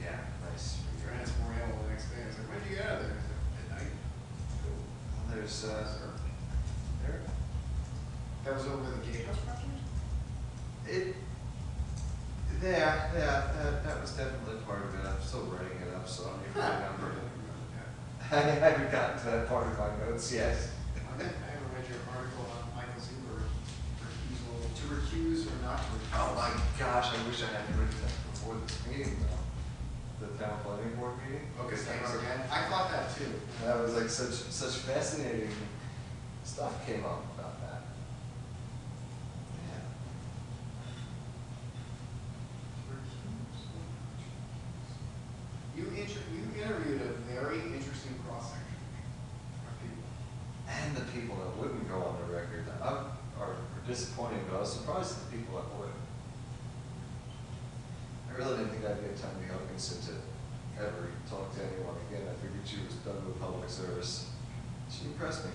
Yeah, nice. Transmorial the next day. I was like, when did you get out of there? I said, midnight. Well, there's, there, That was over the gatehouse project? that was definitely part of it. I'm still writing it up, so I don't even remember. I haven't gotten to that part of my notes yet. I haven't read your article on Michael Zuber refusal to recuse or not to recuse. Oh my gosh, I wish I had written that before this meeting though. The town planning board meeting. Okay, came up again. I thought that too. That was like such fascinating stuff came up about that. Yeah. You interviewed a very interesting cross section of people. And the people that wouldn't go on the record are disappointing, but I was surprised at the people that would. I really didn't think I'd get Tony Hopkinson to ever talk to anyone again. I figured she was done with public service. She impressed me.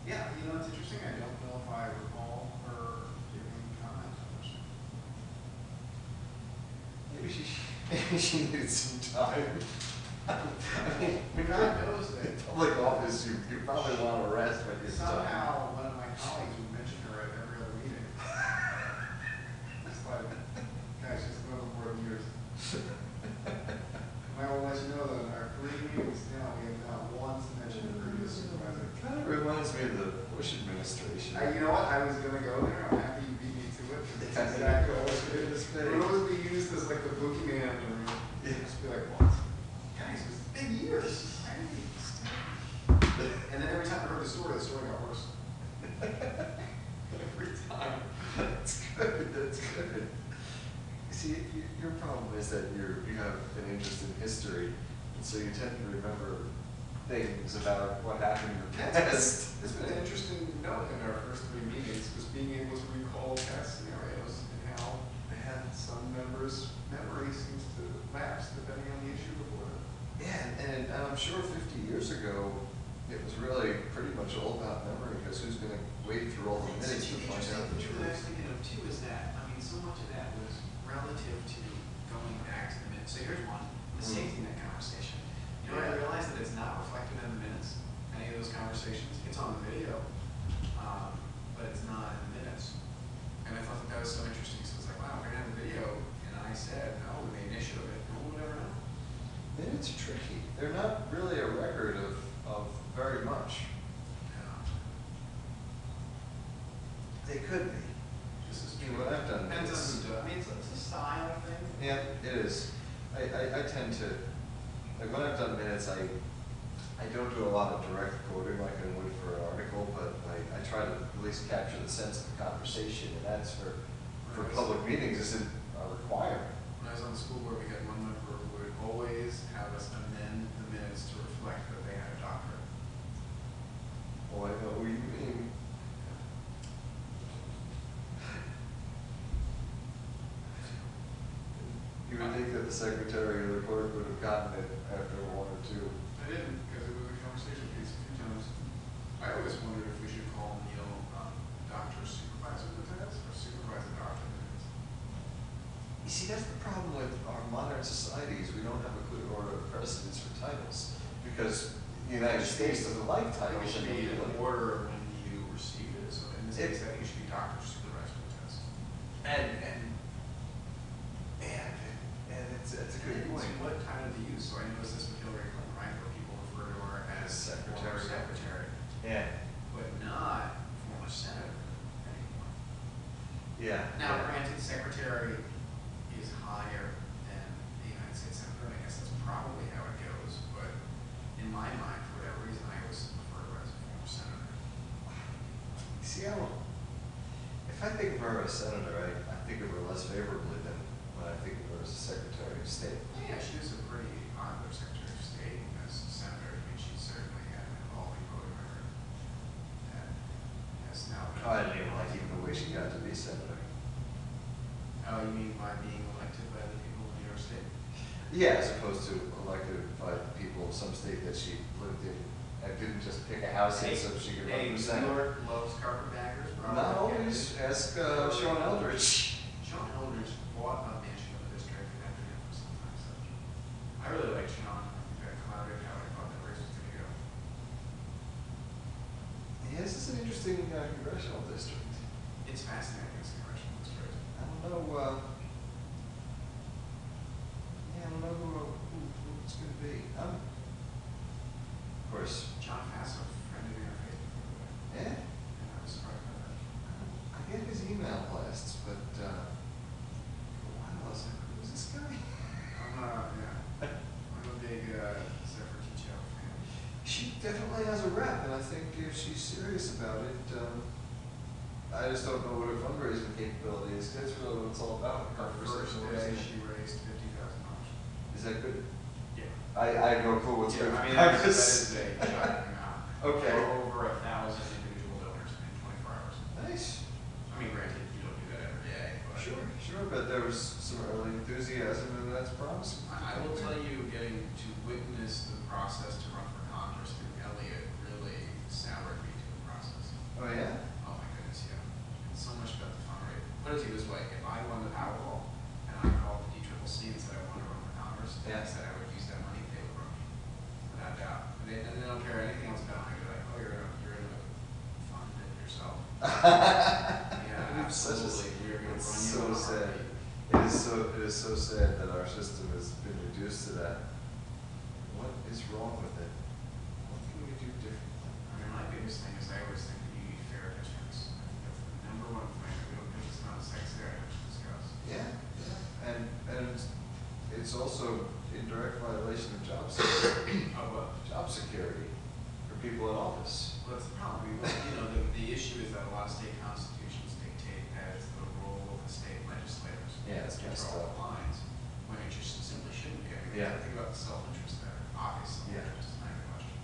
Yeah, you know, it's interesting. I don't know if I recall her giving comment on this. Maybe she needed some time. I mean, when you're God knows that. in public office, you probably want to rest, but it's Somehow, one of my colleagues would mention her at every other meeting. It's like, guys, she's been on the board years. I will let you know that in our 3 meetings now, we have not once mentioned a previous supervisor. kind of reminds me of the Bush administration. You know what? I was gonna go there. I'm happy you beat me to it. 'Cause it's exactly what it would always be used as like the boogeyman in the room. Just be like, your problem is that you have an interest in history, and so you tend to remember things about what happened in the past. It's been an interesting note in our first 3 meetings, was being able to recall past scenarios and how some members' memory seems to lapse depending on the issue before them. Yeah, and I'm sure 50 years ago, it was really pretty much all about memory, because who's going to wade through all the minutes to find out the What I was truth? thinking of too is that, I mean, so much of that was relative to going back to the minutes. So here's one, the safety net conversation. You know, I realize that it's not reflected in the minutes, any of those conversations. It's on the video, but it's not in the minutes. And I thought that was so interesting. So it's like, wow, we're going to have a video, and I said, no, we made an issue of it. No one would ever know. Minutes are tricky. They're not really a record of very much. They could be. This is What I've done. Depends on is- who does. I mean, it's a style thing. Yeah, it is. I tend to, like when I've done minutes, I don't do a lot of direct quoting like I would for an article, but I try to at least capture the sense of the conversation, and that's for public meetings isn't a requirement. When I was on the school board, we had one member who would always have us amend the minutes to reflect that they had a doctorate. Oh, I know what you mean. You would think that the secretary or the clerk would have gotten it after 1 or 2. I didn't, because it was a conversation piece a few times. I always wondered if we should call Neil doctor supervisor of the test or supervisor doctor of the test. You see, that's the problem with our modern societies. We don't have a good order of precedence for titles, because the United States doesn't like I think titles. it should and be in we like- order of when you received it. So in this case, I think it should be doctor supervisor of the test. And it's a good point. What time of the use? So I noticed this with Hillary Clinton, right, where people refer to her as Secretary. former secretary, Yeah. but not former senator anymore. Yeah. Now, yeah. granted, secretary is higher than the United States senator, and I guess that's probably how it goes, but in my mind, for whatever reason, I always refer to her as a former senator. See, if I think of her as senator, I think of her less favorably than when I think of her as a secretary of state. Yeah, she was a pretty popular secretary of state as a senator. I mean, she certainly had an evolving voting record that has now been. I didn't even like even the way she got to be senator. Oh, you mean by being elected by the people of New York State? Yeah, as opposed to elected by the people of some state that she lived in and didn't just pick a house in so she could run for New senator. York loves carpetbaggers. Not always. Ask Sean Eldridge. Sean Eldridge bought a mansion in the district and had been in for some time. So I really like Sean. I think that clouded how I thought that race was going to go. Yes, it's an interesting congressional district. It's fascinating, this congressional district. I don't know. Yeah, I don't know who it's going to be. Of course. John Faso, friend of your Facebook. Yeah. And I was surprised by that. I get his email blasts, but for a while I was like, who's this guy? I'm a big Zephyr Teachow fan. She definitely has a rep, and I think if she's serious about it, I just don't know what her fundraising capability is. That's really what it's all about. Her first day, she raised $50,000. Is that good? Yeah. I have no clue what's Yeah, going I on. mean, that is a shocking amount. Okay. Over 1,000 individual donors in 24 hours. Nice. I mean, granted, you don't do that every day, but. Sure, but there was some early enthusiasm, and that's promising. I will tell you, getting to witness the process to run for Congress through Elliott really soured me to the process. Oh, yeah? Oh, my goodness, yeah. It's so much about the fundraising. Put it to you this way, if I won the Powerball and I called the DCCC and said I want to run for Congress, and I said I would use that money, they would run me, without doubt. And they don't care anything else about me. They're like, oh, you're gonna fund it yourself. Yeah, absolutely. We're gonna run you So on a sad. heartbeat. It is so sad that our system has been reduced to that. What is wrong with it? What can we do differently? I mean, my biggest thing is I always think that you need fair districts. I think that's the number one thing. We don't think it's not a sexy item to discuss. Yeah, and it's also in direct violation of job security. Of what? Job security for people in office. Well, that's the problem. The issue is that a lot of state constitutions dictate that it's the role of the state legislators Yeah, it's just draw the lines, when it just simply shouldn't be. I mean, Yeah. think about the self-interest there, obvious self-interest, not a question.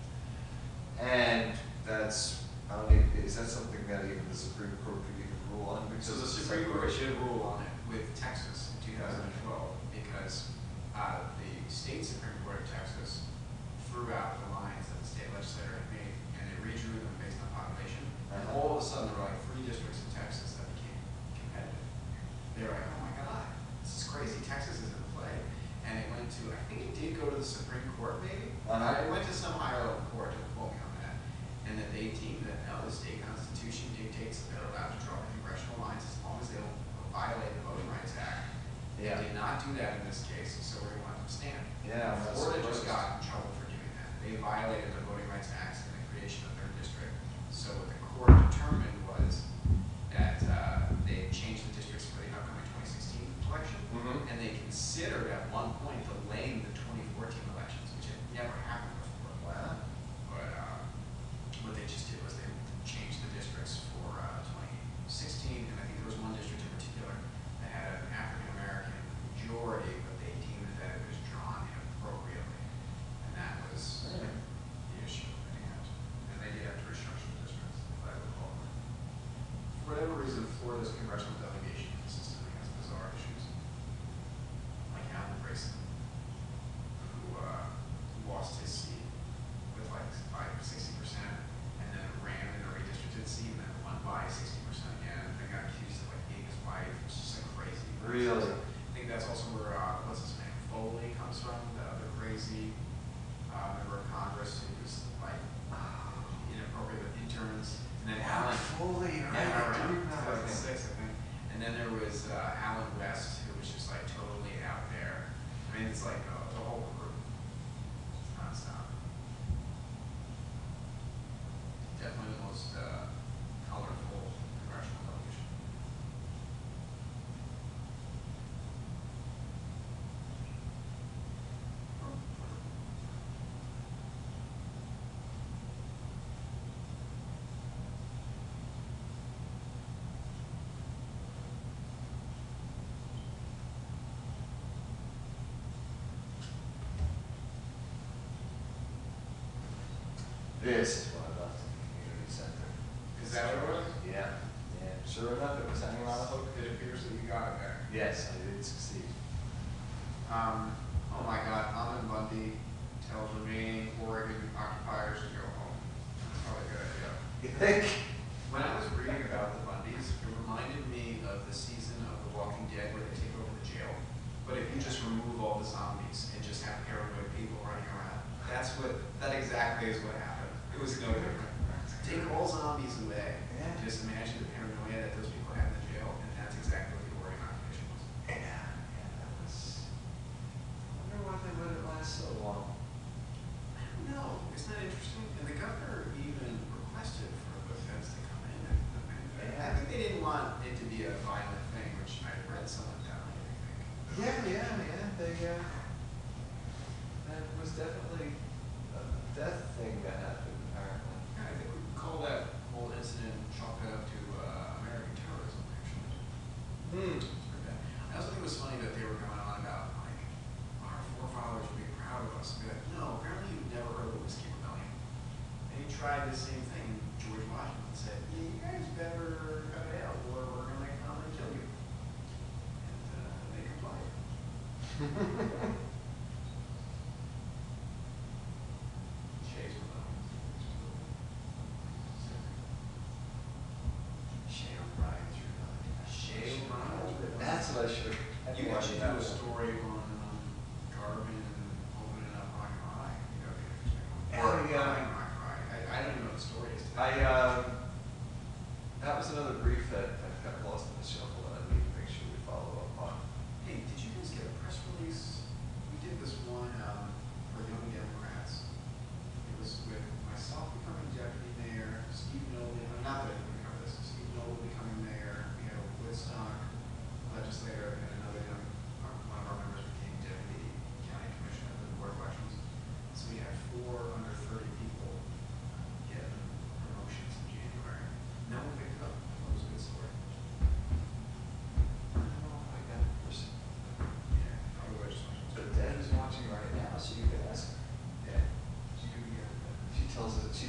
And that's, I don't even, is that something that even the Supreme Court could even rule on? Because So the Supreme Court did rule on it with Texas in 2012, because the state Supreme Court of Texas threw out the lines that the state legislature had made, and they redrew them based on population. And all of a sudden, there were like 3 districts in Texas that became competitive. They were like, oh my God, this is crazy, Texas is in play. And it went to, I think it did go to the Supreme Court maybe? It went to some higher level court, don't quote me on that. And that they deemed that, no, the state constitution dictates that they're allowed to draw the congressional lines as long as they don't violate the Voting Rights Act. They did not do that in this case, so we're going to let them stand. Yeah, that's Florida just surprising. got in trouble for doing that. They violated the Voting Rights Act in the creation of their district. So what the court determined was that they changed the districts for the upcoming 2016 election, and they considered at one point delaying the 2014 elections, which had never happened before. Wow. But what they just did was they changed the districts for 2016, and I think there was one district in particular that had an African-American majority, but they deemed that it was drawn inappropriately. And that was the issue at hand. And they did have to restructure the districts, if I recall. For whatever reason, Florida's congressional delegation consistently has bizarre issues. Like Alan Grayson, who lost his seat with like 60%, and then ran in a redistricted seat, and then won by 60% again, and then got accused of like being his wife, which is just like crazy. Really? I think that's also where, what's his name, Foley comes from, the other crazy member of Congress who was like inappropriate with interns. And then Alan Foley, yeah, right, I do around remember. 2006, I think. And then there was Alan West, who was just like totally out there. I mean, it's like the whole group. It's nonstop. Definitely the most colorful congressional delegation. This is what I left in the community center. Is that what it was? Yeah, yeah. Sure enough, it was hanging on the hook. It appears that you got it there. Yes, I did succeed. Oh my God, Almond Bundy tells remaining Oregon occupiers to go home. That's probably a good idea. You think? When I was reading about the Bundys, it reminded me of the season of The Walking Dead where they take over the jail. But if you just remove all the zombies and just have paranoid people running around, that exactly is what happened. It was no different. Take all zombies away. Yeah. Just imagine the paranoia that those people had in the jail, and that's exactly what the Oregon occupation was. Yeah, that was. I wonder why they let it last so long. I don't know. Isn't that interesting? And the governor even requested for the feds to come in. I think they didn't want it to be a violent thing, which I read someone down here, I think. Yeah. They, that was definitely a death thing that happened, apparently. Yeah, I think we could call that whole incident, chalk it up to American terrorism, actually. It's pretty bad. I also think it was funny that they were going on about, like, our forefathers would be proud of us. And be like, no, apparently you've never heard of the Whiskey Rebellion. And he tried the same thing. George Washington said, yeah, you guys better cut it out, or we're going to come and kill you. And they complied. Shay's Rebellion. Shay O'Brien's Rebellion. Shay O'Brien's Rebellion. That's what I should have. You guys should do a story on Garvin opening up Rock High. You know, Oh, yeah. Rock High. I don't even know what the story is. That was another brief that got lost in the shuffle that I need to make sure we follow up on. Hey, did you guys get a press release? We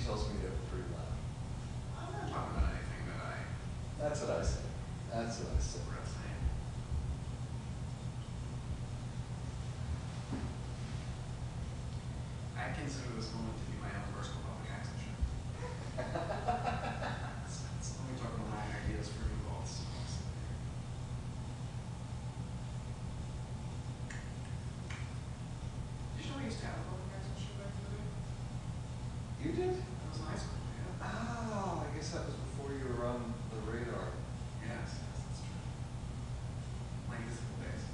tells me they're pretty loud. I'm not talking about anything that I. That's what I said. That's what I said. I consider this moment to be my own personal public access show. Let me talk about my ideas for new vaults. Did you know we used to have a public access show back in the day? You did? That was in high school, yeah. Oh, I guess that was before you were on the radar. Yes, that's true. My youthful days.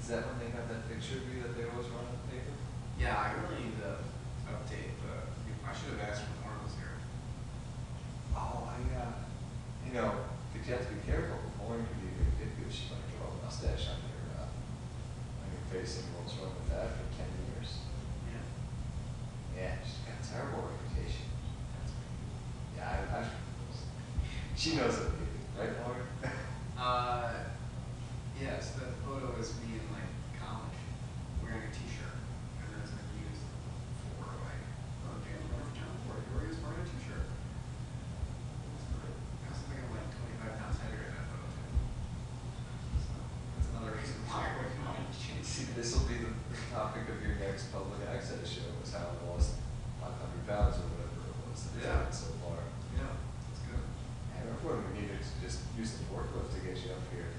Is that when they got that picture of you that they always run in the paper? Yeah, I really need to update the, I should have asked when Lauren was here. Oh, you know, but you have to be careful. Lauren could be very good. She might draw a mustache on your face and rolls around with that for 10 years. Yeah. Yeah, she's got a terrible reputation. Yeah, she knows it, right, Lauren? Yes, the photo is me in like college wearing a t-shirt, and then it's been used for like, oh, James Murphy Town Board, you were used wearing a t-shirt. I also think I'm like 25 pounds heavier in that photo too. So that's another reason why I would want to change. See, this will be the topic of your next public access show, is how I lost 500 pounds or whatever it was that Yeah. I've done so far. Yeah, that's good. And before we needed to just use the forklift to get you up here.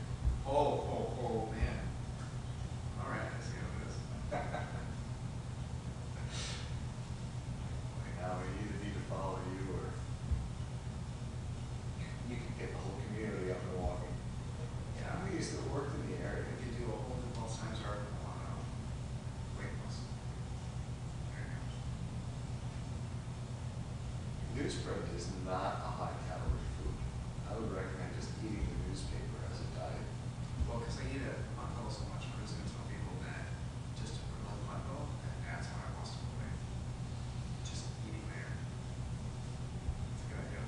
Oh, man. All right, I see how it is. Now we either need to follow you or you can get the whole community up and walking. Yeah. We used to work in the area. We could do a whole new Paltz Times article on weight loss. There you go. Newsprint is not a high calorie food. I would recommend just eating the newspaper as a diet. Well, because I eat it on pill so much, I'm just going to tell people that just to promote my pill, that's how I lost the weight. Just eating there. It's a good idea.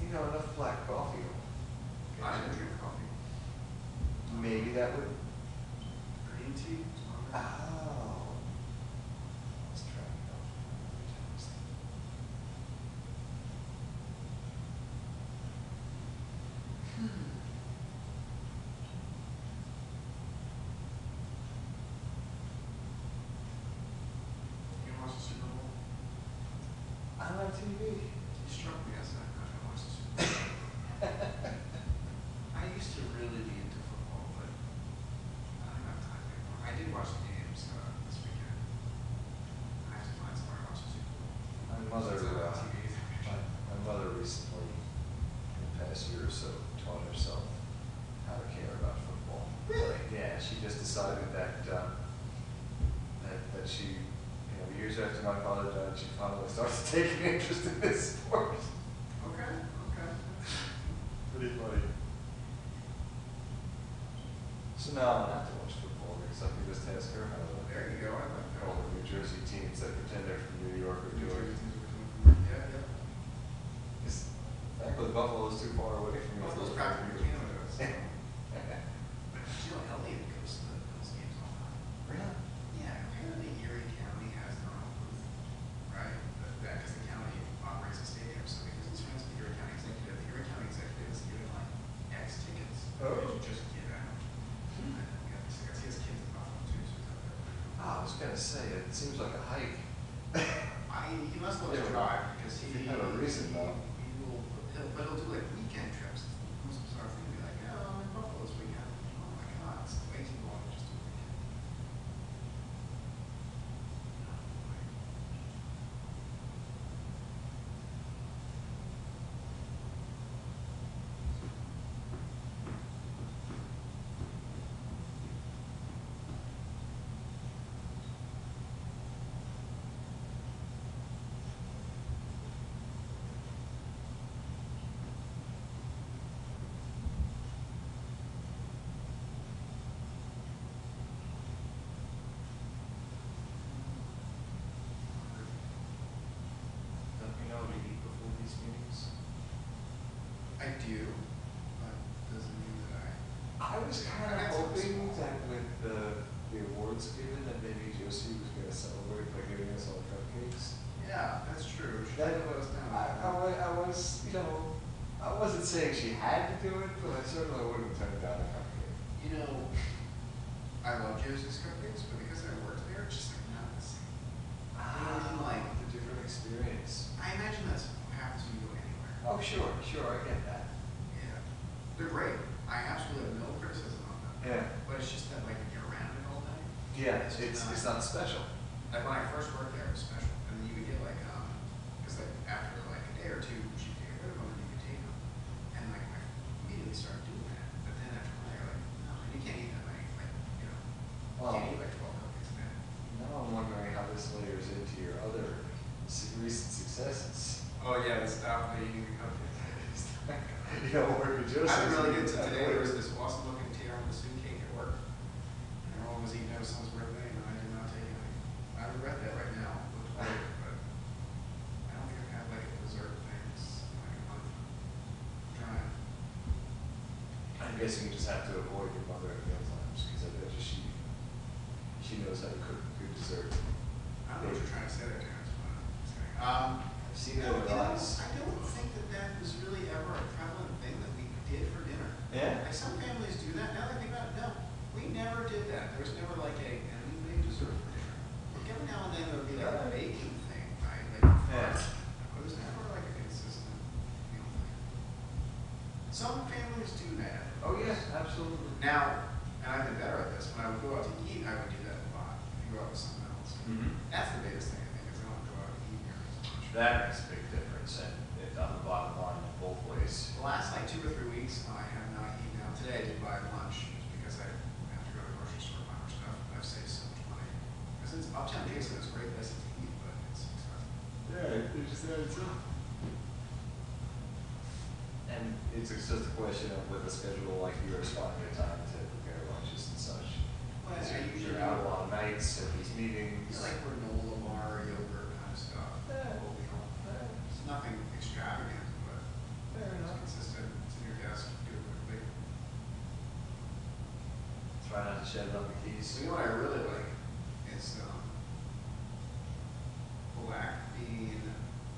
You know, enough black coffee. I don't drink coffee. Maybe that would. Green tea? Oh. Let's try it out. You watch the Super Bowl? I'm on TV. You struck me as that. I watch the Super Bowl. I used to really be into football, but I don't have time anymore. I did watch the games this weekend. I have to find somewhere to watch the Super Bowl. My mother, It's on TV. my mother recently, in the past year or so, taught herself how to care about football. Really? Yeah, she just decided that that she, years after my father died, she finally started taking interest in this sport. Okay. Pretty funny. So now I'm gonna have to watch football because I can just ask her how There you go. I like that. all the New Jersey teams that pretend they're from New York are doing. Yeah. Frankly, Buffalo's too far away from me. Buffalo's practically Canada, so. You know, Elliott goes to those games all the time. Really? Yeah, apparently Erie County has their own booth, right? Because the county operates a stadium, so because he's friends with the Erie County executive is giving like X tickets. Oh. You just get out. And we got this, I see his kids in Buffalo too, so it's out there. I was gonna say, it seems like a hike. He must love to drive because he had a reason though. But he'll do like weekend trips. The most bizarre thing to be like, yeah, I'm in Buffalo this weekend. Oh my God, it's way too long just to weekend. Don't you know to eat before these meetings? I do, but doesn't mean that I I was kind of hoping that with the awards given, that maybe Josie was going to celebrate by giving us all cupcakes. Yeah, that's true. She That, let us down. I was, you know, I wasn't saying she had to do it, but I certainly wouldn't turn down a cupcake. You know, I love Josie's cupcakes, but because I worked there, it's just like not the same. You know what I mean? Like, The different experience. I imagine that's what happens when you go anywhere. Oh, sure, I get that. Yeah. They're great. I absolutely have no criticism of them. Yeah. But it's just that, like, if you're around it all day. Yeah, it's not special. Like, when I first worked there, it was special. And then you would get, like, because, like, after, like, a day or two, she'd get rid of them and you could take them. And, like, I immediately started doing that. But then after a while, you're like, no, you can't eat that many. Like, you know, you can't eat, like, 12 cupcakes a day. Now I'm wondering how this layers into your other recent successes. Oh, yeah, the stop eating the cupcakes. You don't work with Joseph. I didn't really get to today. There was this awesome looking tiramisu cake at work. And everyone was eating it. It was someone's birthday, and I did not take any. I regret that right now. But I don't think I've had like a dessert thing in like a month. I'm trying. I'm guessing you just have to avoid your mother at meal times, because I bet you she knows how to cook good dessert. I don't know what you're trying to say there, Terrence, but I'm just kidding. I've seen it in her eyes. I don't think that was really ever a prevalent thing that we did for dinner. Yeah? Like some families do that. Now that I think about it, no, we never did that. There was never like and we made dessert for dinner. Like every now and then there would be like a baking thing, right? Like Yeah. but it was never like a consistent meal thing. Some families do that. Oh, yes, absolutely. Now, and I've been better at this. When I would go out to eat, I would do that a lot. If you go out with someone else, that's the biggest thing I think is I don't go out and eat here as much. That makes a big difference, and on the bottom line, both ways. The last like 2 or 3 weeks, I have not eaten out. Today I did buy lunch just because I have to go to the grocery store and buy more stuff. And I've saved so much money. Because it's Uptown Dixon is a great place to eat, but it's expensive. Yeah, it's just that it's and it's just a question of with a schedule like yours, finding the time to prepare lunches and such. Well, Because I usually you're out a lot of nights at these meetings. It's like granola bar, yogurt kind of stuff. Oatmeal. It's nothing extravagant, but it's consistent. It's in your desk. Do it quickly. Try not to shed it on the keys. So you know what I really like is black bean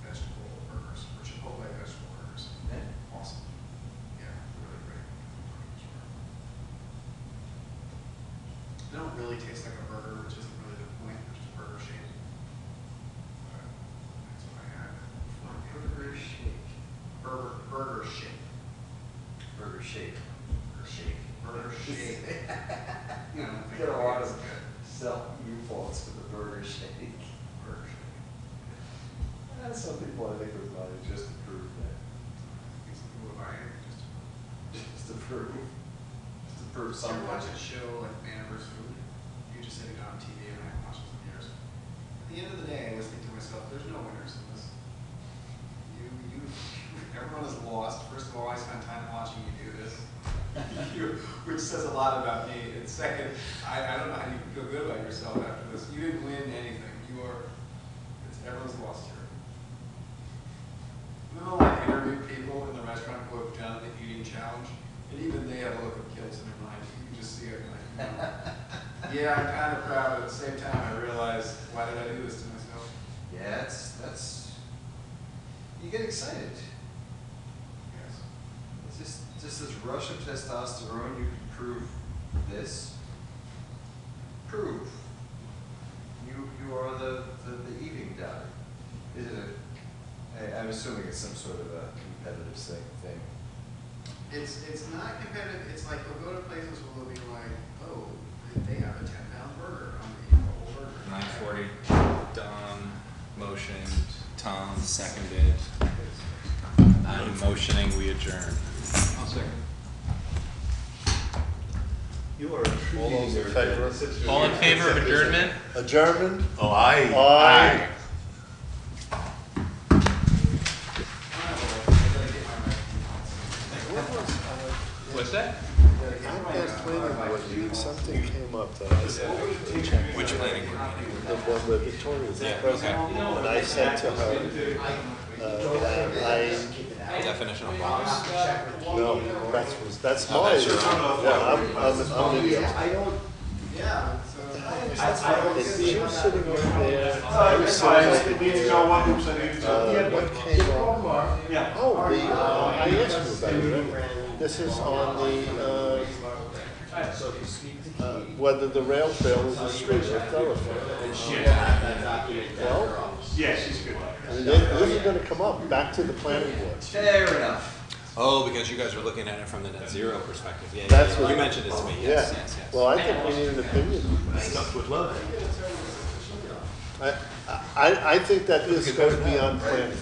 vegetable burgers or Chipotle vegetable burgers. Yeah. Awesome. Yeah, really great. They don't really taste like a burger, which isn't really the point. They're just burger shaped. But that's what I had. Burger shake. Burger shake. Burger shake. Burger shake. Burger shake. You get a lot of self-new faults for the burger shake. Burger shake. Some people I think would buy it just to prove that. Some people would buy it Just to prove. Just to prove You ever something. watch a show like Man vs. Food? You're just sitting on TV and I haven't watched it in years. At the end of the day, I always think to myself, there's no winners in this. Everyone is lost. First of all, I spend time watching you do this, which says a lot about me. And second, I don't know how you can feel good about yourself after this. You didn't win anything. Everyone's lost here. And then I'll like interview people in the restaurant who have done the eating challenge, and even they have a look of guilt in their mind. You can just see it like, yeah, I'm kind of proud, but at the same time I realize, why did I do this to myself? Yeah, that's you get excited. Yes. It's just this rush of testosterone. You can prove this. Prove. You are the eating doctor. Is it I'm assuming it's some sort of a competitive thing. It's not competitive. It's like we'll go to places where they'll be like, oh, they have a 10-pound burger. I'm gonna eat the whole burger. 9:40, Don motioned, Tom seconded. I'm motioning, we adjourn. I'll second. You are a true favor. All in favor of adjournment? Adjournment? Oh, aye. Aye. What's that? Something came up that I said. Which planning board meeting? The one where Victoria was Yeah, president. okay. And I said to her, that I definition of bonus? No, that's Oh, mine. that's your own. Yeah, I'm the. I don't, yeah. It's you sitting over there. I was sitting over there. What came up? Oh, I asked you about it. This is on the, whether the rail trail is a street or thoroughfare. Well, Yeah, she's good. this is gonna come up, back to the planning board. Fair enough. Oh, because you guys were looking at it from the net zero perspective. Yeah, That's yeah, what. you mentioned it to me. Yes, Yeah. yes, yes. Well, I think we need an opinion. Would love. I think that this goes beyond planning.